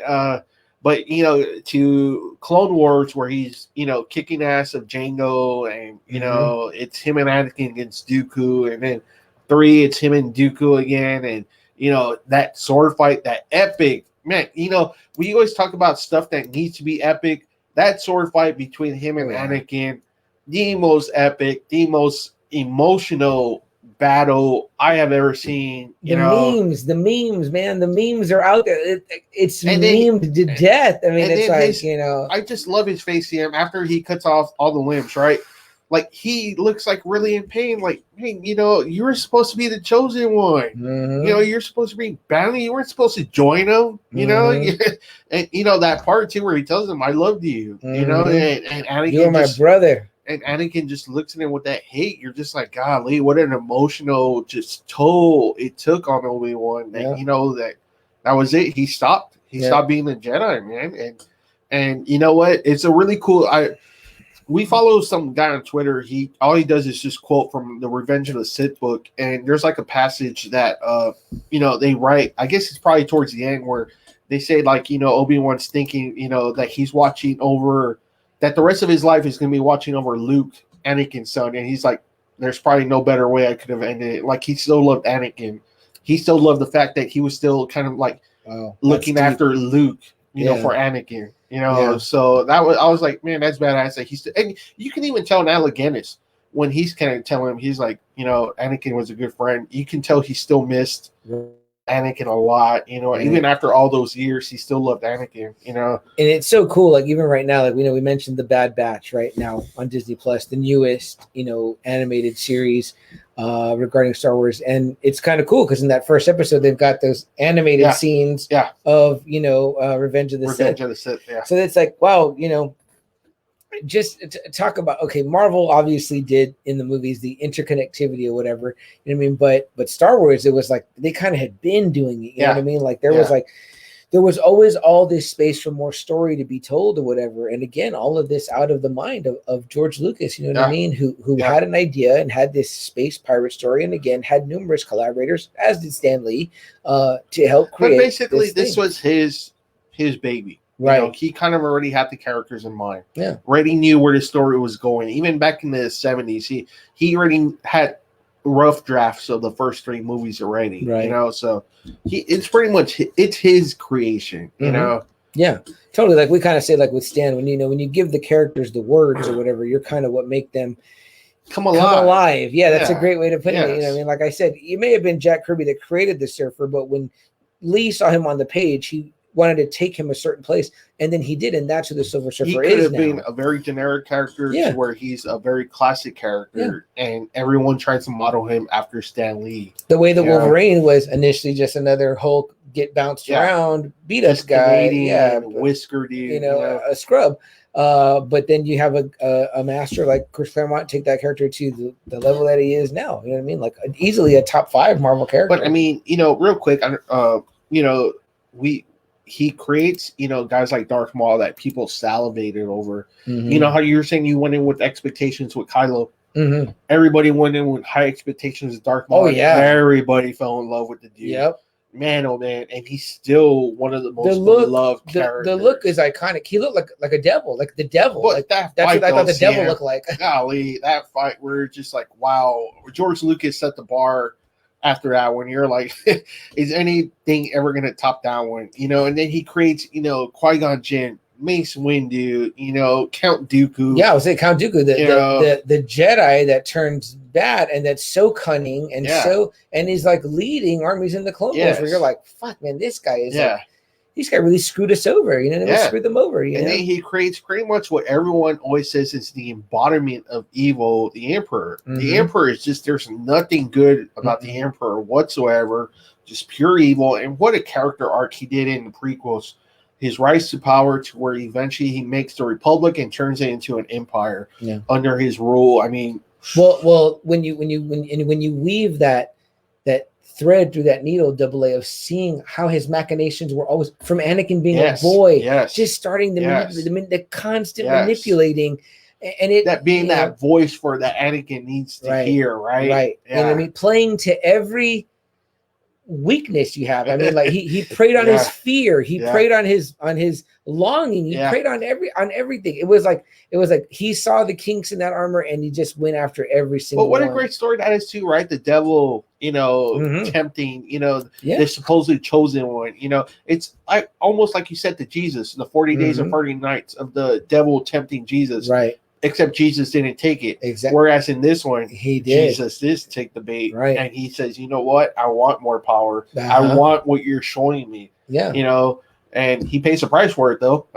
but, you know, to Clone Wars where he's, you know, kicking ass of Django and, you know, it's him and Anakin against Dooku. And then 3, it's him and Dooku again. And, you know, that sword fight, that epic, man, you know, we always talk about stuff that needs to be epic. That sword fight between him and Anakin, the most epic, the most emotional battle I have ever seen. The memes, man. The memes are out there. It's memed to death. I mean, it's like, you know. I just love his face here after he cuts off all the limbs, right? Like, he looks like really in pain. Like, hey, you know, you were supposed to be the chosen one. You know, you're supposed to be bounty. You weren't supposed to join him, you know? And, you know, that part, too, where he tells him, I loved you, you know? And Anakin, you're my brother. And Anakin just looks at him with that hate. You're just like, golly, what an emotional just toll it took on Obi-Wan. That, you know, that was it. He stopped. He stopped being a Jedi, man. And you know what? It's a really cool. We follow some guy on Twitter. All he does is just quote from the Revenge of the Sith book. And there's like a passage that you know, they write. I guess it's probably towards the end where they say, like, you know, Obi-Wan's thinking, you know, that he's watching over. That the rest of his life is going to be watching over Luke, Anakin's son. And he's like, there's probably no better way I could have ended it. Like, he still loved Anakin. He still loved the fact that he was still kind of like looking after Luke, you know, for Anakin, you know. So I was like, man, that's badass. Like, and you can even tell in Alec Guinness when he's kind of telling him, he's like, you know, Anakin was a good friend. You can tell he still missed Anakin a lot, you know, even after all those years, he still loved Anakin, you know. And it's so cool, like, even right now, like, we mentioned the Bad Batch right now on Disney Plus, the newest, you know, animated series regarding Star Wars. And it's kind of cool because in that first episode, they've got those animated scenes of, you know, Revenge of the Sith. So it's like, wow, you know, just to talk about, okay, Marvel obviously did in the movies the interconnectivity or whatever, you know what I mean? But Star Wars, it was like they kind of had been doing it, you know what I mean? Like there was always all this space for more story to be told or whatever. And again, all of this out of the mind of George Lucas, you know what I mean? Who had an idea and had this space pirate story, and again had numerous collaborators, as did Stan Lee, to help create. But basically, this was his baby. Right. You know, he kind of already had the characters in mind. Yeah. Already knew where the story was going. Even back in the 70s, he already had rough drafts of the first 3 movies already. Right. You know, so it's pretty much it's his creation, you know. Yeah. Totally. Like we kind of say, like with Stan, when you give the characters the words or whatever, you're kind of what make them come alive. Yeah, that's a great way to put it. You know, I mean, like I said, it may have been Jack Kirby that created the Surfer, but when Lee saw him on the page, he wanted to take him a certain place, and then he did, and that's who the Silver Surfer is. He could have been a very generic character to where he's a very classic character, and everyone tries to model him after Stan Lee. The way the Wolverine was initially just another Hulk, get bounced around, beat us guy, whisker dude, you know, a scrub. But then you have a master like Chris Claremont take that character to the level that he is now. You know what I mean? Like easily a top 5 Marvel character. But I mean, you know, real quick, you know, he creates, you know, guys like Darth Maul that people salivated over. You know how you were saying you went in with expectations with Kylo. Everybody went in with high expectations of Darth Maul. Oh yeah, everybody fell in love with the dude. Yep. Man, oh man, and he's still one of the most beloved characters. The look is iconic. He looked like a devil, like the devil. But like that's what I thought the devil looked like. Golly, that fight, we're just like, wow. George Lucas set the bar after that when you're like, is anything ever going to top that one? You know, and then he creates, you know, Qui-Gon Jinn, Mace Windu, you know, Count Dooku. Yeah, I was saying Count Dooku, the Jedi that turns bad and that's so cunning and and he's like leading armies in the Clone Wars where you're like, fuck, man, this guy is like, this guy really screwed us over, you know, screwed them over. You know? Then he creates pretty much what everyone always says is the embodiment of evil, the Emperor. The Emperor is just, there's nothing good about the Emperor whatsoever, just pure evil. And what a character arc he did in the prequels. His rise to power to where eventually he makes the Republic and turns it into an empire under his rule. I mean, well, when you weave that thread through that needle, Double A, of seeing how his machinations were always from Anakin being a boy, just starting the constant manipulating, and it that being that voice for that Anakin needs to hear, right? Yeah. And I mean, playing to every weakness you have. I mean, like he preyed on his fear, he preyed on his longing, he preyed on everything. It was like he saw the kinks in that armor and he just went after every single one. But what a great story that is too, right? The devil, you know, tempting, you know, the supposedly chosen one, you know, it's like almost like you said to Jesus, the 40 days and 40 nights of the devil tempting Jesus, right? Except Jesus didn't take it. Exactly. Whereas in this one, he did. Jesus did take the bait. Right. And he says, you know what? I want more power. I want what you're showing me. Yeah. You know, and he pays the price for it, though.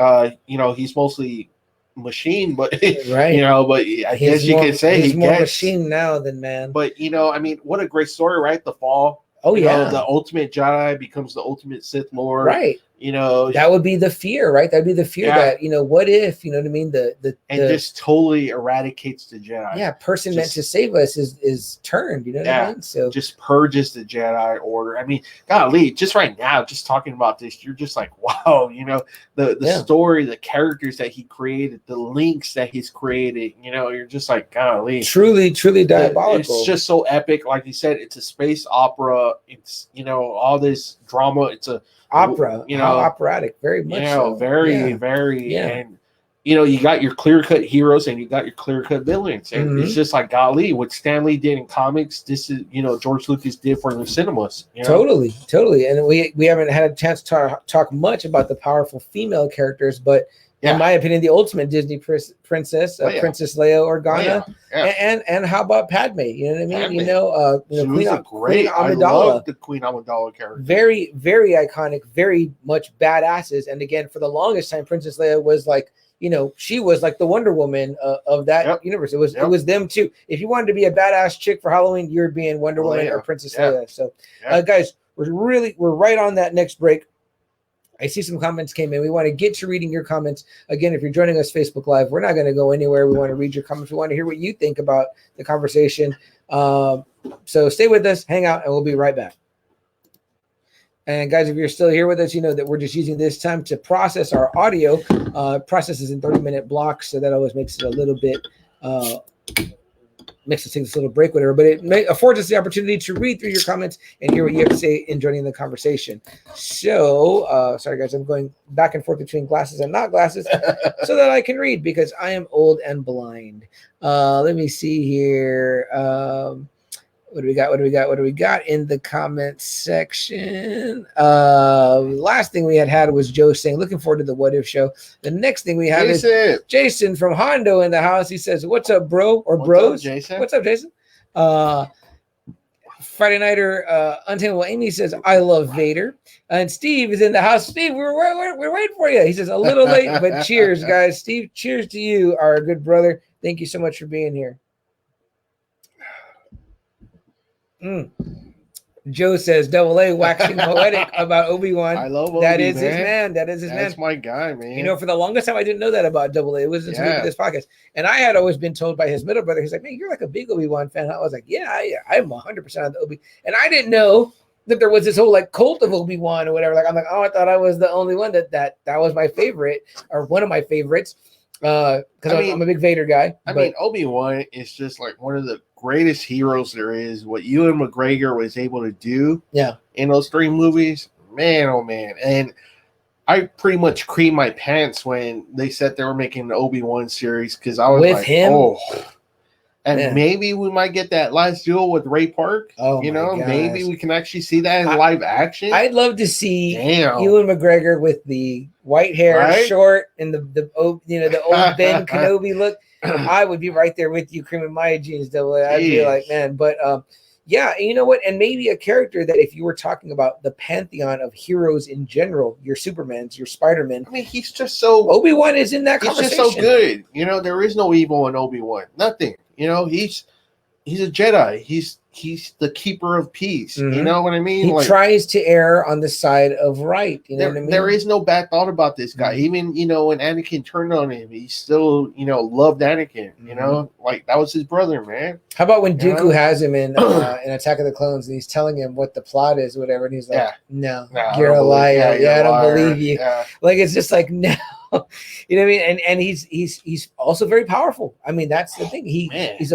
You know, he's mostly machine, but, you know, but I guess you could say he's more machine now than man. But, you know, I mean, what a great story, right? The fall. Oh, you know, the ultimate Jedi becomes the ultimate Sith Lord. Right. You know, that would be the fear, right? That'd be the fear that, you know, what if, you know what I mean? Just totally eradicates the Jedi. Yeah, person meant to save us is turned, you know what I mean? So just purges the Jedi Order. I mean, golly, just right now, just talking about this, you're just like, wow, you know, the story, the characters that he created, the links that he's created, you know, you're just like, golly. Truly diabolical. It's just so epic. Like you said, it's a space opera. It's, you know, all this drama. It's a opera, you know, operatic, very much, you know, very, and you know, you got your clear-cut heroes and you got your clear-cut villains, and it's just like, golly, what Stan Lee did in comics, this is, you know, George Lucas did for the cinemas. You know? Totally, and we haven't had a chance to talk much about the powerful female characters, but in my opinion, the ultimate Disney princess, Princess Leia Organa, and how about Padme? You know what I mean? Padme. You know, Queen Amidala. I love the Queen Amidala character. Very, very iconic, very much badasses. And again, for the longest time, Princess Leia was like, you know, she was like the Wonder Woman of that universe. It was them too. If you wanted to be a badass chick for Halloween, you're being Wonder Woman or Princess Leia. So, guys, we're right on that next break. I see some comments came in. We want to get to reading your comments. Again, if you're joining us Facebook Live, we're not going to go anywhere. We want to read your comments. We want to hear what you think about the conversation. So stay with us, hang out, and we'll be right back. And guys, if you're still here with us, you know that we're just using this time to process our audio. Processes in 30-minute blocks, so that always makes it a little bit makes us take this little break, whatever, but it affords us the opportunity to read through your comments and hear what you have to say in joining the conversation. So, sorry guys, I'm going back and forth between glasses and not glasses so that I can read because I am old and blind. Let me see here. What do we got? What do we got? What do we got in the comments section? Last thing we had was Joe saying, looking forward to the What If show. The next thing we have is Jason from Hondo in the house. He says, "What's up, bro?" Or What's bros. Up, Jason? What's up, Jason? Friday Nighter Untameable Amy says, "I love Vader." And Steve is in the house. Steve, we're waiting for you. He says, "A little late, but cheers, guys." Steve, cheers to you, our good brother. Thank you so much for being here. Joe says, "Double A waxing poetic about Obi-Wan." I love Obi, that is man. his man. That is his man. That's my guy, man. You know, for the longest time, I didn't know that about Double A. It was until we did this podcast, and I had always been told by his middle brother, he's like, "Man, you're like a big Obi-Wan fan." I was like, "Yeah, I'm 100% on the Obi," and I didn't know that there was this whole like cult of Obi-Wan or whatever. Like, I'm like, oh, I thought I was the only one that was my favorite or one of my favorites. Because I'm a big Vader guy. I mean, Obi-Wan is just like one of the greatest heroes there is. What Ewan McGregor was able to do in those 3 movies, man, oh man. And I pretty much creamed my pants when they said they were making the Obi-Wan series because I was with him. Oh. And maybe we might get that last duel with Ray Park. Oh, you know, maybe we can actually see that in live action. I'd love to see Ewan McGregor with the white hair, short, and the old Ben Kenobi look. I would be right there with you, creaming my jeans, Double A. I'd be like, man, but yeah, you know what? And maybe a character that if you were talking about the pantheon of heroes in general, your Supermans, your Spider-Man. I mean, he's just so Obi-Wan is in that conversation. He's just so good. You know, there is no evil in Obi-Wan. Nothing. You know, he's a Jedi. He's the keeper of peace. You know what I mean? He tries to err on the side of right. You know what I mean? There is no bad thought about this guy. Even, you know, when Anakin turned on him, he still, you know, loved Anakin. You know, like that was his brother, man. How about when Dooku has him in Attack of the Clones and he's telling him what the plot is, or whatever, and he's like, "No, you're a liar. I don't believe you." Like it's just like no. You know what I mean? And he's also very powerful. I mean, that's the thing. He's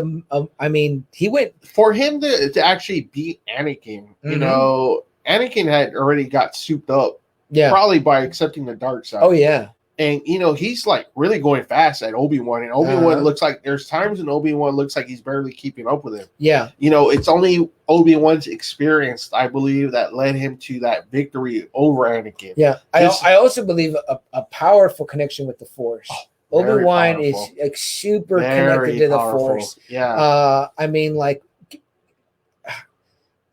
I mean, he went for him to actually beat Anakin. You know, Anakin had already got souped up, probably by accepting the dark side. Oh yeah. And you know, he's like really going fast at Obi-Wan, and Obi-Wan looks like there's times when Obi-Wan looks like he's barely keeping up with him. Yeah. You know, it's only Obi-Wan's experience, I believe, that led him to that victory over Anakin. Yeah. I also believe a powerful connection with the Force. Obi-Wan is like super connected to the Force. Yeah. I mean, like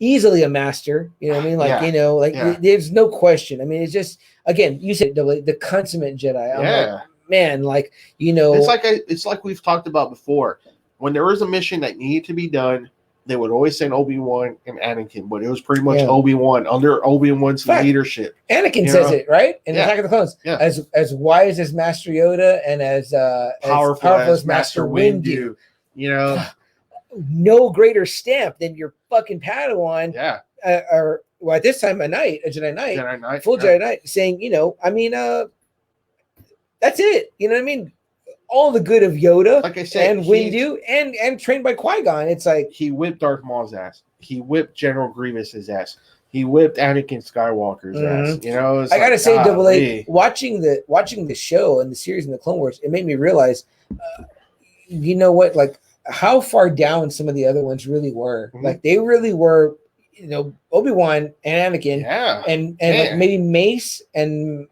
easily a master. You know what I mean? Like, you know, like there's no question. I mean, it's just, again, you said the consummate Jedi. I'm like, man, like, you know, it's like we've talked about before. When there was a mission that needed to be done, they would always send Obi-Wan and Anakin, but it was pretty much Obi-Wan under Obi-Wan's leadership. Anakin says it right in Attack of the Clones. Yeah. As wise as Master Yoda and as powerful as Master Windu. You know, no greater stamp than your fucking Padawan. Yeah. Or well, at this time, a Jedi Knight, full Jedi Knight, saying, you know, I mean, that's it. You know what I mean? All the good of Yoda, like I said, and Windu, and trained by Qui-Gon. It's like he whipped Darth Maul's ass. He whipped General Grievous's ass. He whipped Anakin Skywalker's ass. You know, I gotta say, Double A, watching the show and the series in the Clone Wars, it made me realize, you know what, like how far down some of the other ones really were. Like they really were, you know, Obi-Wan and Anakin, and like maybe Mace and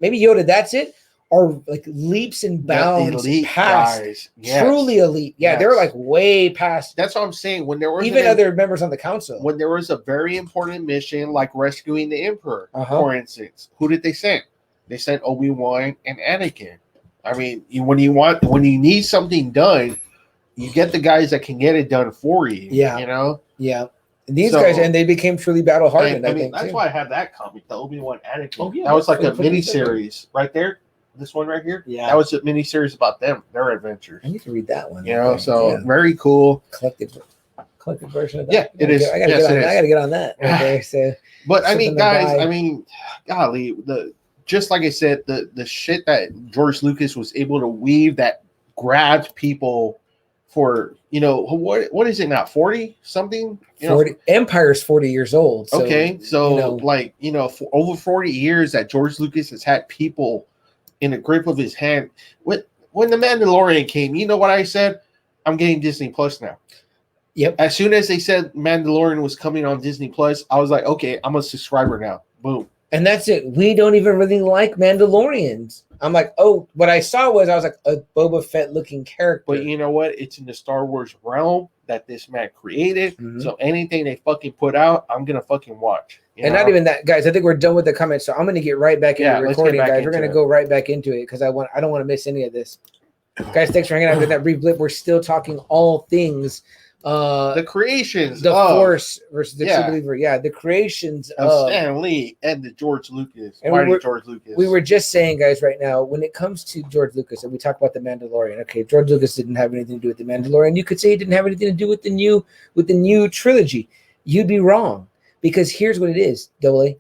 maybe Yoda. That's it. Are like leaps and bounds past guys. Truly elite. Yeah, they're like way past. That's what I'm saying. When there were even other members on the council, when there was a very important mission like rescuing the Emperor, for instance, who did they send? They sent Obi-Wan and Anakin. I mean, when you need something done, you get the guys that can get it done for you. Yeah, you know. Yeah. And these guys, and they became truly battle hardened. I mean, that's why I have that comic, the Obi-Wan Anakin. Oh, yeah, that was like a mini series right there. This one right here, that was a mini series about them, their adventures. I need to read that one. You know, very cool. Collected version of that. Yeah, it is. I gotta get on that. Okay, so, but I mean, guys, I mean, golly, just like I said, the shit that George Lucas was able to weave that grabbed people for, you know, what is it now? 40 something? 40. Empire's 40 years old. So, okay, so you know, like, you know, for over 40 years that George Lucas has had people in the grip of his hand. When the Mandalorian came, you know what I said? I'm getting Disney Plus now. Yep. As soon as they said Mandalorian was coming on Disney Plus, I was like, okay, I'm a subscriber now. Boom. And that's it. We don't even really like Mandalorians. I'm like, oh, what I saw was I was like a Boba Fett looking character. But you know what? It's in the Star Wars realm that this man created. So anything they fucking put out, I'm gonna fucking watch. And not even that, guys. I think we're done with the comments, so I'm gonna get right back into recording, guys. We're gonna go right back into it because I don't want to miss any of this. Guys, thanks for hanging out with that brief blip. We're still talking all things. The creations, the Force versus the True Believer. Yeah, the creations of Stan Lee and the George Lucas. George Lucas. We were just saying, guys, right now, when it comes to George Lucas, and we talk about the Mandalorian. Okay, George Lucas didn't have anything to do with the Mandalorian. You could say he didn't have anything to do with the new trilogy. You'd be wrong, because here's what it is, Double A.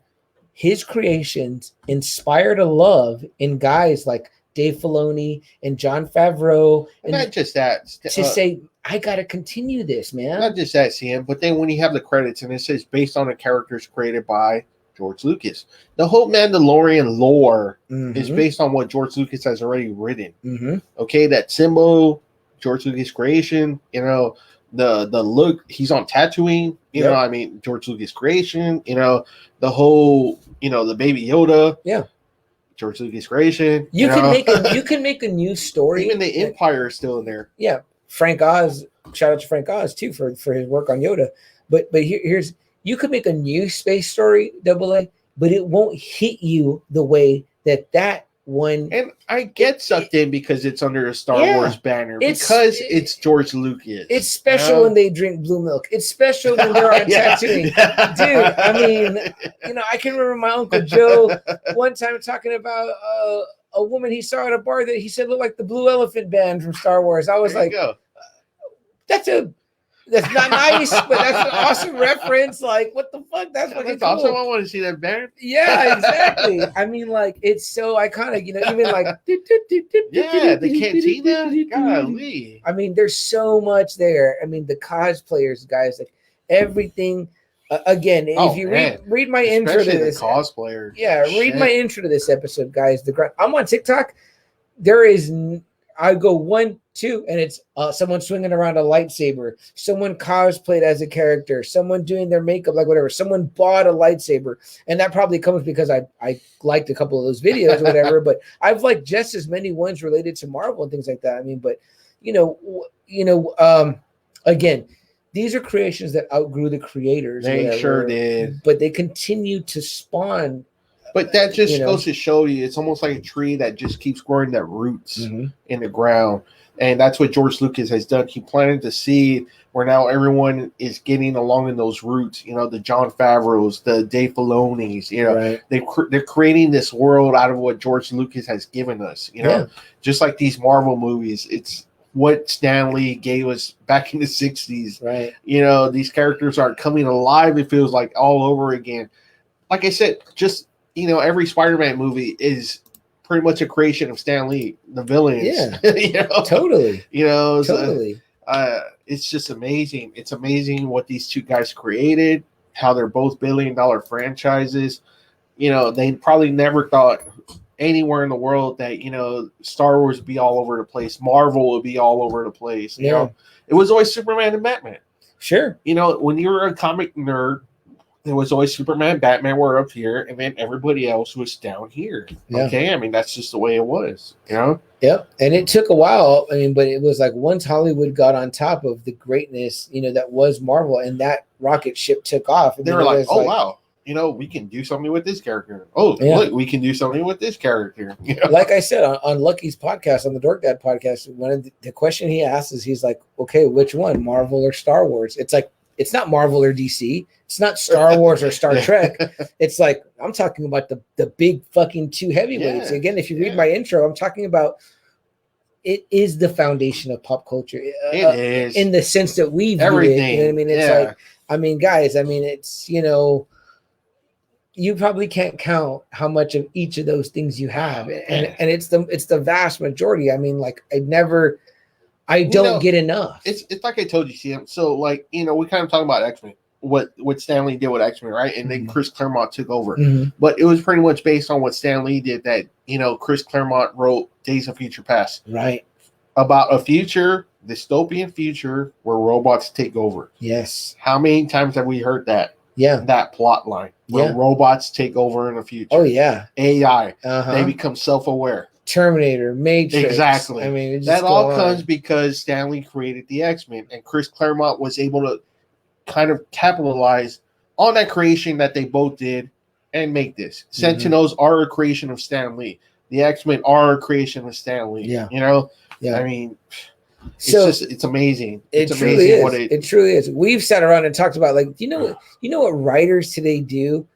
His creations inspired a love in guys like Dave Filoni and Jon Favreau, and not just that, to say, I gotta continue this, man. Not just that, CM, but then when you have the credits and it says based on the characters created by George Lucas, the whole Mandalorian lore is based on what George Lucas has already written. Okay, that symbol, George Lucas creation, you know, the look, he's on Tatooine, you know, I mean, George Lucas creation, you know, the whole, you know, the baby Yoda, George Lucas creation. You can make a new story. Even the Empire is still in there. Yeah. Frank Oz, shout out to Frank Oz too for his work on Yoda. But here's, you could make a new space story, Double A, but it won't hit you the way that one. And I get sucked in because it's under a Star Wars banner, because it's George Lucas. It's special when they drink blue milk. It's special when they're on Tatooine. Dude, I mean, you know, I can remember my Uncle Joe one time talking about a woman he saw at a bar that he said looked like the Blue Elephant Band from Star Wars. I was like, that's not nice, but that's an awesome reference. Like, what the fuck? That's fucking cool. Awesome. I want to see that band. Yeah, exactly. I mean, like, it's so iconic. You know, even like the cantina. Golly. I mean, there's so much there. I mean, the cosplayers, guys, like everything. Again, if you read my intro to this, cosplayers. Yeah, read my intro to this episode, guys. I'm on TikTok. There is, I go 1, 2, and it's someone swinging around a lightsaber, someone cosplayed as a character, someone doing their makeup, like whatever. Someone bought a lightsaber, and that probably comes because I liked a couple of those videos, or whatever. But I've liked just as many ones related to Marvel and things like that. I mean, but again. These are creations that outgrew the creators. They sure did. But they continue to spawn. But that just goes to show you, it's almost like a tree that just keeps growing their roots in the ground. And that's what George Lucas has done. He planted the seed where now everyone is getting along in those roots. You know, the Jon Favreaus, the Dave Filonis, you know, they're creating this world out of what George Lucas has given us. You know, just like these Marvel movies, it's what Stan Lee gave us back in the 60s. Right. You know, these characters are coming alive. It feels like all over again. Like I said, just, you know, every Spider-Man movie is pretty much a creation of Stan Lee, the villains. Yeah. You know? Totally. You know, totally. It's just amazing. It's amazing what these two guys created, how they're both billion-dollar franchises. You know, they probably never thought anywhere in the world that, you know, Star Wars would be all over the place, Marvel would be all over the place. You know, it was always Superman and Batman. Sure. You know, when you were a comic nerd, it was always Superman, Batman were up here, and then everybody else was down here. Yeah. Okay, I mean, that's just the way it was. You know. Yep. And it took a while. I mean, but it was like once Hollywood got on top of the greatness, you know, that was Marvel, and that rocket ship took off. And they were like, "Oh wow." You know, we can do something with this character. Oh, look, we can do something with this character. You know? Like I said, on Lucky's podcast, on the Dork Dad podcast, one of the question he asks is, he's like, okay, which one, Marvel or Star Wars? It's like, it's not Marvel or DC. It's not Star Wars or Star Trek. It's like, I'm talking about the big fucking two heavyweights. Again, if you read my intro, I'm talking about, it is the foundation of pop culture. It is. In the sense that we view everything. It. You know what I mean? It's like, I mean, guys, I mean, it's, you know, you probably can't count how much of each of those things you have, and it's the vast majority. I mean, like I don't get enough. It's like I told you, CM. So like, you know, we kind of talk about X-Men, what Stan Lee did with X-Men, right? And then Chris Claremont took over, but it was pretty much based on what Stan Lee did. That, you know, Chris Claremont wrote Days of Future Past, right, about a future dystopian future where robots take over. Yes. How many times have we heard that? Yeah. That plot line where robots take over in the future. Oh yeah. AI. They become self-aware. Terminator, Matrix. Exactly. I mean, that all comes because Stan Lee created the X-Men, and Chris Claremont was able to kind of capitalize on that creation that they both did and make this. Sentinels are a creation of Stan Lee. The X-Men are a creation of Stan Lee. Yeah. You know? Yeah. I mean, it's amazing. It truly is. It truly is. We've sat around and talked about, like, you know what writers today do?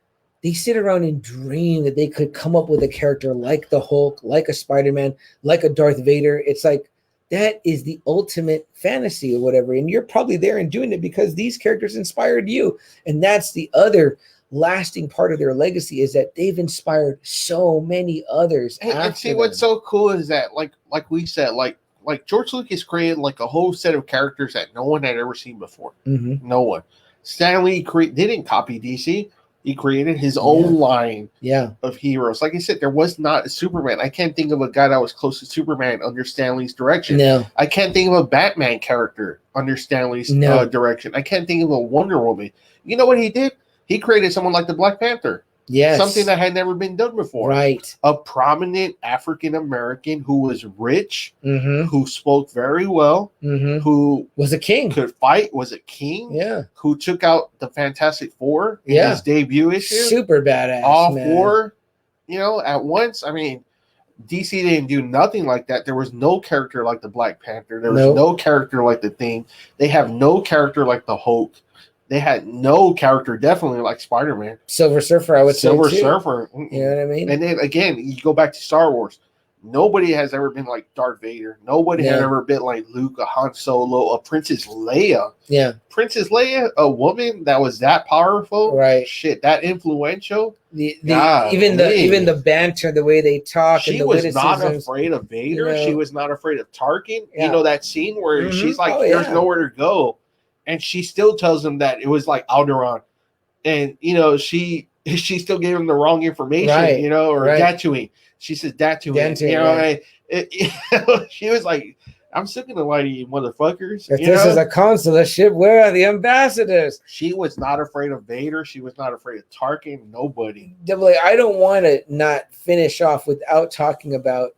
They sit around and dream that they could come up with a character like the Hulk, like a Spider-Man, like a Darth Vader. It's like, that is the ultimate fantasy or whatever. And you're probably there and doing it because these characters inspired you. And that's the other lasting part of their legacy, is that they've inspired so many others. And see, what's so cool is that, like we said, like George Lucas created like a whole set of characters that no one had ever seen before. No one. Stan Lee didn't copy DC. He created his own line of heroes. Like I said, there was not a Superman. I can't think of a guy that was close to Superman under Stan Lee's direction. No. I can't think of a Batman character under Stan Lee's direction. I can't think of a Wonder Woman. You know what he did? He created someone like the Black Panther. Yes. Something that had never been done before. Right. A prominent African American who was rich, who spoke very well, who was a king, could fight, was a king, who took out the Fantastic Four in his debut issue. Super badass. All four, you know, at once. I mean, DC didn't do nothing like that. There was no character like the Black Panther. There was no character like the Thing. They have no character like the Hulk. They had no character, definitely like Spider-Man. Silver Surfer, I would say. Silver Surfer. You know what I mean? And then again, you go back to Star Wars. Nobody has ever been like Darth Vader. Nobody has ever been like Luke, a Han Solo, a Princess Leia. Yeah. Princess Leia, a woman that was that powerful. Right. Shit, that influential. Even the banter, the way they talk. She and the was not afraid of Vader. You know, she was not afraid of Tarkin. You know that scene where she's like, there's nowhere to go. And she still tells him that it was like Alderaan. And, you know, she still gave him the wrong information, you know, or Tatooine. She says Tatooine. You know, she was like, I'm still going to lie to you, motherfuckers. If this is a consular ship, where are the ambassadors? She was not afraid of Vader. She was not afraid of Tarkin. Nobody. I don't want to not finish off without talking about,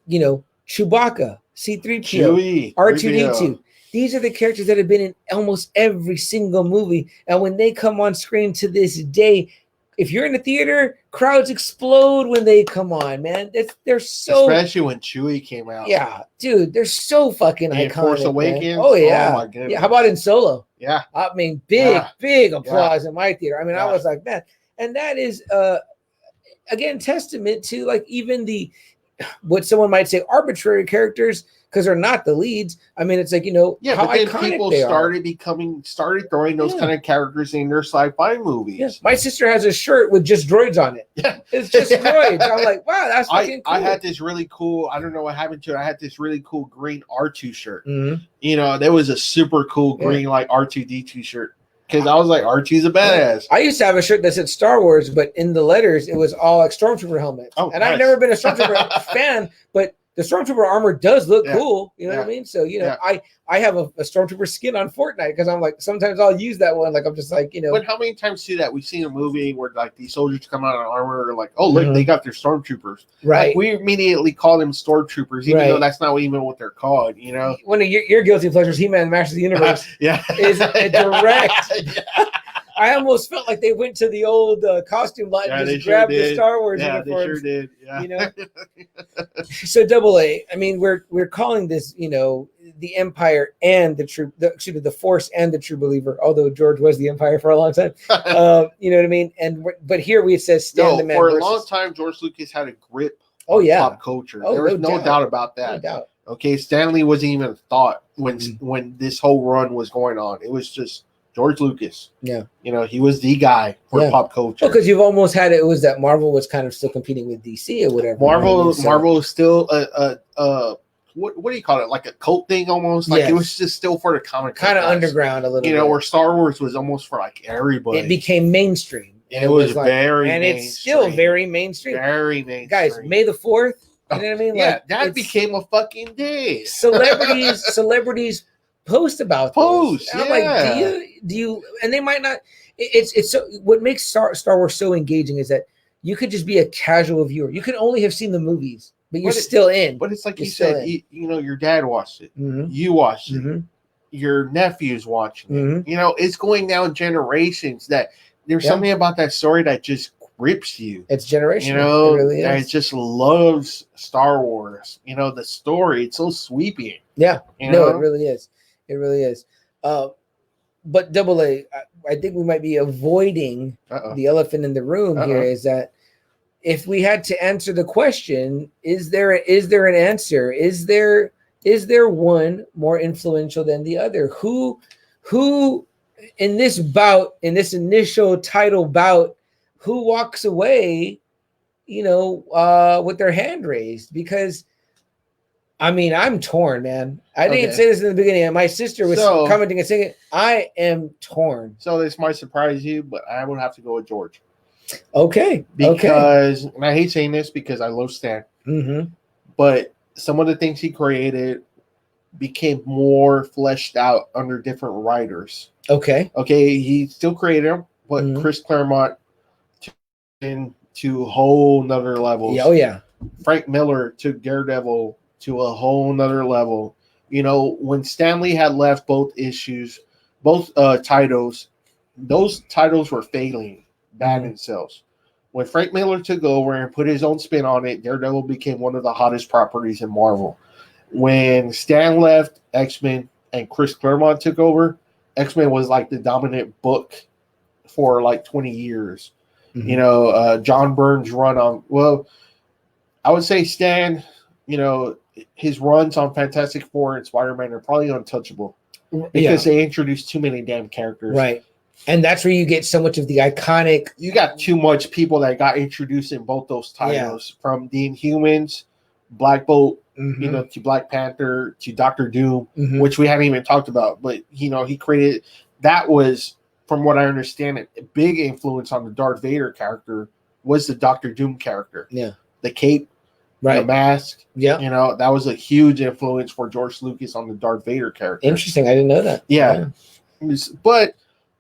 you know, Chewbacca, C-3PO, R2-D2. These are the characters that have been in almost every single movie. And when they come on screen to this day, if you're in the theater, crowds explode when they come on, man. They're so... Especially when Chewie came out. Yeah, dude, they're so fucking iconic. Force Awakens. Oh, yeah. Oh, my goodness. Yeah, how about in Solo? Yeah. I mean, big applause in my theater. I mean, I was like, man. And that is, again, testament to, like, even the... what someone might say arbitrary characters, because they're not the leads. I mean, it's like, you know, how but then people started throwing those kind of characters in their sci-fi movies. Yeah. My sister has a shirt with just droids on it. Yeah. It's just droids. I'm like, wow, that's fucking cool. I had this really cool, I don't know what happened to it. I had this really cool green R2 shirt. You know, there was a super cool green like R2D2 shirt. Because I was like, R2's a badass. I used to have a shirt that said Star Wars, but in the letters, it was all like Stormtrooper helmets. Oh, and I've never been a Stormtrooper fan, but the Stormtrooper armor does look cool. You know what I mean? So, you know, I have a Stormtrooper skin on Fortnite because I'm like, sometimes I'll use that one. Like, I'm just like, you know. But how many times see that? We've seen a movie where like these soldiers come out in armor, like, oh, look, they got their Stormtroopers. Right. Like, we immediately call them Stormtroopers, even though that's not even what they're called, you know? One of your guilty pleasures, He-Man, Masters of the Universe, is a direct... I almost felt like they went to the old costume line and just grabbed the Star Wars uniforms. Yeah, they sure did. Yeah. You know? So AA, I mean, we're calling this, you know, the Empire and the Force and the True Believer, although George was the Empire for a long time. You know what I mean? But here it says stand the man. For a long time, George Lucas had a grip on pop culture. There was no doubt about that. No doubt. Okay, Stan Lee wasn't even a thought when this whole run was going on. It was just George Lucas. Yeah. You know, he was the guy for pop culture. Well, because you've almost had it was that Marvel was kind of still competing with DC or whatever. Marvel is still what do you call it? Like a cult thing almost? Like it was just still for the comic. Kind of underground a little bit. You know, where Star Wars was almost for like everybody. It became mainstream. And it was very and mainstream. It's still very mainstream. Very mainstream. Guys, May the 4th, You know what I mean? Yeah, Like, that became a fucking day. Celebrities post about this. And I'm like, do you? And they might not. It's so. What makes Star Wars so engaging is that you could just be a casual viewer. You could only have seen the movies, but you're still in. But it's like you're you said, you know, your dad watched it, you watched it, your nephew's watching it. You know, it's going down generations. That there's something about that story that just grips you. It's generational. You know, it really is. it just loves Star Wars. You know, the story, it's so sweeping. Yeah, you know? It really is. It really is. But Double A, I think we might be avoiding the elephant in the room here. Is that if we had to answer the question, is there an answer? Is there one more influential than the other? Who in this bout, in this initial title bout, who walks away, you know, with their hand raised? Because I mean, I'm torn, man. I didn't say this in the beginning. My sister was commenting and saying it. I am torn. So this might surprise you, but I would have to go with George. Okay. Because, and I hate saying this because I love Stan, but some of the things he created became more fleshed out under different writers. Okay, he still created them, but Chris Claremont took into whole nother levels. Frank Miller took Daredevil to a whole nother level. You know, when Stan Lee had left both titles, those titles were failing bad in sales. When Frank Miller took over and put his own spin on it, Daredevil became one of the hottest properties in Marvel. When Stan left, X-Men and Chris Claremont took over, X-Men was like the dominant book for like 20 years. You know, John Byrne's run on, well, I would say Stan, you know, his runs on Fantastic Four and Spider-Man are probably untouchable because they introduced too many damn characters. Right. And that's where you get so much of the iconic. You got too much people that got introduced in both those titles, from the Inhumans, Black Bolt, you know, to Black Panther, to Doctor Doom, which we haven't even talked about. But, you know, he created, that was, from what I understand, a big influence on the Darth Vader character was the Doctor Doom character. Yeah. The cape, the mask. Yeah. You know, that was a huge influence for George Lucas on the Darth Vader character. Interesting. I didn't know that. Yeah. But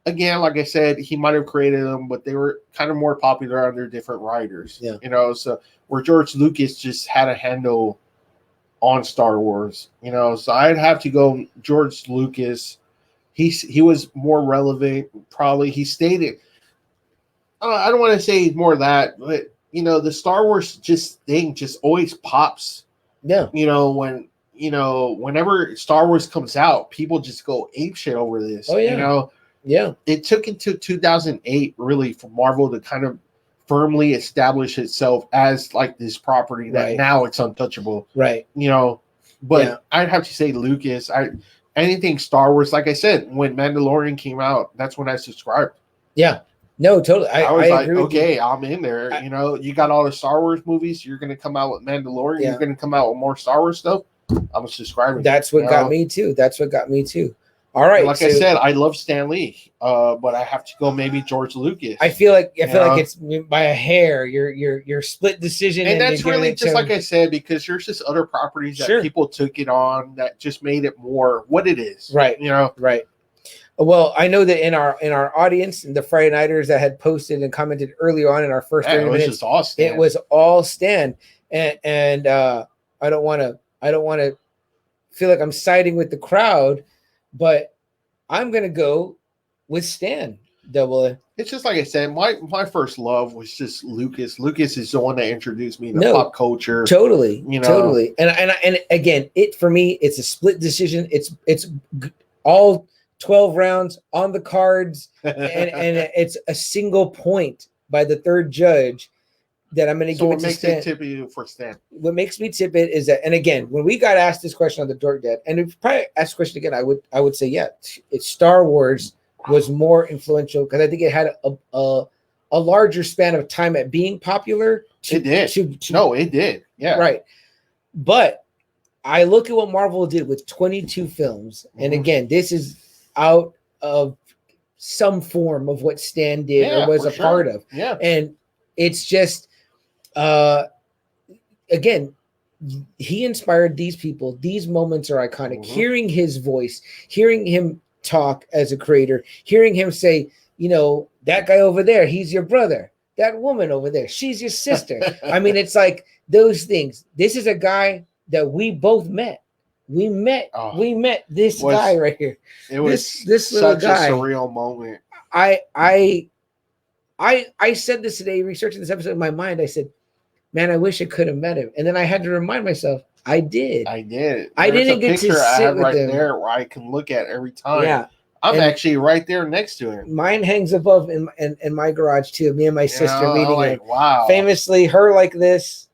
again, like I said, he might have created them, but they were kind of more popular under different writers. Yeah. You know, so where George Lucas just had a handle on Star Wars, you know, so I'd have to go George Lucas. He was more relevant, probably. He stated, I don't want to say more of that, but, you know, the Star Wars thing just always pops. Yeah. You know, whenever Star Wars comes out, people just go apeshit over this. Oh, yeah. You know? Yeah. It took until 2008, really, for Marvel to kind of firmly establish itself as, like, this property that now it's untouchable. Right. You know, but I'd have to say Lucas. Anything Star Wars, like I said, when Mandalorian came out, that's when I subscribed. Yeah. No, totally. I was like, okay, I'm in there. You know, you got all the Star Wars movies. You're going to come out with Mandalorian. You're going to come out with more Star Wars stuff. I'm subscribing. That's what got me too. All right. And like I said, I love Stan Lee, but I have to go maybe George Lucas. I feel like it's by a hair. Your split decision, and that's really just like I said, because there's just other properties that people took it on that just made it more what it is. Right. You know. Right. Well, I know that in our audience, the Friday Nighters that had posted and commented earlier on in our first 30 minutes, it was all Stan, and I don't want to feel like I'm siding with the crowd, but I'm gonna go with Stan. Double A. It's just like I said, my first love was just Lucas. Lucas is the one that introduced me to pop culture. Totally, you know. Totally. And again, for me, it's a split decision. It's all 12 rounds on the cards, and it's a single point by the third judge that I'm going to give it to Stan. So what makes it tip you for Stan? What makes me tip it is that, and again, when we got asked this question on the Dork Dead, and if probably asked the question again, I would say, yeah, it's Star Wars was more influential because I think it had a larger span of time at being popular. It did. No, it did. Yeah. Right. But I look at what Marvel did with 22 films, and again, this is out of some form of what Stan did or was a part of. Yeah. And it's just, again, he inspired these people. These moments are iconic. Mhm. Hearing his voice, hearing him talk as a creator, hearing him say, you know, that guy over there, he's your brother. That woman over there, she's your sister. I mean, it's like those things. This is a guy that we both met. We met this guy right here. It was this little such guy. a surreal moment. I said this today, researching this episode in my mind. I said, man, I wish I could have met him. And then I had to remind myself, I did. I did. I didn't get to sit I have with right him. there where I can look at every time. Yeah. I'm actually right there next to him. Mine hangs above in my garage too. Me and my sister meeting him. Wow. Famously, her like this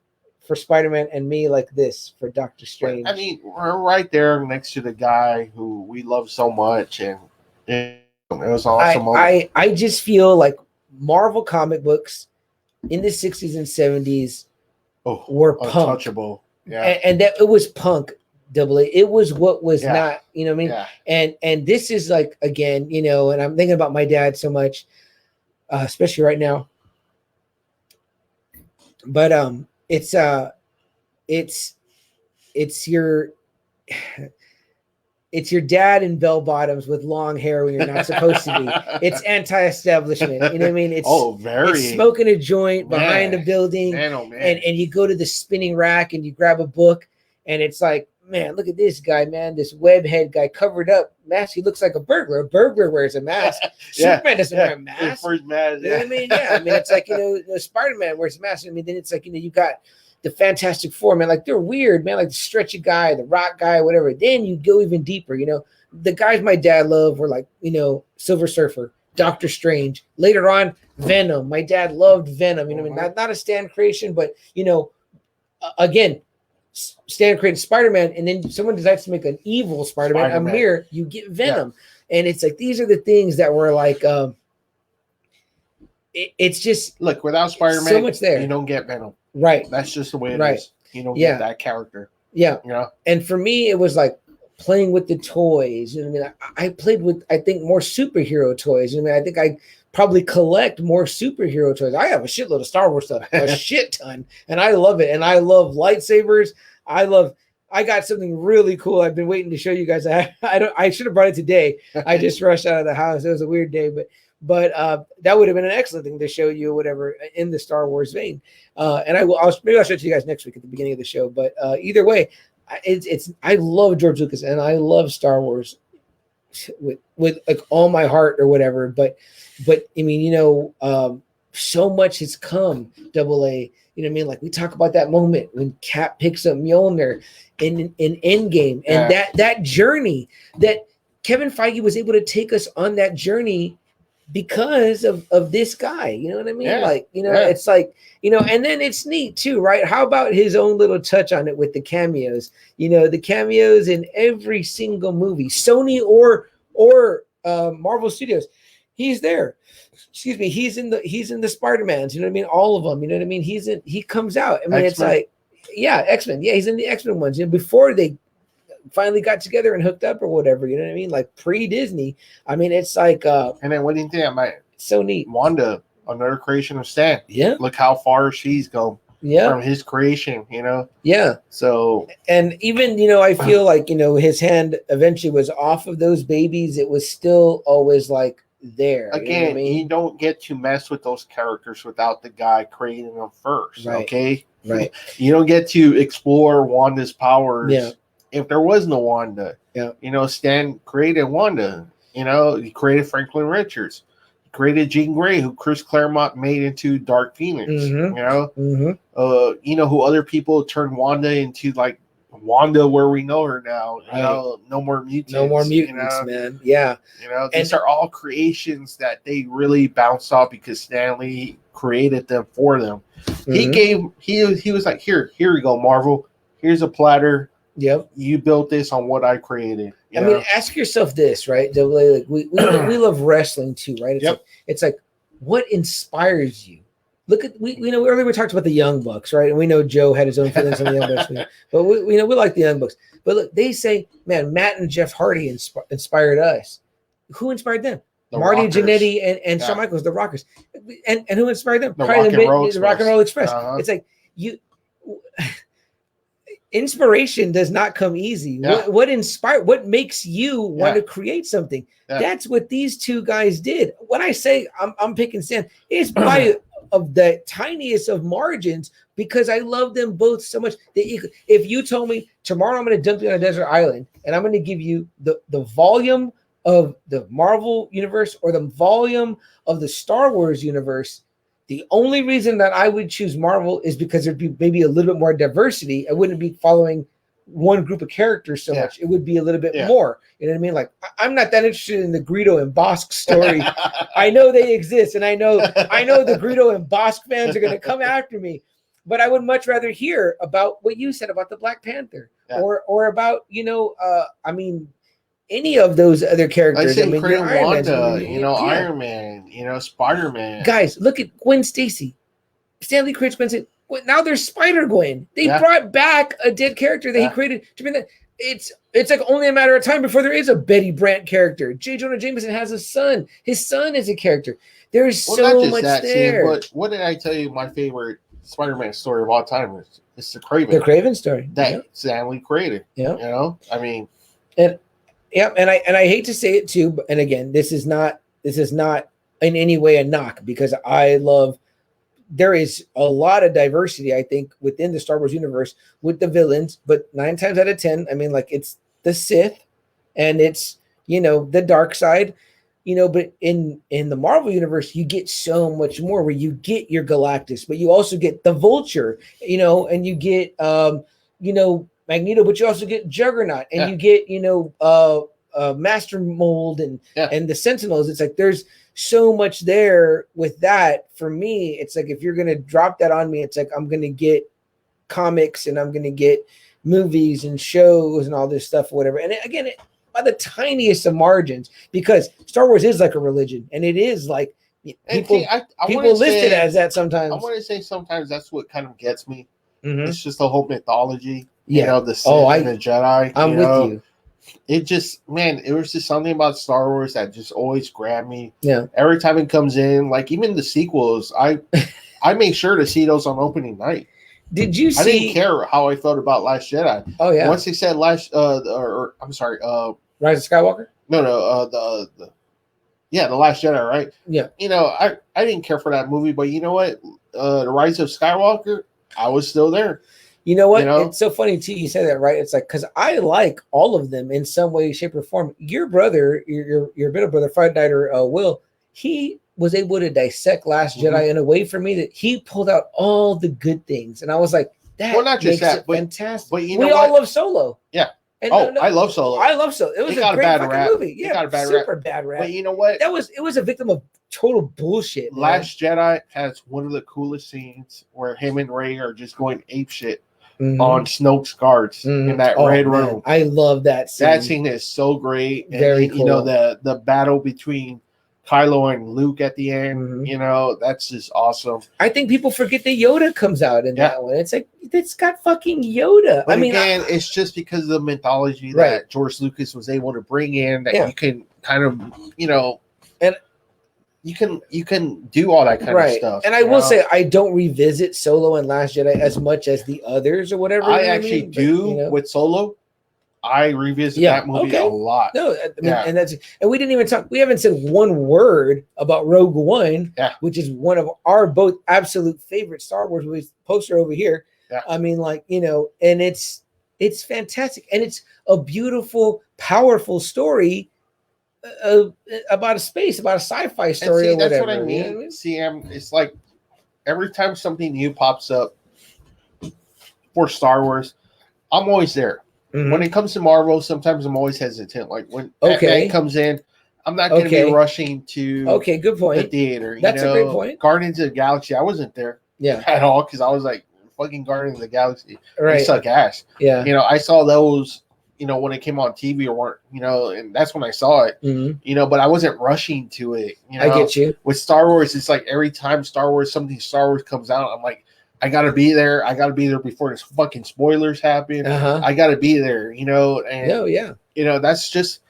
for Spider-Man and me like this for Doctor Strange. I mean, we're right there next to the guy who we love so much, and it was awesome. I just feel like Marvel comic books in the 60s and 70s were untouchable. Punk. Yeah. And that it was punk. It was what was not, you know what I mean? Yeah. And this is like, again, you know, and I'm thinking about my dad so much, especially right now. But it's your dad in bell bottoms with long hair when you're not supposed to be. It's anti-establishment. You know what I mean? It's it's smoking a joint behind a building, and you go to the spinning rack and you grab a book, and it's like, man, look at this guy, man, this webhead guy covered up mask. He looks like a burglar. A burglar wears a mask. Superman doesn't wear a mask. You know what I mean? Yeah, I mean, it's like, you know, Spider-Man wears a mask. I mean, then it's like, you know, you got the Fantastic Four, man, like they're weird, man, like the stretchy guy, the rock guy, whatever. Then you go even deeper, you know. The guys my dad loved were like, you know, Silver Surfer, Doctor Strange. Later on, Venom. My dad loved Venom. You know what I mean? Not a Stan creation, but, you know, again, Stan created Spider-Man, and then someone decides to make an evil Spider-Man, a mirror, you get Venom. Yeah. And it's like, these are the things that were like, it's just, look, without Spider-Man, so much there. You don't get Venom. Right. That's just the way it is. You don't get that character. Yeah. You know? And for me, it was like playing with the toys. You know what I mean? I played with, I think, more superhero toys. You know what I mean? I think I probably collect more superhero toys. I have a shitload of Star Wars stuff, a shit ton, and I love it. And I love lightsabers. I got something really cool. I've been waiting to show you guys. I should have brought it today. I just rushed out of the house. It was a weird day, but that would have been an excellent thing to show you, or whatever, in the Star Wars vein. And maybe I'll show it to you guys next week at the beginning of the show. But either way, I love George Lucas and I love Star Wars with like all my heart or whatever. But I mean, you know, so much has come. AA. You know what I mean? Like, we talk about that moment when Cap picks up Mjolnir in Endgame, and that journey that Kevin Feige was able to take us on, that journey because of this guy. You know what I mean? Yeah. Like, you know, it's like, you know, and then it's neat too, right? How about his own little touch on it with the cameos? You know, the cameos in every single movie, Sony or Marvel Studios, he's there. Excuse me, he's in the Spider-Mans, you know what I mean? All of them, you know what I mean? He comes out. I mean, X-Men. It's like, X-Men. Yeah, he's in the X-Men ones. You know, before they finally got together and hooked up or whatever, you know what I mean? Like pre-Disney. I mean, it's like and then what do you think? It's so neat. Wanda, another creation of Stan. Yeah. Look how far she's gone. Yeah. From his creation, you know? Yeah. So, and even, you know, I feel like, you know, his hand eventually was off of those babies. It was still always like there. Again, you know what I mean? You don't get to mess with those characters without the guy creating them first. Right. Okay? Right. You don't get to explore Wanda's powers. Yeah. If there was no Wanda. Yeah. You know, Stan created Wanda. You know, he created Franklin Richards. He created Jean Grey, who Chris Claremont made into Dark Phoenix. Mm-hmm. You know? Mm-hmm. You know, who other people turned Wanda into, like, Wanda where we know her now. You know, no more mutants. No more mutants, you know? man. Yeah. You know, these are all creations that they really bounced off because Stanley created them for them. Mm-hmm. He was like, here we go, Marvel. Here's a platter. Yep. You built this on what I created. I mean, ask yourself this, right? Like, we love wrestling too, right? It's like, what inspires you? Look at we know earlier we talked about the Young Bucks, right? And we know Joe had his own feelings on the Young Bucks, but we like the Young Bucks. But look, they say, man, Matt and Jeff Hardy inspired us. Who inspired them? Marty Jannetty and Shawn Michaels, the Rockers. And who inspired them? The Rock and Roll Express. It's like inspiration does not come easy. Yeah. What makes you want to create something? Yeah. That's what these two guys did. When I say I'm picking Sam, it's by of the tiniest of margins, because I love them both so much. If you told me tomorrow I'm going to dump you on a desert island and I'm going to give you the volume of the Marvel universe or the volume of the Star Wars universe, the only reason that I would choose Marvel is because there'd be maybe a little bit more diversity. I wouldn't be following one group of characters so much. It would be a little bit more. You know what I mean? Like, I'm not that interested in the Greedo and Bosk story. I know they exist, and I know the Greedo and Bosk fans are going to come after me. But I would much rather hear about what you said about the Black Panther, or about any of those other characters. I mean, Wanda, Iron Man, Spider-Man. Guys, look at Gwen Stacy. Stan Lee creates Gwen Stacy. Now there's Spider-Gwen. They brought back a dead character that he created. I mean, it's like only a matter of time before there is a Betty Brant character. J. Jonah Jameson has a son. His son is a character. There's so much there. But what did I tell you? My favorite Spider-Man story of all time is the Kraven. The Kraven story that Stan Lee created. Yeah, I mean, and I hate to say it too, and again, this is not in any way a knock, because I love. There is a lot of diversity, I think, within the Star Wars universe with the villains, but 9 times out of 10, I mean, like, it's the Sith and it's, the dark side, but in the Marvel universe, you get so much more, where you get your Galactus, but you also get the Vulture, and you get, Magneto, but you also get Juggernaut, and you get, Master Mold and the Sentinels. It's like, there's so much there with that. For me, it's like, if you're going to drop that on me, it's like, I'm going to get comics and I'm going to get movies and shows and all this stuff or whatever. And again, by the tiniest of margins, because Star Wars is like a religion, and it is like people list it as that sometimes. I want to say sometimes that's what kind of gets me. It's just the whole mythology, the Sith and the Jedi. I'm with you. It just, man, it was just something about Star Wars that just always grabbed me. Yeah. Every time it comes in, like even the sequels, I make sure to see those on opening night. Did you see? I didn't care how I felt about Last Jedi. Oh yeah. Once they said Rise of Skywalker. No, the Last Jedi, right? Yeah. I didn't care for that movie, but you know what? The Rise of Skywalker, I was still there. You know what? It's so funny too. You say that, right? It's like, because I like all of them in some way, shape, or form. Your brother, your middle brother, Friday Nighter, Will, he was able to dissect Last Jedi in a way for me that he pulled out all the good things, and I was like, that not just makes that, it but fantastic. But we all love Solo. Yeah. And I love Solo. I love Solo. It was a great fucking movie. Yeah, got a bad super bad rap. But you know what? It was a victim of total bullshit. Last Jedi has one of the coolest scenes where him and Rey are just going apeshit on Snoke's guards in that red room. I love that scene. That scene is so great. Very cool. The battle between Kylo and Luke at the end, that's just awesome. I think people forget that Yoda comes out in that one. It's like, it's got fucking Yoda. But again, it's just because of the mythology that George Lucas was able to bring in that you can kind of, and you can do all that kind of stuff. And I will say, I don't revisit Solo and Last Jedi as much as the others or whatever. I actually do with Solo. I revisit that movie a lot. No, and we didn't even talk. We haven't said one word about Rogue One, which is one of our both absolute favorite Star Wars movies. Poster over here. Yeah. I mean, and it's fantastic, and it's a beautiful, powerful story about a sci-fi story or whatever. That's what I mean. It's like every time something new pops up for Star Wars, I'm always there. When it comes to Marvel, sometimes I'm always hesitant. Like when Batman comes in, I'm not going to be rushing to good point. The theater. That's a great point. Guardians of the Galaxy, I wasn't there at all because I was like, fucking Guardians of the Galaxy. Right. They suck ass. Yeah. I saw those, when it came on TV and that's when I saw it, but I wasn't rushing to it. I get you. With Star Wars, it's like every time something Star Wars comes out, I'm like, I gotta be there. I gotta be there before this fucking spoilers happen. I gotta be there, and that's just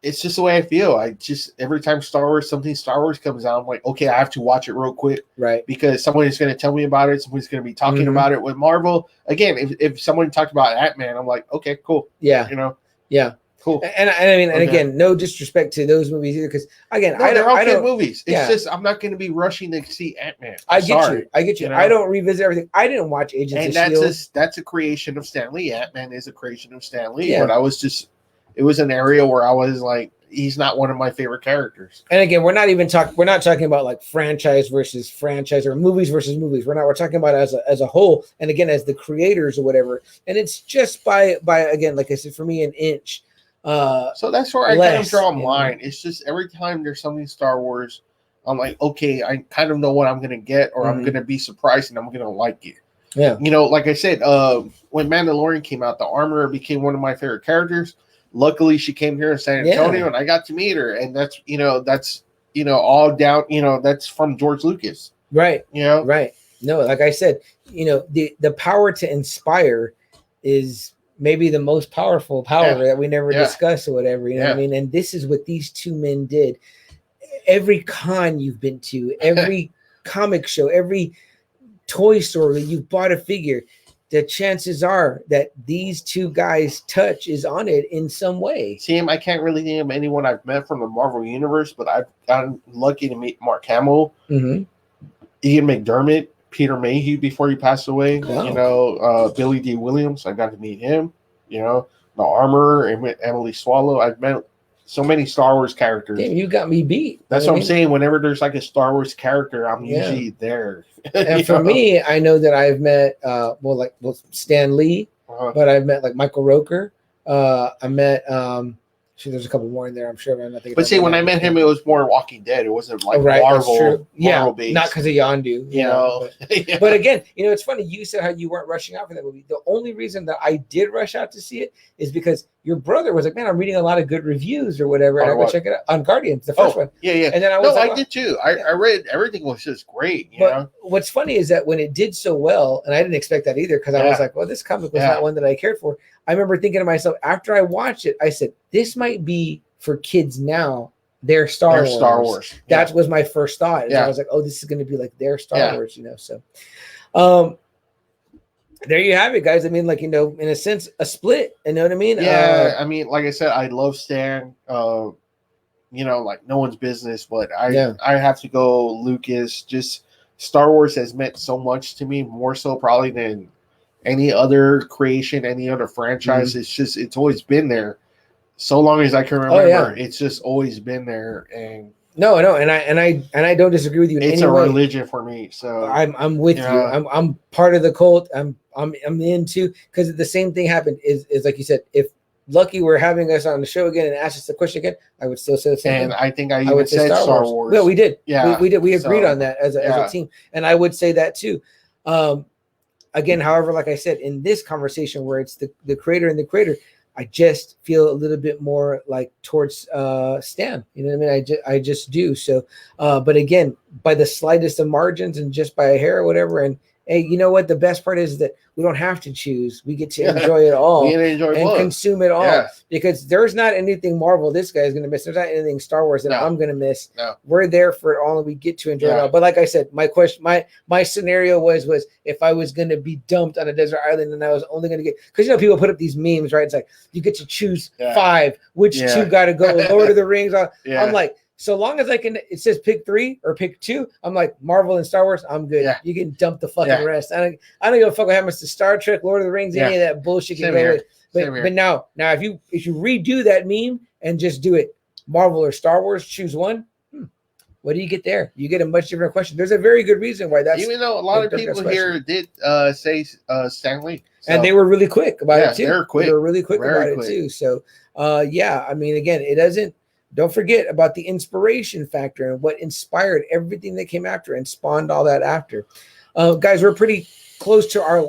it's just the way I feel. I just every time something Star Wars comes out, I'm like, okay, I have to watch it real quick, right? Because someone is going to tell me about it. Someone's going to be talking about it. With Marvel, again, if someone talked about Ant-Man, I'm like, okay, cool, yeah, yeah, cool. And I mean, and again, no disrespect to those movies either, because again, they're all good movies. It's just I'm not going to be rushing to see Ant-Man. I get you. I don't revisit everything. I didn't watch Agents of S.H.I.E.L.D. That's a creation of Stan Lee. Ant-Man is a creation of Stan Lee. Yeah. But it was an area where I was like, he's not one of my favorite characters. And again, we're not talking about like franchise versus franchise or movies versus movies. We're talking about as a whole, and again, as the creators or whatever. And it's just by again, like I said, for me, an inch. So that's where I kind of draw a line. It's just every time there's something Star Wars, I'm like, okay, I kind of know what I'm gonna get, or I'm gonna be surprised and I'm gonna like it. Yeah. Like I said, when Mandalorian came out, the Armorer became one of my favorite characters. Luckily, she came here in San Antonio, and I got to meet her. And that's all down. That's from George Lucas, right? Right. No, like I said, the power to inspire is maybe the most powerful power that we never discuss or whatever. You know what I mean? And this is what these two men did. Every con you've been to, every comic show, every toy store that you've bought a figure, the chances are that these two guys' touch is on it in some way. Sam, I can't really name anyone I've met from the Marvel Universe, but I've gotten lucky to meet Mark Hamill, Ian McDermott, Peter Mayhew before he passed away. Wow. Billy D. Williams, I got to meet him. The Armorer, and Emily Swallow. I've met so many Star Wars characters. Damn, you got me beat. That's what I'm saying. Whenever there's like a Star Wars character, I'm usually there. And for me, I know that I've met Stan Lee, but I've met like Michael Roker. I met there's a couple more in there, I'm sure. But see, when I met him, it was more Walking Dead. It wasn't like Marvel based. Not because of Yondu. But again, it's funny. You said how you weren't rushing out for that movie. The only reason that I did rush out to see it is because your brother was like, "Man, I'm reading a lot of good reviews or whatever," and I go check it out on Guardians, the first one. Yeah. And then I did too. I read everything was just great. But what's funny is that when it did so well, and I didn't expect that either, because I was like, "Well, this comic was not one that I cared for." I remember thinking to myself after I watched it, I said, "This might be for kids now. Their Star Wars." That was my first thought. I was like, "Oh, this is going to be like their Star Wars," So, there you have it, guys. I mean, like, in a sense, a split. You know what I mean? Yeah. I mean, like I said, I love Stan. Like no one's business, but I have to go Lucas. Just Star Wars has meant so much to me, more so probably than any other creation, any other franchise. It's always been there. So long as I can remember, it's just always been there. And no, and I don't disagree with you. It's a religion for me. So I'm with you. I'm part of the cult. I'm into, because the same thing happened is like you said, if Lucky were having us on the show again and asked us the question again, I would still say the same thing. And I think I even said Star Wars. Yeah, we did. Yeah, we did. We agreed on that as a team, and I would say that too. Again, however, like I said, in this conversation where it's the creator and the creator, I just feel a little bit more like towards Stan. You know what I mean? I just do. So, but again, by the slightest of margins and just by a hair or whatever. And hey, you know what? The best part is that we don't have to choose. We get to enjoy it all and consume it all, because there's not anything Marvel this guy is going to miss. There's not anything Star Wars that I'm going to miss. No. We're there for it all, and we get to enjoy it all. But like I said, my question, my scenario was if I was going to be dumped on a desert island and I was only going to get, because people put up these memes, right? It's like you get to choose 5, which 2 got to go. Lord of the Rings. I'm like, so long as I can, it says pick 3 or pick 2. I'm like, Marvel and Star Wars, I'm good. You can dump the fucking rest. I don't give a fuck what happens to Star Trek, Lord of the Rings, any of that bullshit can go with. But now if you redo that meme and just do it, Marvel or Star Wars, choose one. What do you get there? You get a much different question. There's a very good reason why that's. Even though a lot of people here did say Stan Lee, and they were really quick about it too. They were quick. They were really quick about it too. So, I mean, again, it doesn't. Don't forget about the inspiration factor and what inspired everything that came after and spawned all that after. Guys, we're pretty close to our,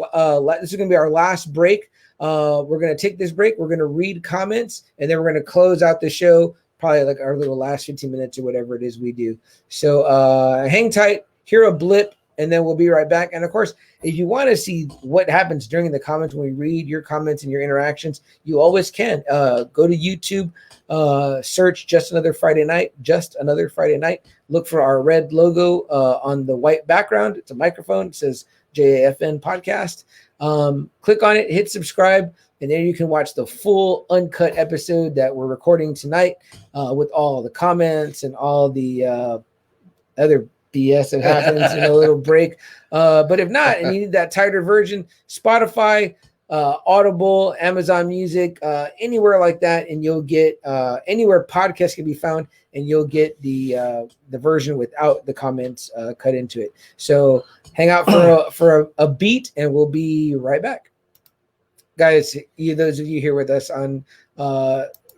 this is going to be our last break. We're going to take this break. We're going to read comments, and then we're going to close out the show, probably like our little last 15 minutes or whatever it is we do. So hang tight, hear a blip, and then we'll be right back. And of course, if you want to see what happens during the comments when we read your comments and your interactions, you always can. Go to YouTube, search Just Another Friday Night, Just Another Friday Night. Look for our red logo on the white background. It's a microphone. It says JAFN Podcast. Click on it, hit subscribe, and then you can watch the full uncut episode that we're recording tonight with all the comments and all the other BS that happens in a little break. But if not, and you need that tighter version, Spotify, Audible, Amazon Music, anywhere like that, and you'll get anywhere podcasts can be found, and you'll get the version without the comments cut into it. So hang out for a beat, and we'll be right back, guys. Those of you here with us on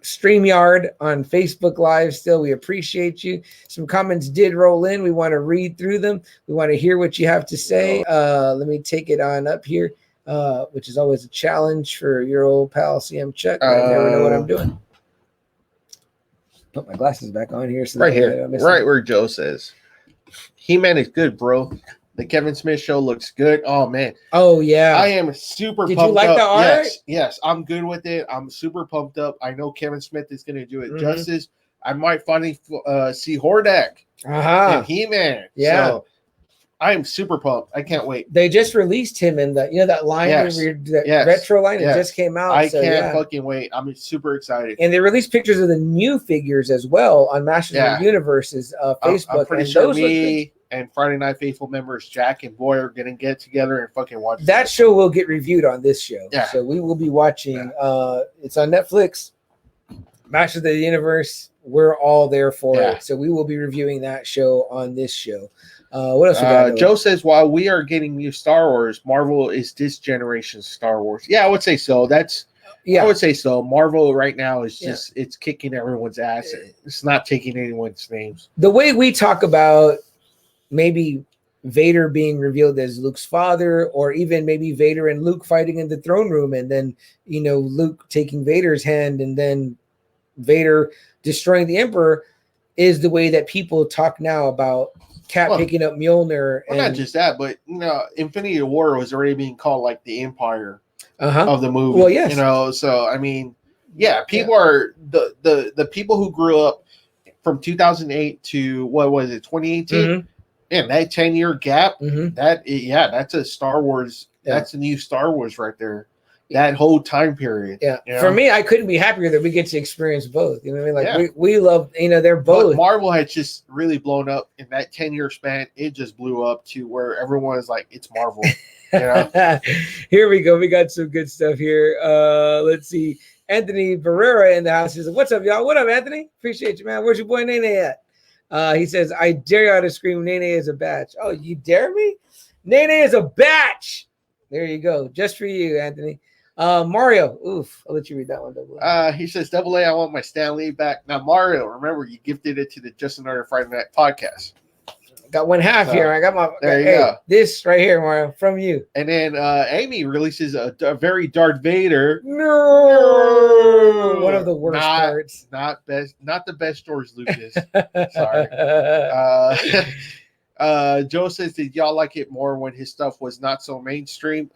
StreamYard, on Facebook Live, still, we appreciate you. Some comments did roll in. We want to read through them. We want to hear what you have to say. Let me take it on up here, which is always a challenge for your old pal CM Chuck. I never know what I'm doing. Put my glasses back on here. So right here, right where Joe says, He-Man is good, bro. The Kevin Smith show looks good. Oh, man. Oh, yeah. I am super pumped up. Did you like the art? Yes, I'm good with it. I'm super pumped up. I know Kevin Smith is going to do it justice. I might finally see Hordak and He-Man. Yeah. So I am super pumped. I can't wait. They just released him in the, that line, retro line. It just came out. I can't fucking wait. I'm super excited. And they released pictures of the new figures as well on Masters of the Universe's Facebook. I'm pretty sure me and Friday Night Faithful members Jack and Boy are gonna get together and fucking watch that show. Will get reviewed on this show. Yeah. So we will be watching. It's on Netflix. Masters of the Universe. We're all there for it. So we will be reviewing that show on this show. What else we got? Joe says, while we are getting new Star Wars, Marvel is this generation's Star Wars. Yeah, I would say so. I would say so. Marvel right now is just it's kicking everyone's ass. It's not taking anyone's names. The way we talk about maybe Vader being revealed as Luke's father, or even maybe Vader and Luke fighting in the throne room, and then Luke taking Vader's hand, and then Vader destroying the Emperor, is the way that people talk now about Cap picking up Mjolnir. And not just that, but Infinity War was already being called like the Empire of the movie. Well, yes. So I mean, people are the people who grew up from 2008 to what was it, 2018? And that 10-year gap, that's a Star Wars. That's a new Star Wars right there. That whole time period. Yeah. For me, I couldn't be happier that we get to experience both. You know what I mean? Like we love, they're both. But Marvel had just really blown up in that 10-year span. It just blew up to where everyone is like, it's Marvel. Here we go. We got some good stuff here. Let's see. Anthony Barrera in the house. He says, what's up, y'all? What up, Anthony? Appreciate you, man. Where's your boy Nene at? He says, I dare you to scream, Nene is a batch. Oh, you dare me? Nene is a batch. There you go. Just for you, Anthony. Mario. Oof. I'll let you read that one, Double A. He says, Double A, I want my Stan Lee back. Now, Mario, remember, you gifted it to the Just Another Friday Night podcast. Got one half here. I got my. There you go. This right here, Mario, from you. And then Amy releases a very Darth Vader. No. One of the worst parts. Not the best George Lucas. Sorry. Joe says, did y'all like it more when his stuff was not so mainstream?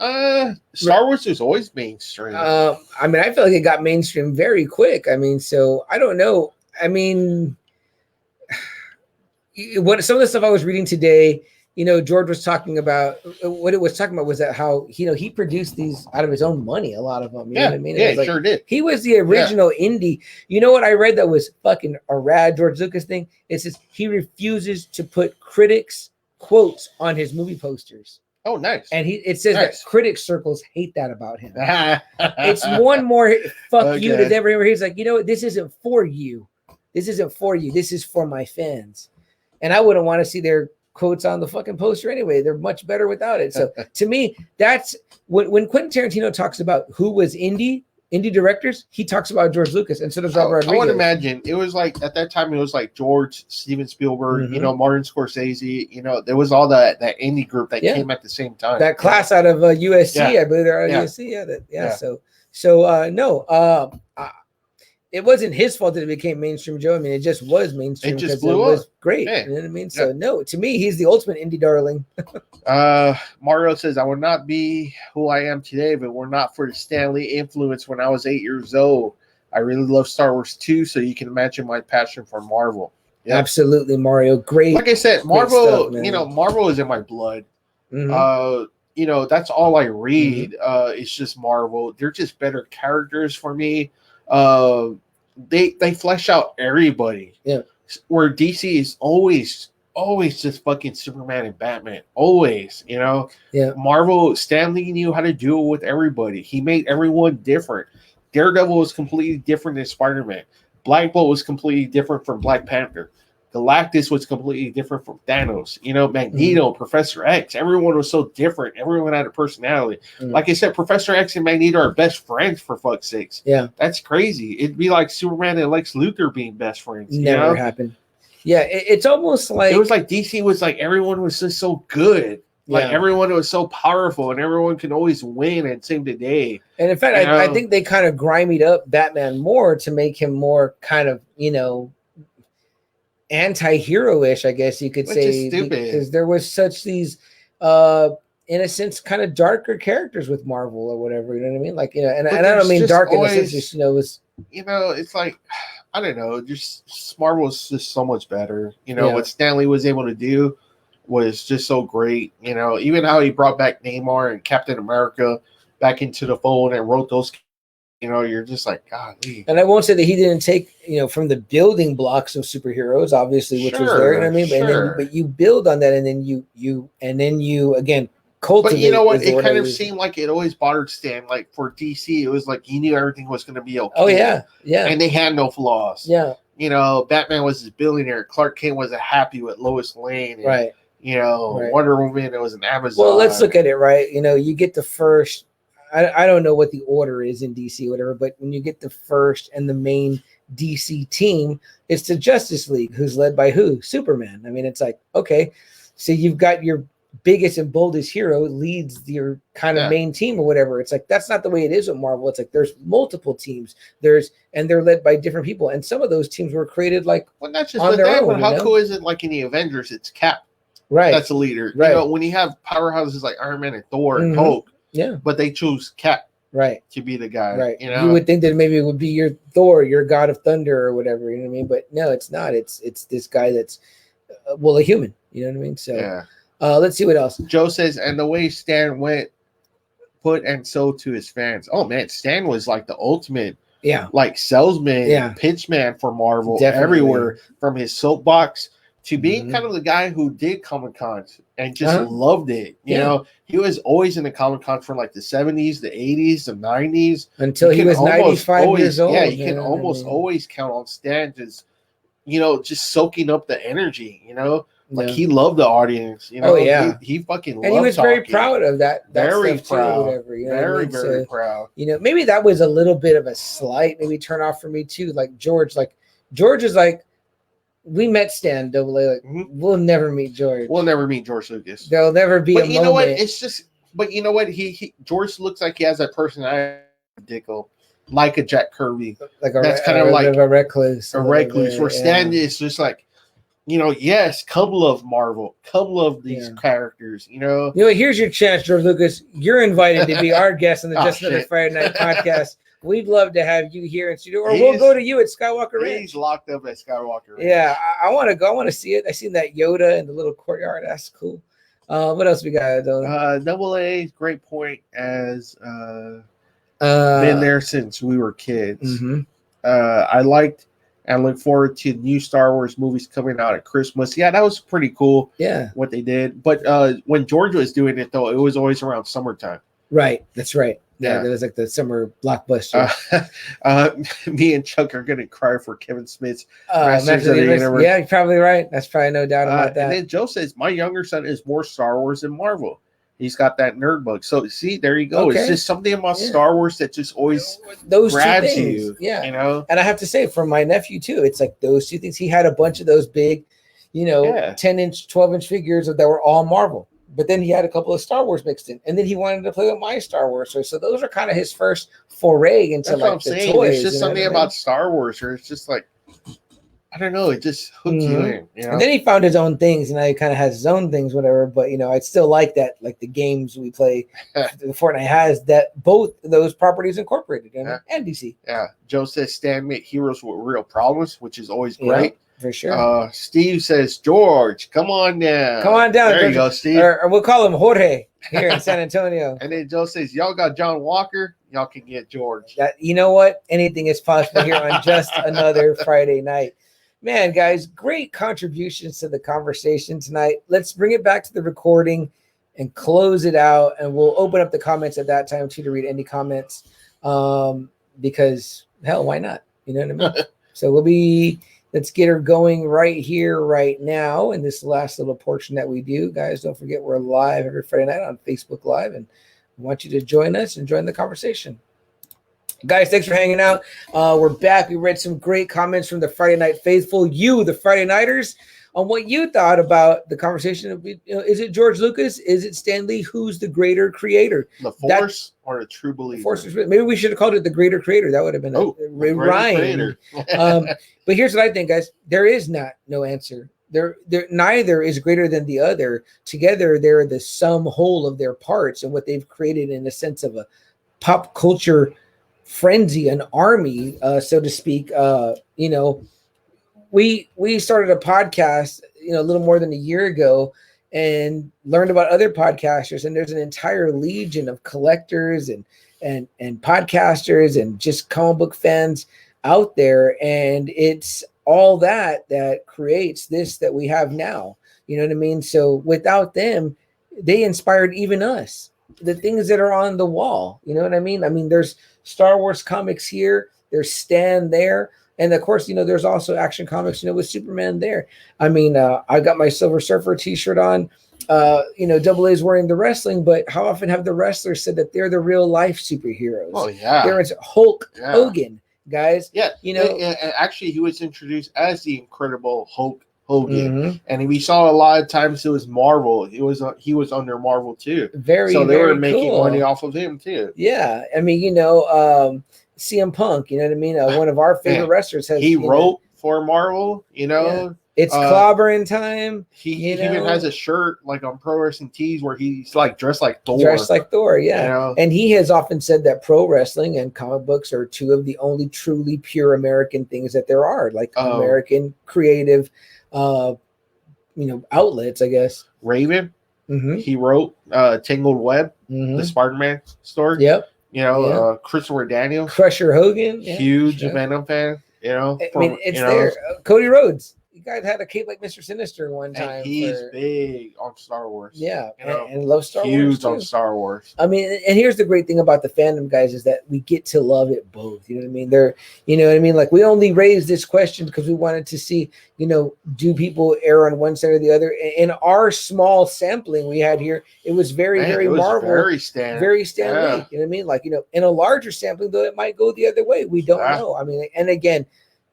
Star Wars was always mainstream. I mean, I feel like it got mainstream very quick. I mean, so I don't know. I mean, some of the stuff I was reading today, George was talking about, what it was talking about was that how, he produced these out of his own money, a lot of them. You know what I mean? Yeah, he sure did. He was the original indie. You know what I read that was fucking a rad George Lucas thing? It says he refuses to put critics' quotes on his movie posters. Oh, nice. And it says that critic circles hate that about him. It's one more fuck you to never. He's like, this isn't for you. This isn't for you. This is for my fans. And I wouldn't want to see their quotes on the fucking poster anyway. They're much better without it. So to me, that's when Quentin Tarantino talks about who was indie directors, he talks about George Lucas, and so does Robert Rodriguez. I would imagine it was like at that time it was like George, Steven Spielberg, Martin Scorsese. There was all that indie group that came at the same time. That class out of USC, I believe they're out of USC. it wasn't his fault that it became mainstream, Joe. I mean, it just was mainstream because it was great. Yeah. You know what I mean? So no, to me, he's the ultimate indie darling. Mario says, I would not be who I am today if it were not for the Stan Lee influence when I was 8 years old. I really love Star Wars too, so you can imagine my passion for Marvel. Yep. Absolutely, Mario. Great. Like I said, Marvel, stuff, Marvel is in my blood. Mm-hmm. That's all I read. Mm-hmm. It's just Marvel. They're just better characters for me. They flesh out everybody. Yeah. Where DC is always just fucking Superman and Batman. Always, Yeah. Marvel, Stan Lee knew how to do it with everybody. He made everyone different. Daredevil was completely different than Spider-Man. Black Bolt was completely different from Black Panther. Galactus was completely different from Thanos. Magneto, Professor X. Everyone was so different. Everyone had a personality. Like I said, Professor X and Magneto are best friends, for fuck's sakes. Yeah. That's crazy. It'd be like Superman and Lex Luthor being best friends. Never happened. Yeah, it's almost like... It was like DC was like, everyone was just so good. Like everyone was so powerful and everyone can always win and save the day. And in fact, I think they kind of grimied up Batman more to make him more kind of, anti-hero-ish, I guess you could say. Which is stupid. Because there was such these, in a sense, kind of darker characters with Marvel or whatever, you know what I mean? Like, and I don't mean dark always, in the sense, just, it's like, I don't know, just Marvel is just so much better. What Stan Lee was able to do was just so great. Even how he brought back Neymar and Captain America back into the fold and wrote those, you're just like, golly. And I won't say that he didn't take, from the building blocks of superheroes, obviously, which was there, you know what I mean? But you build on that, and then you again cultivate. But you know what? It kind of seemed like it always bothered Stan. Like for DC, it was like he knew everything was going to be okay. Oh yeah, and they had no flaws. Yeah, Batman was his billionaire. Clark Kent was happy with Lois Lane. And, right. Wonder Woman, it was an Amazon. Well, let's look at it, right? You get the first, I don't know what the order is in DC, whatever, but when you get the first and the main DC team, it's the Justice League, who's led by who? Superman. I mean, it's like, okay, so you've got your biggest and boldest hero leads your kind of main team or whatever. It's like, that's not the way it is with Marvel. It's like, there's multiple teams. And they're led by different people. And some of those teams were created like, well, not just on their own, but how cool is it? Like in the Avengers, it's Cap. Right. That's a leader. Right. When you have powerhouses like Iron Man and Thor and Hulk, but they choose Cap to be the guy. Right. You would think that maybe it would be your Thor, your God of Thunder or whatever, you know what I mean? But no, it's not. It's this guy that's a human, you know what I mean? So let's see what else. Joe says, and the way Stan went, put and sold to his fans. Oh man, Stan was like the ultimate like salesman, pitchman for Marvel. Definitely. Everywhere, from his soapbox to being kind of the guy who did Comic-Cons and just loved it. You know, he was always in the Comic-Cons from like the 70s, the 80s, the 90s. Until he was 95 years old. Yeah, you can almost always count on Stan just, just soaking up the energy, Like he loved the audience, He fucking loved and he was talking. very proud of that. Very proud. Whatever, very proud. Maybe that was a little bit of a slight maybe turn off for me too. Like George is like, we met Stan Double A. Like we'll never meet George. We'll never meet George Lucas. There'll never be. But you know what? It's just. But you know what? He George looks like he has that personality, Dicko, like a Jack Kirby. Like that's kind of like a recluse. A recluse. Where Stan is just like, yes, come love Marvel, come love these characters. Here's your chance, George Lucas. You're invited to be our guest on the Just Another Friday Night podcast. We'd love to have you here in studio, or we'll go to you at Skywalker Ranch. He's locked up at Skywalker Ranch. Yeah, I want to go. I want to see it. I seen that Yoda in the little courtyard. That's cool. What else we got? Double A, great point. As been there since we were kids. I liked and look forward to new Star Wars movies coming out at Christmas. Yeah, that was pretty cool. Yeah, what they did. But when George was doing it, though, it was always around summertime. Right. That's right. Yeah, there was like the summer blockbuster. Me and Chuck are gonna cry for Kevin Smith's Masters of the Universe. Yeah, you're probably right. That's probably no doubt about that. And then Joe says, my younger son is more Star Wars than Marvel. He's got that nerd bug. So see, there you go. Okay. It's just something about Star Wars that just always grabs you. Yeah. And I have to say, for my nephew too, it's like those two things. He had a bunch of those big, 10-inch, 12-inch figures that were all Marvel. but then he had a couple of Star Wars mixed in, and then he wanted to play with my Star Wars. So those are kind of his first foray into That's like what I'm the saying. toys. There's just something about Star Wars where it's just like, I don't know, it just hooks you in. You know? And then he found his own things, and now he kind of has his own things, whatever. But I'd still like that, like the games we play. The Fortnite has that both those properties incorporated in it, and DC. Yeah, Joe says Stan made heroes with real problems, which is always great. For sure. Steve says, George, come on down. Come on down. There George. You go, Steve. Or we'll call him Jorge here in San Antonio. And then Joe says, y'all got John Walker. Y'all can get George. You know what? Anything is possible here on just another Friday night. Man, guys, great contributions to the conversation tonight. Let's bring it back to the recording and close it out. And we'll open up the comments at that time too to read any comments. Because hell, why not? You know what I mean? So let's get her going right here, right now, in this last little portion that we do. Guys, don't forget we're live every Friday night on Facebook Live, and I want you to join us and join the conversation. Guys, thanks for hanging out. We're back. We read some great comments from the Friday Night Faithful, the Friday Nighters, on what you thought about the conversation. Is it George Lucas? Is it Stan Lee? Who's the greater creator? The Force or a true believer? Maybe we should have called it the greater creator. That would have been a rhyme. But here's what I think, guys. There is no answer. There neither is greater than the other. Together, they're the sum whole of their parts and what they've created in a sense of a pop culture frenzy, an army, so to speak. We started a podcast, a little more than a year ago, and learned about other podcasters. And there's an entire legion of collectors and podcasters and just comic book fans out there. And it's all that creates this that we have now. You know what I mean? So without them, they inspired even us. The things that are on the wall. You know what I mean? I mean, there's Star Wars comics here. There's Stan there. And of course, there's also Action Comics, with Superman there. I mean, I got my Silver Surfer t-shirt on. Double A's wearing the wrestling, but how often have the wrestlers said that they're the real life superheroes? Oh, yeah. There's Hulk Hogan, guys. Yeah. And actually, he was introduced as the Incredible Hulk Hogan, and we saw a lot of times it was Marvel. He was under Marvel too. So they were making money off of him too. Yeah, I mean, CM Punk. You know what I mean? One of our favorite wrestlers has. He wrote for Marvel. It's clobbering time. He even has a shirt like on Pro Wrestling Tees where he's like dressed like Thor. Yeah. And he has often said that pro wrestling and comic books are two of the only truly pure American things that there are, like American creative outlets, I guess. Raven, he wrote Tangled Web, the Spider-Man story. Yep. Christopher Daniels, Crusher Hogan, huge Venom fan. It's there. Cody Rhodes, you guys had a cape like Mr. Sinister one time. And he's big on Star Wars. Yeah, and loves Star Wars. Huge on Star Wars. I mean, and here's the great thing about the fandom, guys, is that we get to love it both. You know what I mean? Like we only raised this question because we wanted to see, do people err on one side or the other? In our small sampling we had here, it was very Marvel, very Stan Lee. Yeah. You know what I mean? Like, in a larger sampling, though, it might go the other way. We don't know. I mean, and again,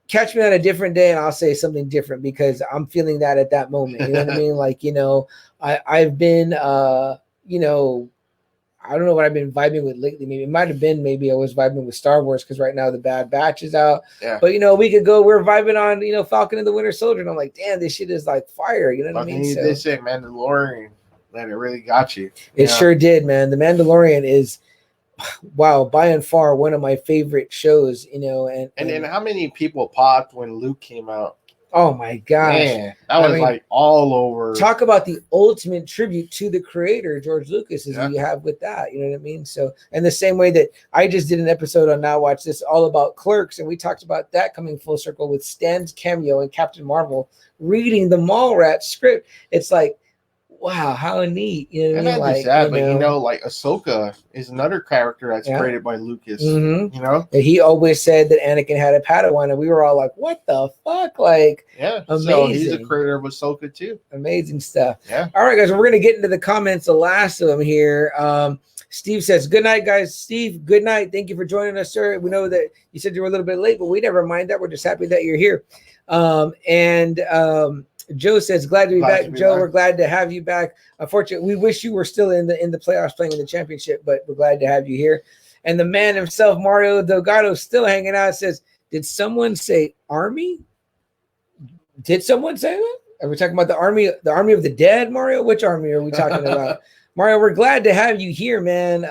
catch me on a different day and I'll say something different because I'm feeling that at that moment. You know what I mean? Like, I've been, I don't know what I've been vibing with lately. Maybe I was vibing with Star Wars because right now the Bad Batch is out. Yeah. But, a week ago we're vibing on, Falcon and the Winter Soldier. And I'm like, damn, this shit is like fire. You know what I mean? They say Mandalorian, man, it really got you. It sure did, man. The Mandalorian is, wow, by and far one of my favorite shows, and then how many people popped when Luke came out? Oh my gosh, man, that was like all over. Talk about the ultimate tribute to the creator, George Lucas, as you have with that. You know what I mean? So, and the same way that I just did an episode on Now Watch This all about Clerks, and we talked about that coming full circle with Stan's cameo and Captain Marvel reading the Mallrats script. It's like, wow, how neat. You know what I mean? Not just that, but like Ahsoka is another character that's created by Lucas. And he always said that Anakin had a Padawan, and we were all like, what the fuck? Like, amazing. So he's the creator of Ahsoka too. Amazing stuff. Yeah. All right, guys, we're gonna get into the comments, the last of them here. Steve says, good night, guys. Steve, good night. Thank you for joining us, sir. We know that you said you were a little bit late, but we never mind that. We're just happy that you're here. Joe says, glad to be Glad back. to be Joe, back. we're glad to have you back. Unfortunately, we wish you were still in the playoffs playing in the championship, but we're glad to have you here. And the man himself, Mario Delgado, still hanging out, says, did someone say Army? Did someone say that? Are we talking about the army of the dead, Mario? Which army are we talking about? Mario, we're glad to have you here, man.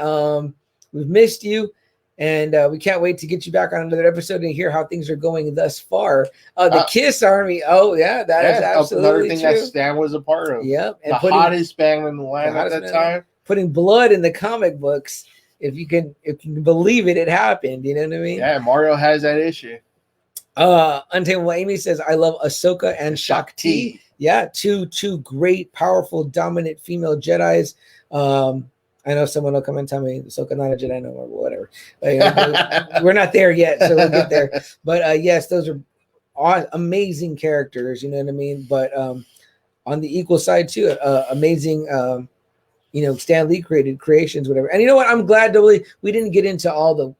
We've missed you, and we can't wait to get you back on another episode and hear how things are going thus far. The Kiss Army. Oh, yeah, that is absolutely another thing true. that Stan was a part of. Yep. And the hottest band in the land at that time. Putting blood in the comic books. If you can believe it, it happened. You know what I mean? Yeah, Mario has that issue. Untamable Amy says, I love Ahsoka and Shakti. Yeah, two great, powerful, dominant female Jedis. I know someone will come and tell me Ahsoka not a Jedi no more, but whatever. We're not there yet, so we'll get there. But yes, those are amazing characters, you know what I mean? But on the equal side too, amazing Stan Lee created creations, whatever. And you know what? I'm glad that we didn't get into all the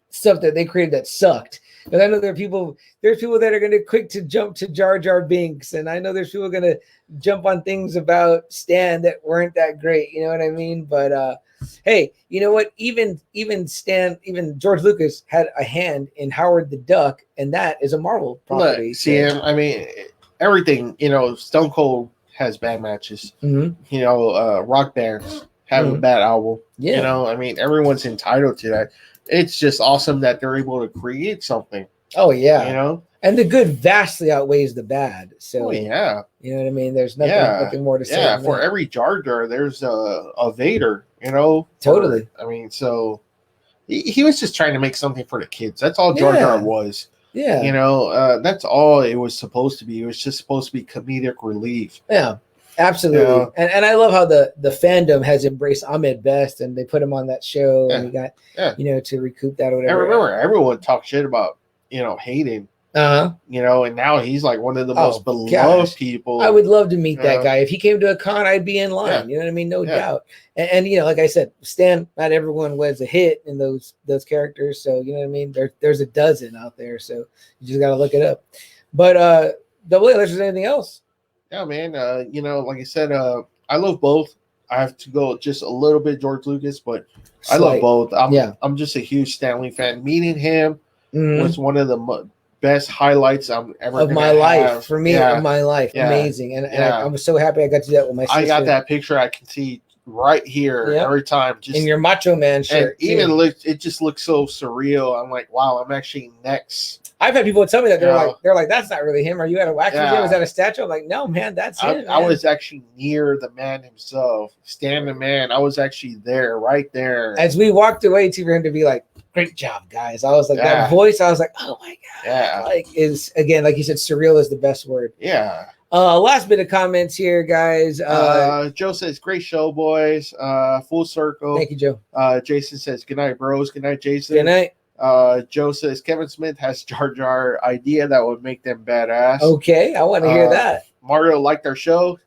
stuff that they created that sucked. But I know there's people that are going to quick to jump to Jar Jar Binks, and I know there's people going to jump on things about Stan that weren't that great. You know what I mean? But hey, you know what? Even George Lucas had a hand in Howard the Duck, and that is a Marvel property. Look, see, I mean, everything. Stone Cold has bad matches. Mm-hmm. Rock bands have a bad album. Yeah. I mean, everyone's entitled to that. It's just awesome that they're able to create something. Oh yeah. And the good vastly outweighs the bad. So yeah. You know what I mean? There's nothing more to say. Yeah, for every Jar Jar, there's a Vader, Totally. I mean, so he was just trying to make something for the kids. That's all Jar Jar was. Yeah. That's all it was supposed to be. It was just supposed to be comedic relief. Yeah. Absolutely. And I love how the fandom has embraced Ahmed Best, and they put him on that show, and he got to recoup that or whatever. I remember everyone talked shit about Hayden. And now he's like one of the most beloved people. I would love to meet that guy. If he came to a con, I'd be in line. You know what I mean? No doubt. And like I said, Stan, not everyone was a hit in those characters. So you know what I mean? There's a dozen out there. So you just gotta look it up. But Double A, unless there's anything else. Yeah, man. Like I said, I love both. I have to go just a little bit George Lucas, but I love both. I'm just a huge Stan Lee fan. Meeting him was one of the best highlights I'm ever of my life. For me, of my life, amazing. And I was so happy I got to do that with my sister. I got that picture. I can see right here every time. Just in your Macho Man shirt. And even it just looks so surreal. I'm like, wow, I'm actually next. I've had people tell me that they're like, that's not really him. Are you at a wax museum? Was that a statue? I'm like, no, man, that's him. I was actually near the man himself, Stan the Man. I was actually there, right there. As we walked away for him to be like, great job, guys. I was like, that voice, I was like, oh my God. Yeah. Like, is again, like you said, surreal is the best word. Yeah. Last bit of comments here, guys. Joe says, great show, boys. Full circle. Thank you, Joe. Jason says, good night, bros. Good night, Jason. Good night. Joe says Kevin Smith has Jar Jar idea that would make them badass. Okay, I want to hear that. Mario liked our show.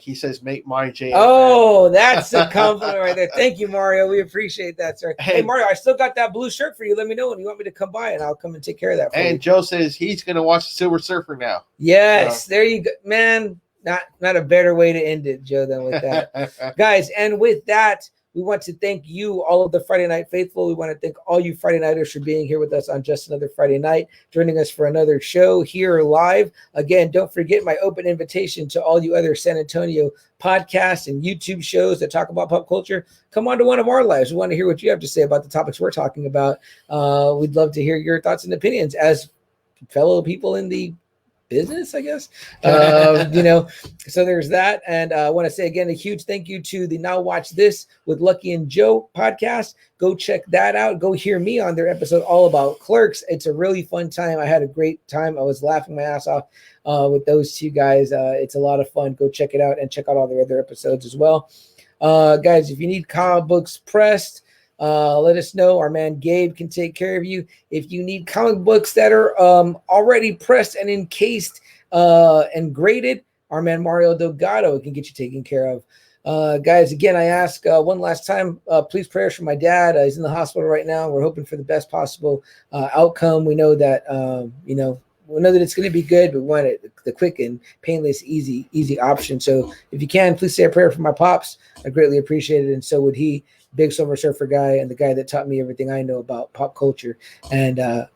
He says make my J. Oh, that's a compliment right there. Thank you, Mario. We appreciate that, sir. Hey, Mario, I still got that blue shirt for you. Let me know when you want me to come by, and I'll come and take care of that for you. And Joe says he's gonna watch the Silver Surfer now. Yes, there you go, man. Not a better way to end it, Joe, than with that. Guys, and with that, we want to thank you, all of the Friday Night Faithful. We want to thank all you Friday Nighters for being here with us on Just Another Friday Night, joining us for another show here live. Again, don't forget my open invitation to all you other San Antonio podcasts and YouTube shows that talk about pop culture. Come on to one of our lives. We want to hear what you have to say about the topics we're talking about. We'd love to hear your thoughts and opinions as fellow people in the business, I guess. So there's that. And I want to say again a huge thank you to the Now Watch This with Lucky and Joe podcast. Go check that out. Go hear me on their episode all about Clerks. It's a really fun time. I had a great time. I was laughing my ass off with those two guys. It's a lot of fun. Go check it out and check out all their other episodes as well. Guys, if you need comic books pressed, let us know. Our man Gabe can take care of you. If you need comic books that are already pressed and encased and graded, our man Mario Delgado can get you taken care of. Guys, again, I ask one last time, please prayers for my dad. He's in the hospital right now. We're hoping for the best possible outcome. We know that we know that it's going to be good, but we want it the quick and painless, easy option. So if you can, please say a prayer for my pops. I greatly appreciate it, and so would he. Big Silver Surfer guy and the guy that taught me everything I know about pop culture and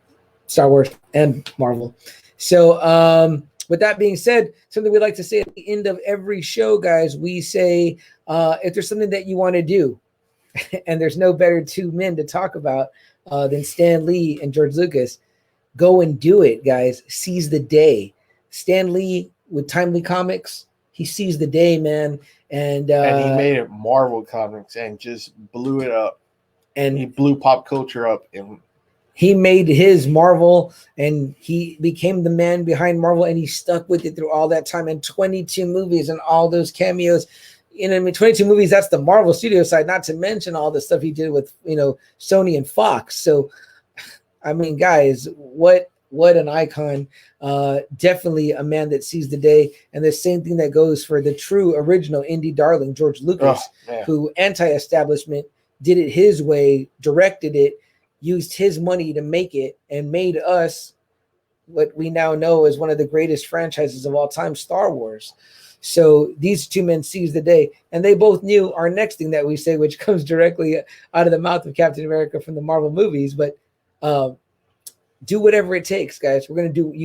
Star Wars and Marvel. So with that being said, something we like to say at the end of every show, guys, we say if there's something that you want to do, and there's no better two men to talk about than Stan Lee and George Lucas, go and do it, guys. Seize the day. Stan Lee with Timely Comics, he seized the day, man. And he made it Marvel Comics and just blew it up. And he blew pop culture up. And he made his Marvel, and he became the man behind Marvel, and he stuck with it through all that time. And 22 movies and all those cameos. You know, I mean, 22 movies, that's the Marvel studio side, not to mention all the stuff he did with, you know, Sony and Fox. So, I mean, guys, what an icon. Definitely a man that sees the day. And the same thing that goes for the true original indie darling, George Lucas, who anti-establishment, did it his way, directed it, used his money to make it, and made us what we now know as one of the greatest franchises of all time, Star Wars. So these two men seized the day, and they both knew our next thing that we say, which comes directly out of the mouth of Captain America from the Marvel movies. But do whatever it takes, guys. You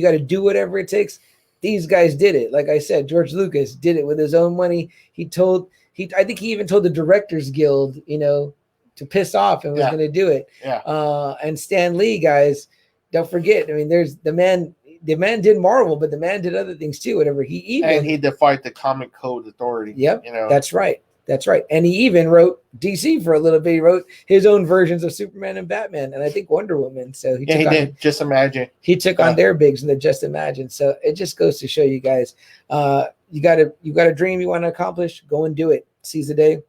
got to do whatever it takes. These guys did it. Like I said, George Lucas did it with his own money. I think he even told the Directors Guild, you know, to piss off and was going to do it. And Stan Lee, guys, don't forget. I mean, there's the man did Marvel, but the man did other things too. Whatever he defied the Comic Code Authority. Yep, you know, that's right. And he even wrote DC for a little bit. He wrote his own versions of Superman and Batman, and I think Wonder Woman. So he did. Just Imagine. He took on their bigs and the Just Imagine. So it just goes to show you guys, you got a dream you want to accomplish, go and do it. Seize the day.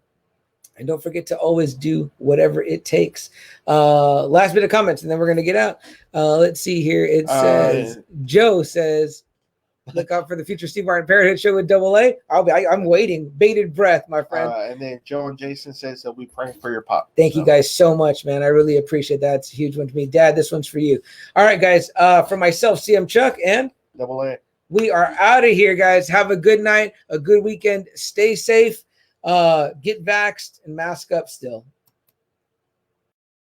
And don't forget to always do whatever it takes. Last bit of comments, and then we're going to get out. Let's see here. It says, Joe says, look out for the future Steve Martin Parenthood show with Double A. I'm waiting. Bated breath, my friend. And then Joe and Jason says they'll be praying for your pop. Thank you guys so much, man. I really appreciate that. It's a huge one to me. Dad, this one's for you. All right, guys. For myself, CM Chuck and Double A. We are out of here, guys. Have a good night, a good weekend. Stay safe. Get vaxxed and mask up still.